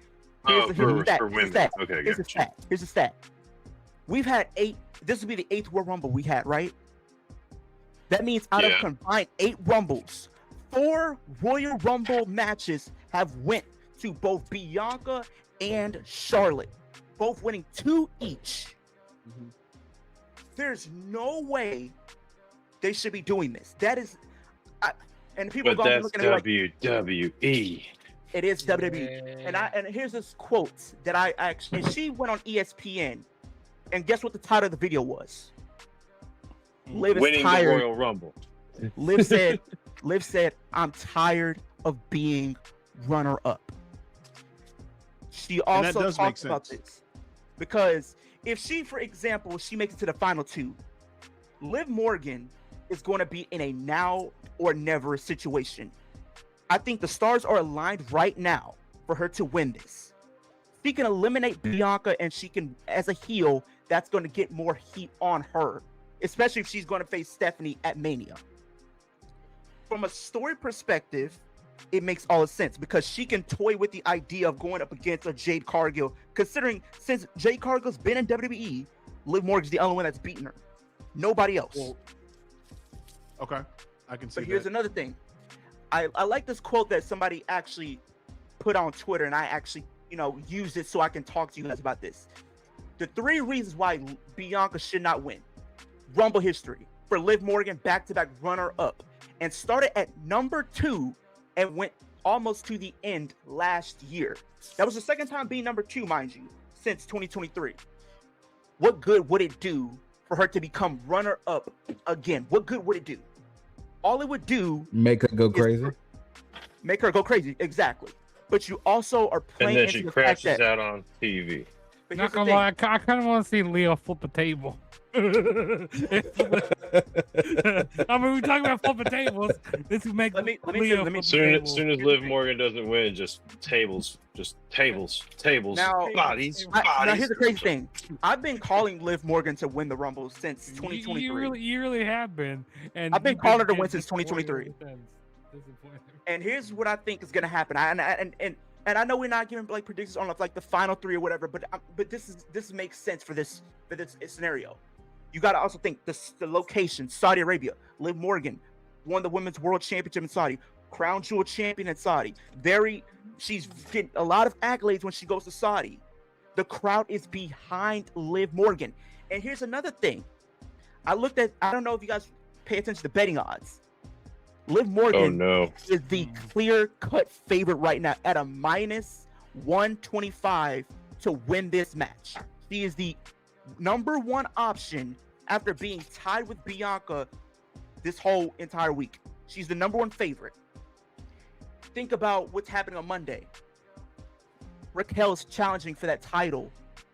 Here's the stat. Okay, Here's the stat. We've had 8. This would be the 8th Royal Rumble we had, right? That means out of combined 8 Rumbles, 4 Royal Rumble matches have went to both Bianca and Charlotte, both winning 2 each. There's no way they should be doing this. That is, and people are going to be looking at it like WWE. it is WWE. And here's this quote that I actually. And she went on ESPN, and guess what the title of the video was? Liv is Winning tired. the Royal Rumble. Liv said, "I'm tired of being runner-up." She also talks about this because if she, for example, she makes it to the final 2, Liv Morgan is going to be in a now or never situation. I think the stars are aligned right now for her to win this. She can eliminate Bianca, and she can, as a heel, that's going to get more heat on her, especially if she's going to face Stephanie at Mania. From a story perspective, it makes all the sense because she can toy with the idea of going up against a Jade Cargill, considering since Jade Cargill's been in WWE, Liv Morgan's the only one that's beaten her. Nobody else. Okay, I can see. But here's another thing. I like this quote that somebody actually put on Twitter, and I actually, used it so I can talk to you guys about this. The 3 reasons why Bianca should not win. Rumble history for Liv Morgan, back-to-back runner-up, and started at number 2 and went almost to the end last year. That was the second time being number 2, mind you, since 2023. What good would it do for her to become runner-up again? What good would it do? All it would do make her go crazy. Make her go crazy, exactly. But you also are playing And then into she the fact crashes that, out on TV. but Not here's the gonna thing. lie, I kind of want to see Leo flip a table. I mean, we're talking about flipping tables. This would make Let me Leo flip a Soon table. as Liv Morgan doesn't win, just tables, Now- bodies. Now here's the crazy thing. I've been calling Liv Morgan to win the Rumble since 2023. You really have been. And I've been you've calling her to getting win since disappointed 2023. since. Disappointed. And here's what I think is gonna happen. And I know we're not giving like predictions on like the final 3 or whatever, but this makes sense for this scenario. You got to also think the location, Saudi Arabia. Liv Morgan won the Women's World Championship in Saudi, crown jewel champion in Saudi. She's getting a lot of accolades when she goes to Saudi. The crowd is behind Liv Morgan. And here's another thing. I don't know if you guys pay attention to betting odds. Liv Morgan is the clear-cut favorite right now at a minus 125 to win this match. She is the number 1 option after being tied with Bianca this whole entire week. She's the number 1 favorite. Think about what's happening on Monday. Raquel's challenging for that title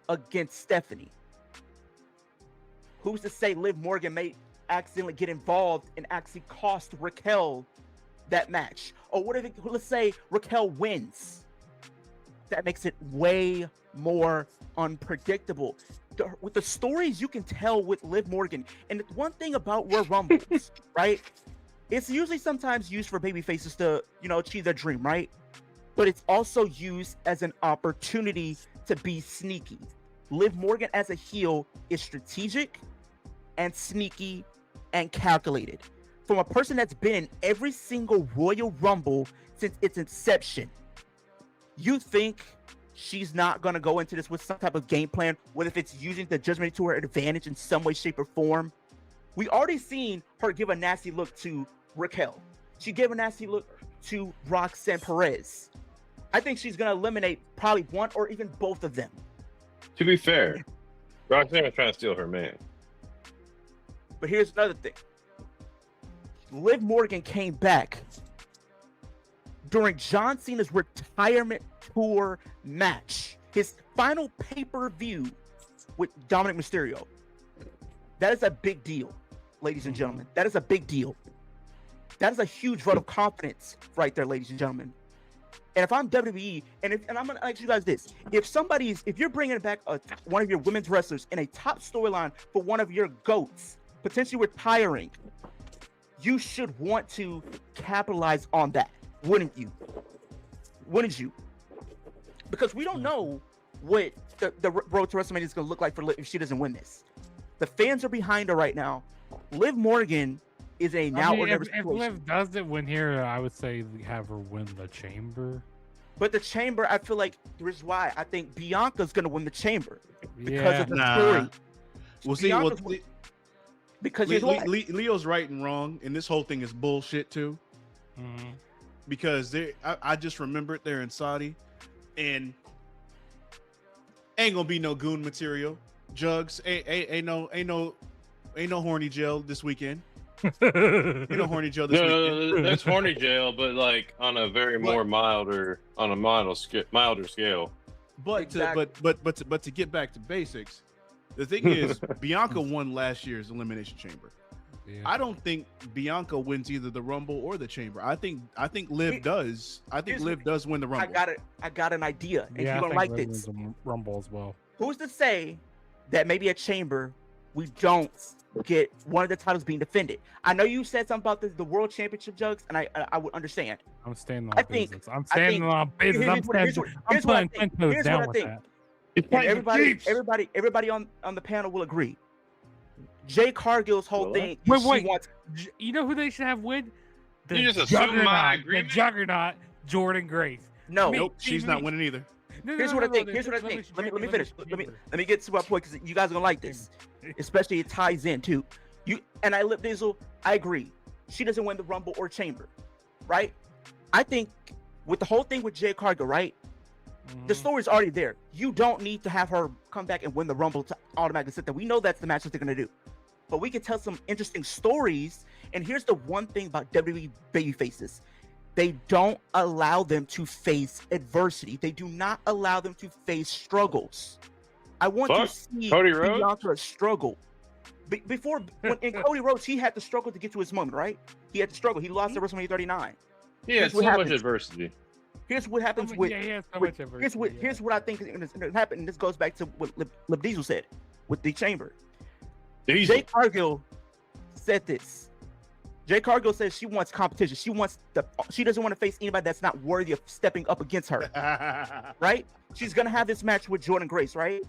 against Stephanie. Who's to say Liv Morgan may accidentally get involved and actually cost Raquel that match? Or let's say Raquel wins. That makes it way more unpredictable. With the stories you can tell with Liv Morgan, and the one thing about Royal Rumbles, right? It's usually sometimes used for baby faces to, achieve their dream, right? But it's also used as an opportunity to be sneaky. Liv Morgan as a heel is strategic and sneaky and calculated. From a person that's been in every single Royal Rumble since its inception, you think she's not going to go into this with some type of game plan, whether if it's using the Judgment to her advantage in some way, shape, or form? We already seen her give a nasty look to Raquel. She gave a nasty look to Roxanne Perez. I think she's going to eliminate probably one or even both of them. To be fair, Roxanne was trying to steal her man. But here's another thing. Liv Morgan came back during John Cena's retirement tour match, his final pay-per-view with Dominic Mysterio. That is a big deal, ladies and gentlemen. That is a big deal. That is a huge vote of confidence right there, ladies and gentlemen. And if I'm WWE, and I'm gonna ask you guys this: if you're bringing back one of your women's wrestlers in a top storyline for one of your GOATs potentially retiring, you should want to capitalize on that, wouldn't you? Wouldn't you? Because we don't know what the road to WrestleMania is going to look like for Liv if she doesn't win this. The fans are behind her right now. Liv Morgan is a now or never situation. If Liv doesn't win here, I would say have her win the Chamber. But the Chamber, I feel like here's why I think Bianca's going to win the Chamber because of the story. We'll see. Because Leo's right and wrong, and this whole thing is bullshit too. Mm-hmm. Because I just remembered they're in Saudi, and ain't gonna be no goon material. Juggs ain't no horny jail this weekend. Ain't no horny jail this weekend. No, that's horny jail, but like on a very milder scale. But Exactly. but to get back to basics, the thing is, Bianca won last year's Elimination Chamber. Yeah. I don't think Bianca wins either the Rumble or the Chamber. I think Liv does. I think Liv does win the Rumble. I got an idea, and Yeah, you I don't think like Liv this. wins the Rumble as well. Who's to say that maybe at Chamber we don't get one of the titles being defended? I know you said something about the World Championship, Jugs, and I would understand. I'm standing I on think- business. I'm standing on business. I'm putting 10 toes Here's down what I with think. that. And everybody on the panel will agree. Jay Cargill's whole thing. Wait. She wants, You know who they should have win? The You just assume my agreement? The Juggernaut, Jordan Grace. no. Nope, she's not winning either. Here's what I think. Here's what I think. Let me finish. Let me get to my point because you guys are gonna like this, especially it ties in too. I Lip Diesel. I agree. She doesn't win the Rumble or Chamber, right? I think with the whole thing with Jay Cargill, right? The story's already there. You don't need to have her come back and win the Rumble to automatically sit there. We know that's the match that they're gonna do, but we can tell some interesting stories. And here's the one thing about WWE babyfaces: they don't allow them to face adversity. They do not allow them to face struggles. I want to see Cody Rhodes? Bianca struggle. Before, in Cody Rhodes, he had to struggle to get to his moment, right? He had to struggle. He lost at WrestleMania 39. Yeah, Here's so what much happens. adversity. Here's what happens with. Yeah, he has so with- much adversity, here's what I think is going to happen. And this goes back to what Lip Diesel said with the Chamber. Jay Cargill said this. Jay Cargill says she wants competition. She doesn't want to face anybody that's not worthy of stepping up against her. Right? She's gonna have this match with Jordan Grace, right?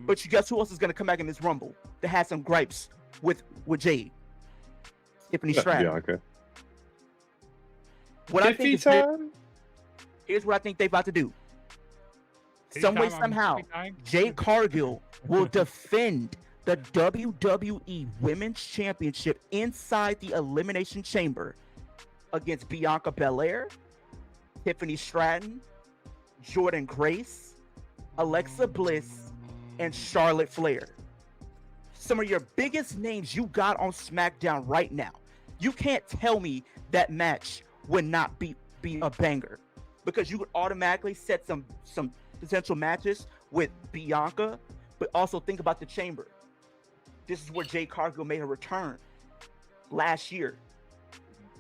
But you guess who else is gonna come back in this Rumble that has some gripes with Jade? Tiffany Stratton. Bianca. What I think is here's what I think they about to do. Some way, somehow, Jade Cargill will defend the WWE Women's Championship inside the Elimination Chamber against Bianca Belair, Tiffany Stratton, Jordan Grace, Alexa Bliss, and Charlotte Flair. Some of your biggest names you got on SmackDown right now. You can't tell me that match would not be a banger, because you would automatically set some potential matches with Bianca, but also think about the Chamber. This is where Jade Cargill made her return last year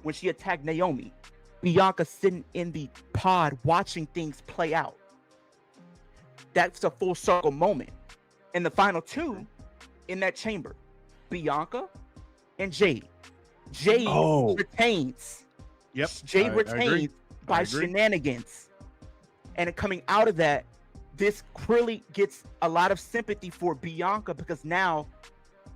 when she attacked Naomi. Bianca sitting in the pod watching things play out. That's a full circle moment. And the final two in that Chamber, Bianca and Jade. Jade retains. Yep. Jade I retains agree. by I agree. shenanigans. And coming out of that, this really gets a lot of sympathy for Bianca, because now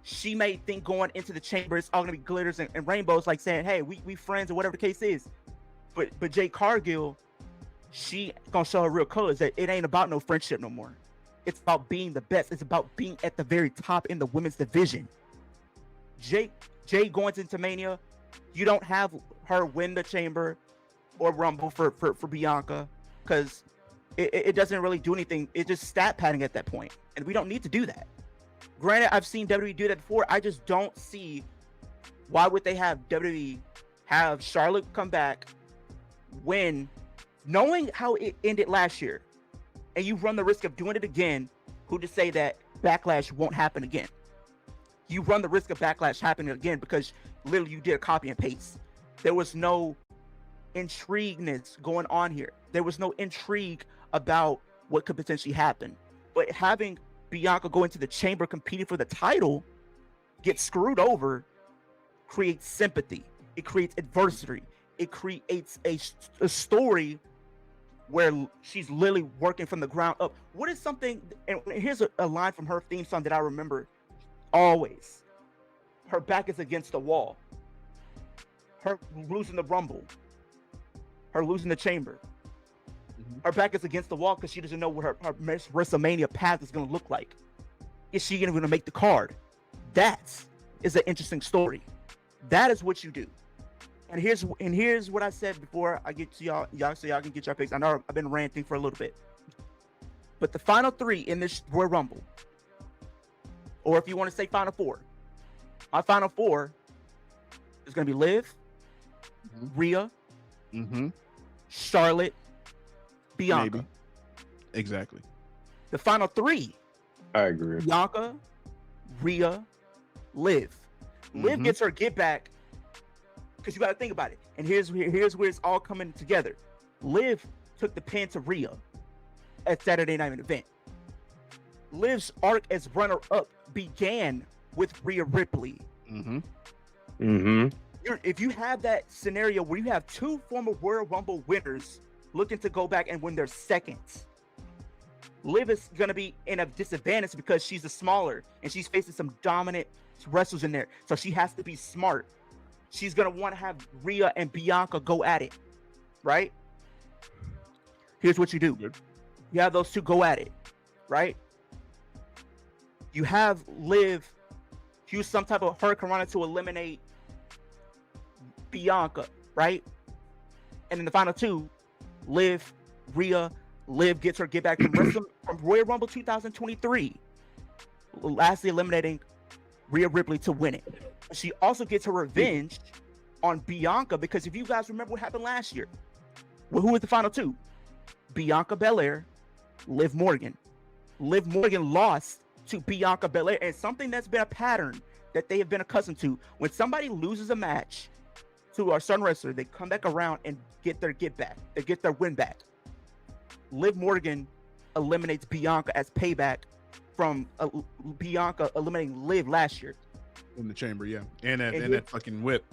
she may think going into the Chamber it's all gonna be glitters and rainbows, like saying, hey, we friends or whatever the case is. But Jade Cargill, she gonna show her real colors that it ain't about no friendship no more. It's about being the best. It's about being at the very top in the women's division. Jade going into Mania, you don't have her win the Chamber or Rumble for Bianca, because it doesn't really do anything. It's just stat padding at that point, and we don't need to do that. Granted, I've seen WWE do that before. I just don't see Why would they have WWE have Charlotte come back when knowing how it ended last year, and you run the risk of doing it again? Who to say that Backlash won't happen again? You run the risk of Backlash happening again because literally you did a copy and paste. There was no intrigueness going on here. There was no intrigue about what could potentially happen. But having Bianca go into the chamber competing for the title, get screwed over, creates sympathy. It creates adversity. It creates a story where she's literally working from the ground up. What is something, and here's a line from her theme song that I remember always. Her back is against the wall. Her losing the Rumble. Her losing the chamber. Her back is against the wall because she doesn't know what her WrestleMania path is going to look like. Is she even going to make the card? That is an interesting story. That is what you do. And here's what I said before I get to y'all so y'all can get your picks. I know I've been ranting for a little bit. But the final three in this Royal Rumble, or if you want to say final four, my final four is going to be Liv, Rhea, Charlotte, Bianca. Maybe. Exactly. The final three, I agree. Bianca, Rhea, Liv. Liv gets her get back because you got to think about it. And here's where it's all coming together. Liv took the pin to Rhea at Saturday Night Event. Liv's arc as runner-up began with Rhea Ripley. If you have that scenario where you have two former Royal Rumble winners looking to go back and win their seconds, Liv is going to be in a disadvantage because she's the smaller and she's facing some dominant wrestlers in there. So she has to be smart. She's going to want to have Rhea and Bianca go at it, right? Here's what you do. You have those two go at it, right? You have Liv use some type of hurricanrana to eliminate Bianca, right? And in the final two, Liv, Rhea, Liv gets her get back from Royal Rumble 2023, lastly eliminating Rhea Ripley to win it. She also gets her revenge on Bianca because if you guys remember what happened last year, well, who was the final two? Bianca Belair, Liv Morgan. Liv Morgan lost to Bianca Belair, and something that's been a pattern that they have been accustomed to. When somebody loses a match to our certain wrestler, they come back around and get their get back. They get their win back. Liv Morgan eliminates Bianca as payback from Bianca eliminating Liv last year in the chamber, yeah, and that fucking whip.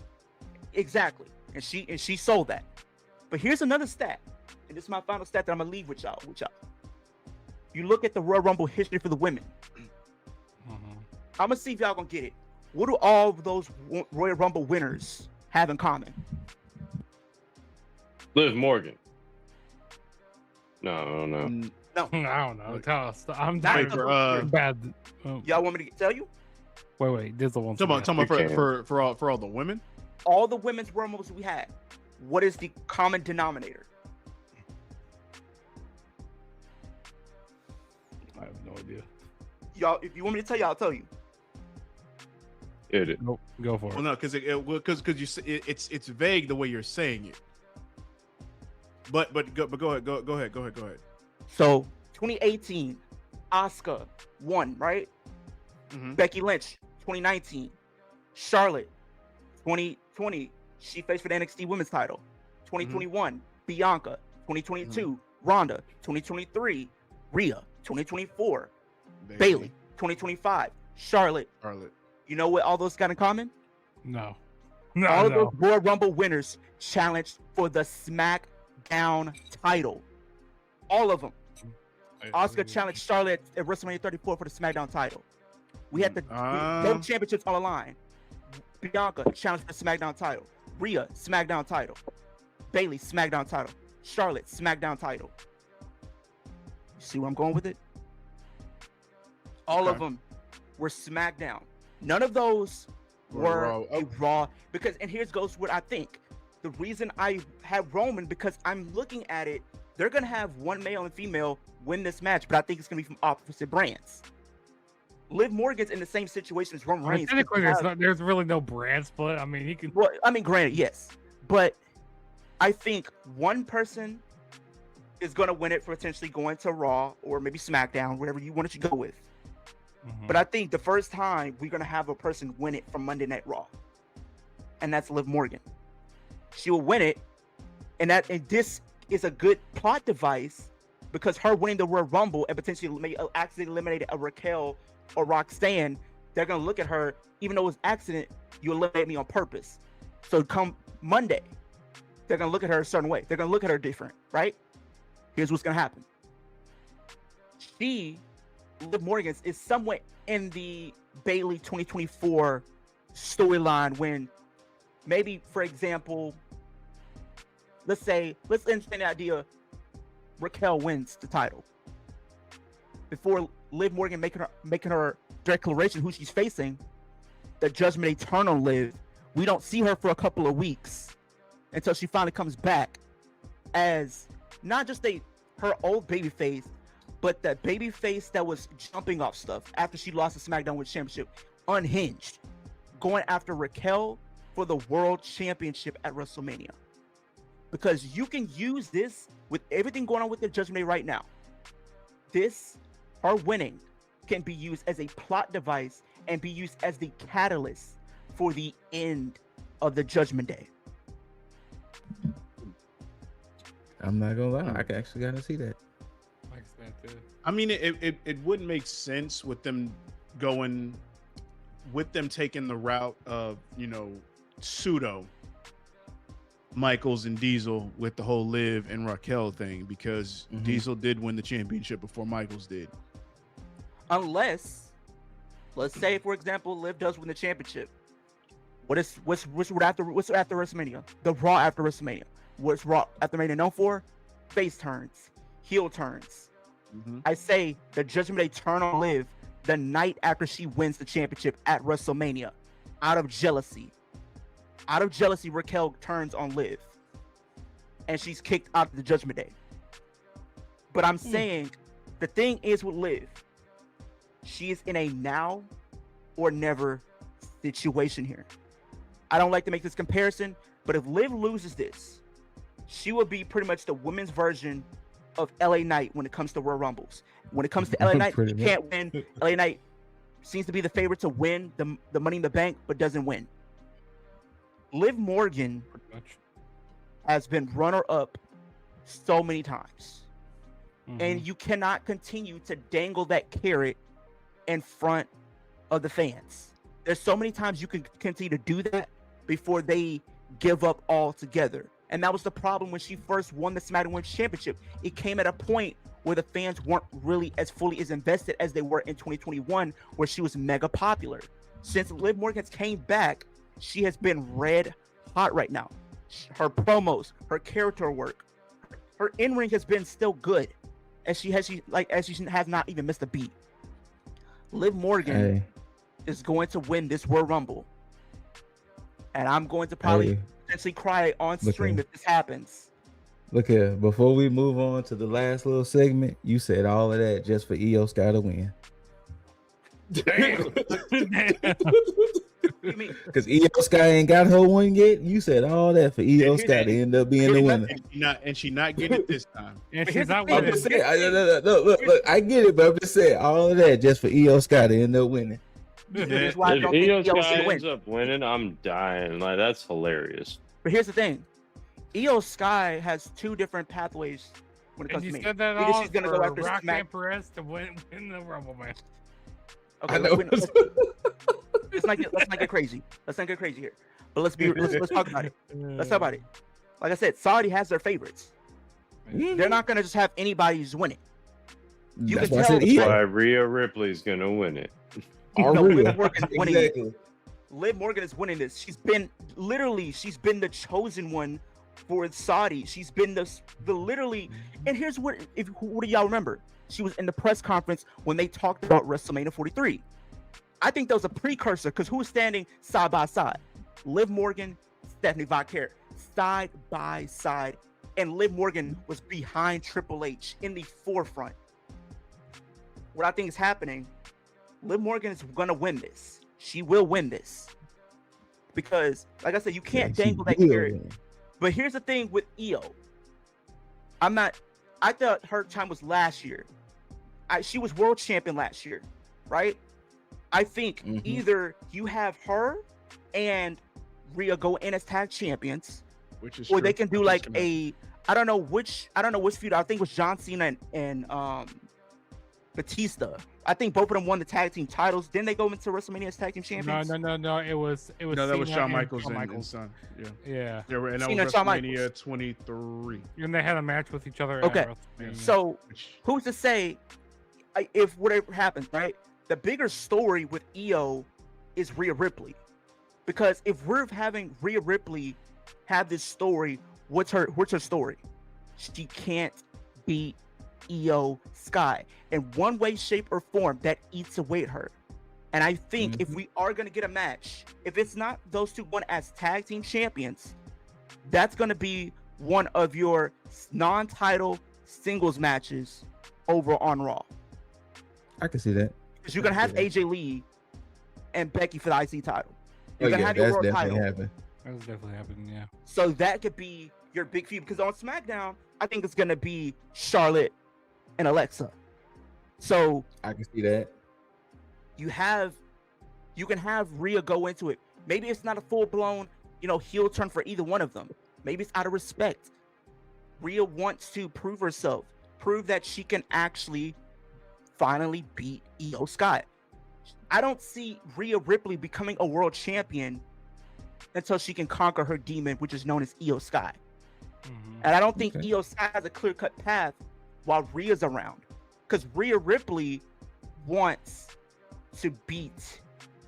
Exactly, and she sold that. But here's another stat, and this is my final stat that I'm gonna leave with y'all. You look at the Royal Rumble history for the women. I'm gonna see if y'all gonna get it. What do all of those Royal Rumble winners have in common? Liv Morgan. No. I don't know. Tell us. I'm Not bad. Y'all want me to tell you? Wait. Dizzle wants Talking about for all the women. All the women's Royal Rumbles we had. What is the common denominator? I have no idea. Y'all, if you want me to tell you, I'll tell you. Hit it. Nope, go for it. Well, no, because it's vague the way you're saying it. But go ahead. So 2018, Asuka won, right? Becky Lynch, 2019, Charlotte, 2020, she faced for the NXT Women's Title. 2021, Bianca. 2022, Ronda. 2023, Rhea. 2024, Bayley. 2025, Charlotte. You know what all those got in common? No. All of those Royal Rumble winners challenged for the SmackDown title. All of them. Asuka challenged Charlotte at WrestleMania 34 for the SmackDown title. We had both championships on the line. Bianca challenged for the SmackDown title. Rhea, SmackDown title. Bayley, SmackDown title. Charlotte, SmackDown title. You see where I'm going with it? All of them were SmackDown. None of those were Raw. Because, and here's goes what I think. The reason I have Roman, because I'm looking at it, they're going to have one male and female win this match, but I think it's going to be from opposite brands. Liv Morgan's in the same situation as Roman I mean, Reigns. technically, there's really no brand split. I mean, he can. Well, I mean, granted, yes, but I think one person is going to win it for potentially going to Raw or maybe SmackDown, whatever you want it to go with. But I think the first time we're going to have a person win it from Monday Night Raw, and that's Liv Morgan. She will win it, and this is a good plot device because her winning the Royal Rumble and potentially may accidentally eliminate a Raquel or Roxanne. They're going to look at her, even though it was accident, you eliminate me on purpose. So come Monday, they're going to look at her a certain way. They're going to look at her different, right? Here's what's going to happen. Liv Morgan, is somewhat in the Bayley 2024 storyline when maybe, for example, let's entertain the idea Raquel wins the title. Before Liv Morgan making her declaration who she's facing, the Judgment Day turn on Liv. We don't see her for a couple of weeks until she finally comes back as not just her old babyface, but that babyface that was jumping off stuff after she lost the SmackDown Women's Championship, unhinged, going after Raquel for the World Championship at WrestleMania. Because you can use this with everything going on with the Judgment Day right now. Her winning can be used as a plot device and be used as the catalyst for the end of the Judgment Day. I'm not gonna lie, I actually gotta see that. I mean, it wouldn't make sense with them taking the route of, pseudo Michaels and Diesel with the whole Liv and Raquel thing, because Diesel did win the championship before Michaels did. Unless, let's say, for example, Liv does win the championship. What's after WrestleMania? The Raw after WrestleMania. What's Raw after WrestleMania known for? Face turns, heel turns. I say the Judgment Day turn on Liv the night after she wins the championship at WrestleMania, out of jealousy. Out of jealousy, Raquel turns on Liv, and she's kicked out of the Judgment Day. But I'm saying the thing is with Liv, she is in a now or never situation here. I don't like to make this comparison, but if Liv loses this, she will be pretty much the women's version of LA Knight when it comes to Royal Rumbles. When it comes to LA Knight, he can't win. LA Knight seems to be the favorite to win the Money in the Bank, but doesn't win. Liv Morgan has been runner-up so many times. And you cannot continue to dangle that carrot in front of the fans. There's so many times you can continue to do that before they give up altogether. And that was the problem when she first won the SmackDown Women's Championship. It came at a point where the fans weren't really as fully as invested as they were in 2021, where she was mega popular. Since Liv Morgan came back, she has been red hot right now. Her promos, her character work, her in-ring has been still good, as she has not even missed a beat. Liv Morgan is going to win this Royal Rumble, and I'm going to probably potentially cry on stream if this happens. Look here, before we move on to the last little segment, you said all of that just for Io Sky to win. Damn. Because Io Sky ain't got her one yet. You said all that for Io Sky to end up being the winner. And she not getting it this time. And she's not I'm winning. just saying, look, I get it, but I'm just saying all of that just for Io Sky to end up winning. If Io Sky ends up winning, I'm dying. Like, that's hilarious. But here's the thing. Io Sky has two different pathways when it comes to me. Said that Either all she's going to go after Roxanne Perez to win the Rumble match. Okay, let's not get crazy. Let's not get crazy here. But let's talk about it. Let's talk about it. Like I said, Saudi has their favorites. They're not going to just have anybody just win it. You That's can why I tell said Io. Why Rhea Ripley's gonna win it. Liv Morgan is winning it. Liv Morgan is winning this. She's been the chosen one for Saudi. She's been the literally. And here's what do y'all remember? She was in the press conference when they talked about WrestleMania 43. I think that was a precursor because who was standing side by side? Liv Morgan, Stephanie Vaquer, side by side, and Liv Morgan was behind Triple H in the forefront. What I think is happening Liv Morgan is gonna win this. She will win this because, like I said, you can't dangle that carrot. But here's the thing with Io. I thought her time was last year. She was world champion last year, right? I think either you have her and Rhea go in as tag champions, or they can do like I don't know which feud. I think it was John Cena and Batista. I think both of them won the tag team titles. Didn't they go into WrestleMania as tag team champions? No. It was. No, that was Cena Shawn Michaels Shawn and Son. Yeah. Yeah, and that Cena, was Shawn WrestleMania 23. And they had a match with each other. Okay, at WrestleMania. so who's to say if whatever happens, right? The bigger story with Io is Rhea Ripley, because if we're having Rhea Ripley have this story, what's her story? She can't beat Io Sky in one way, shape, or form that eats away at her. And I think if we are going to get a match, if it's not those two going as tag team champions, that's going to be one of your non-title singles matches over on Raw. I can see that. Because you're going to have AJ Lee and Becky for the IC title. You're going to have your world title. That's definitely happening, yeah. So that could be your big feud. Because on SmackDown, I think it's going to be Charlotte and Alexa. So I can see that. You can have Rhea go into it. Maybe it's not a full-blown, heel turn for either one of them. Maybe it's out of respect. Rhea wants to prove herself, prove that she can actually finally beat Io Sky. I don't see Rhea Ripley becoming a world champion until she can conquer her demon, which is known as Io Sky. And I don't think Io Sky has a clear-cut path while Rhea's around, because Rhea Ripley wants to beat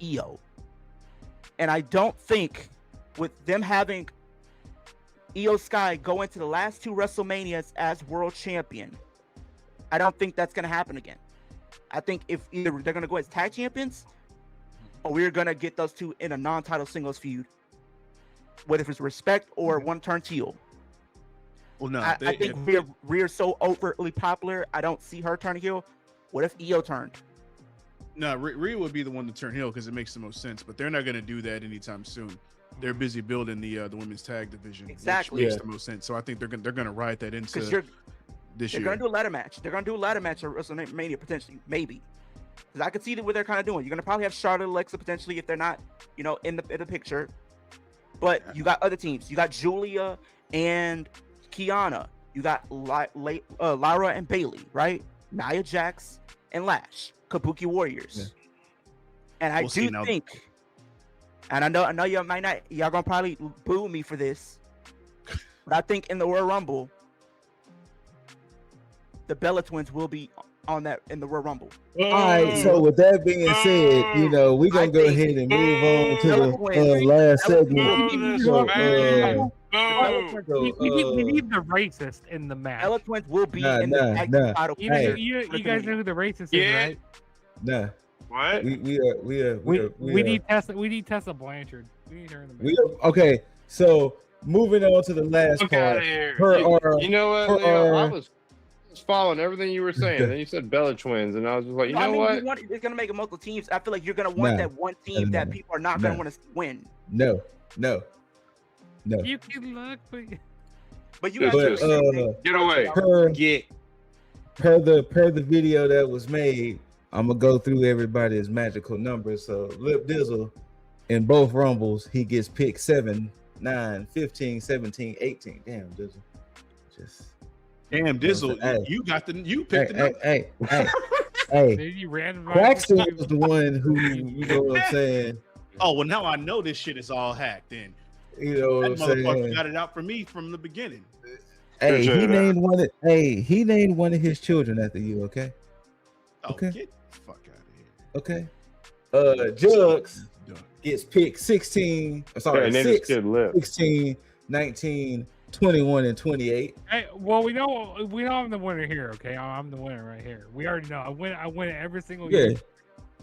Io, and I don't think with them having Io Sky go into the last two WrestleManias as world champion, I don't think that's going to happen again. I think if either they're going to go as tag champions, or we're going to get those two in a non-title singles feud, whether it's respect or one turn heel. Well, no, I think Rhea's so overtly popular, I don't see her turning heel. What if Io turned? No, Rhea would be the one to turn heel because it makes the most sense, but they're not going to do that anytime soon. They're busy building the women's tag division, exactly, which makes the most sense. So I think they're going to ride that into this year. They're going to do a ladder match. They're going to do a ladder match at WrestleMania potentially, maybe. Because I could see what they're kind of doing. You're going to probably have Charlotte, Alexa potentially if they're not, in the picture. But you got other teams. You got Julia and Kiana. You got Lyra and Bailey, right? Nia Jax and Lash, Kabuki Warriors. And I do think, and I know y'all might not, y'all gonna probably boo me for this, but I think in the Royal Rumble, the Bella Twins will be on that in the Royal Rumble. All right, so with that being said, we're gonna go ahead and move on to the last segment. We need the racist in the match. Bella Twins will be in the tag team title. You guys know who the racist is, right? Nah. What? We need Tessa Blanchard. We need her in the match. Okay, so moving on to the last part. You know what, Leo? I was following everything you were saying. Then you said Bella Twins, and I was just like, what? It's gonna make it multiple teams. I feel like you're gonna want that one team that people are not gonna want to win. No. You can look, but you guys get away. Per the video that was made, I'm gonna go through everybody's magical numbers. So Lip Dizzle in both rumbles, he gets picked 7, 9, 15, 17, 18. Damn, Dizzle. Damn, Dizzle, you picked the number. Hey. Braxton was the one who, you know what I'm saying? Oh, well, now I know this shit is all hacked then. You know what I'm saying? That motherfucker got it out for me from the beginning. Hey, he named one of his children after you, okay? Okay. Get the fuck out of here. Okay. Juggs gets picked 16, 16, 19, 21, and 28. Hey, well, we know I'm the winner here, okay? I'm the winner right here. We already know. I win every single year.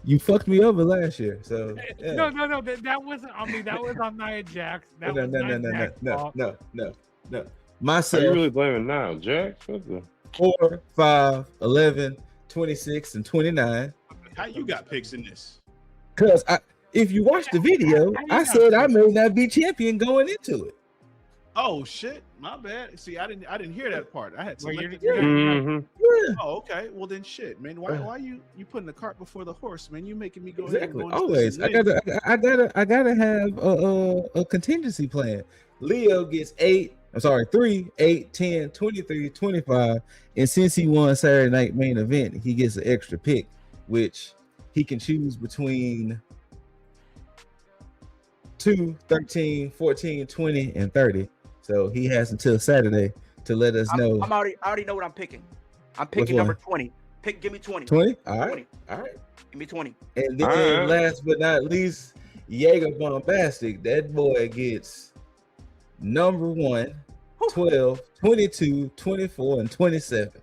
You fucked me over last year, so yeah. No. That wasn't on me. That was on Nia Jax. No. Myself. Are you really blaming now, Jax? What the? 4, 5, 11, 26, and 29. How you got picks in this? Because if you watch the video, I said I may not be champion going into it. Oh shit, my bad. See, I didn't hear that part. I had to. Mhm. Yeah, Oh, okay. Well then, shit, man. Why you putting the cart before the horse, man? You making me go exactly. ahead and go Always, I gotta have a contingency plan. Leo gets 3, 8, 10, 23, 25, and since he won Saturday Night Main Event, he gets an extra pick, which he can choose between 2, 13, 14, 20, and 30. So he has until Saturday to let us know. I already know what I'm picking. I'm picking number 20. Give me 20. 20? All right. 20. All right. Give me 20. And then last but not least, Jaeger Bombastic. That boy gets number 1, 12, 22, 24, and 27.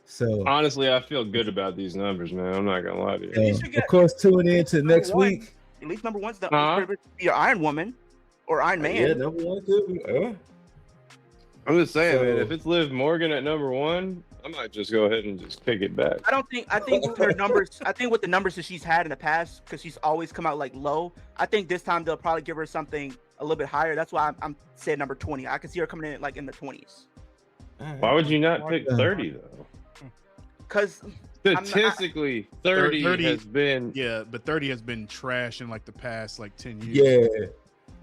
So Honestly, I feel good about these numbers, man. I'm not gonna lie to you. of course, tune in to next week. At least number 1's the your Iron Woman or Iron Man. Yeah, number 1 could be. I'm just saying, man. If it's Liv Morgan at number 1, I might just go ahead and just pick it back. I think with her numbers, I think with the numbers that she's had in the past, because she's always come out like low. I think this time they'll probably give her something a little bit higher. That's why I'm saying number 20. I can see her coming in like in the 20s. Why would you not pick 30 though? Because statistically, 30 has been. Yeah, but 30 has been trash in like the past like 10 years. Yeah.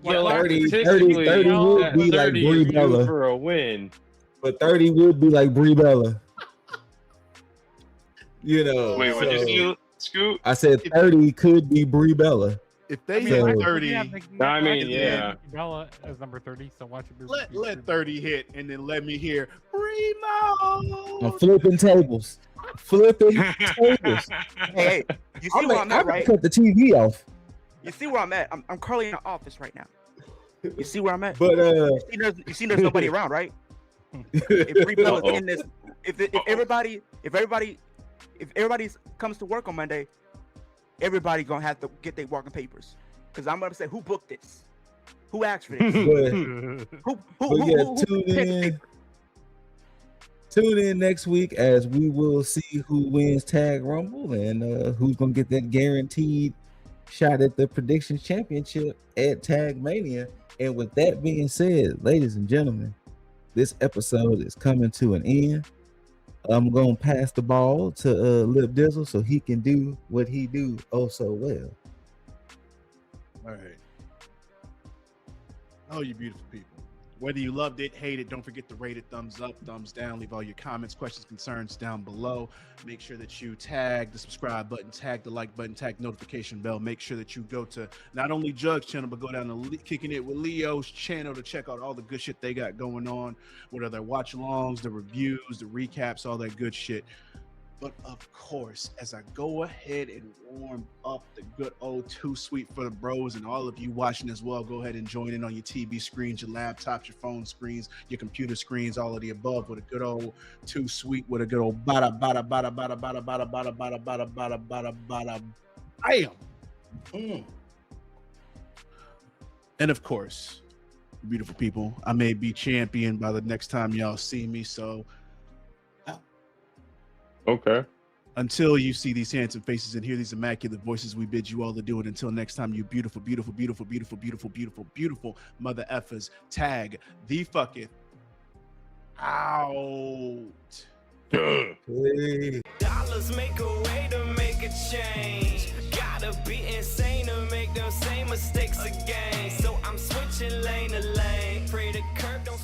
Yeah, like 30 statistically, would be like 30 Brie is due Bella. for a win. But 30 would be like Brie Bella. You know. Wait, what did you say, Scoot? I said 30 could be Brie Bella. If they So- hit 30, I mean, yeah. Bella as number 30, so watch it. let 30 hit and then let me hear Primo. I'm flipping tables. hey, you see where I'm at, right? Cut the TV off. You see where I'm at? I'm currently in the office right now. You see where I'm at? But you see there's nobody around, right? If Brie Bella's in this, if everybody comes to work on Monday, everybody gonna have to get their walking papers, because I'm gonna say, who booked this? Who asked for this? Tune in next week as we will see who wins Tag Rumble and who's gonna get that guaranteed shot at the Predictions Championship at Tag Mania. And with that being said, ladies and gentlemen, this episode is coming to an end. I'm gonna pass the ball to Lip Dizzle so he can do what he do oh so well. All right. Oh, you beautiful people. Whether you loved it, hate it, don't forget to rate it, thumbs up, thumbs down. Leave all your comments, questions, concerns down below. Make sure that you tag the subscribe button, tag the like button, tag notification bell. Make sure that you go to not only Juggs channel, but go down to Kicking It with Leo's channel to check out all the good shit they got going on, whether they're watch-alongs, the reviews, the recaps, all that good shit. But of course, as I go ahead and warm up the good old Too Sweet for the Bros, and all of you watching as well, go ahead and join in on your TV screens, your laptops, your phone screens, your computer screens, all of the above, with a good old Too Sweet, with a good old bada bada bada bada bada bada bada bada bada bada bada bada bam. And of course, beautiful people, I may be champion by the next time y'all see me, so Okay. until you see these handsome faces and hear these immaculate voices, we bid you all to do it. Until next time, you beautiful, beautiful, beautiful, beautiful, beautiful, beautiful, beautiful mother effers. Tag the fucketh out. Dollars make a way to make a change. Gotta be insane to make them same mistakes again. So I'm switching lane to lane. Pray the curb don't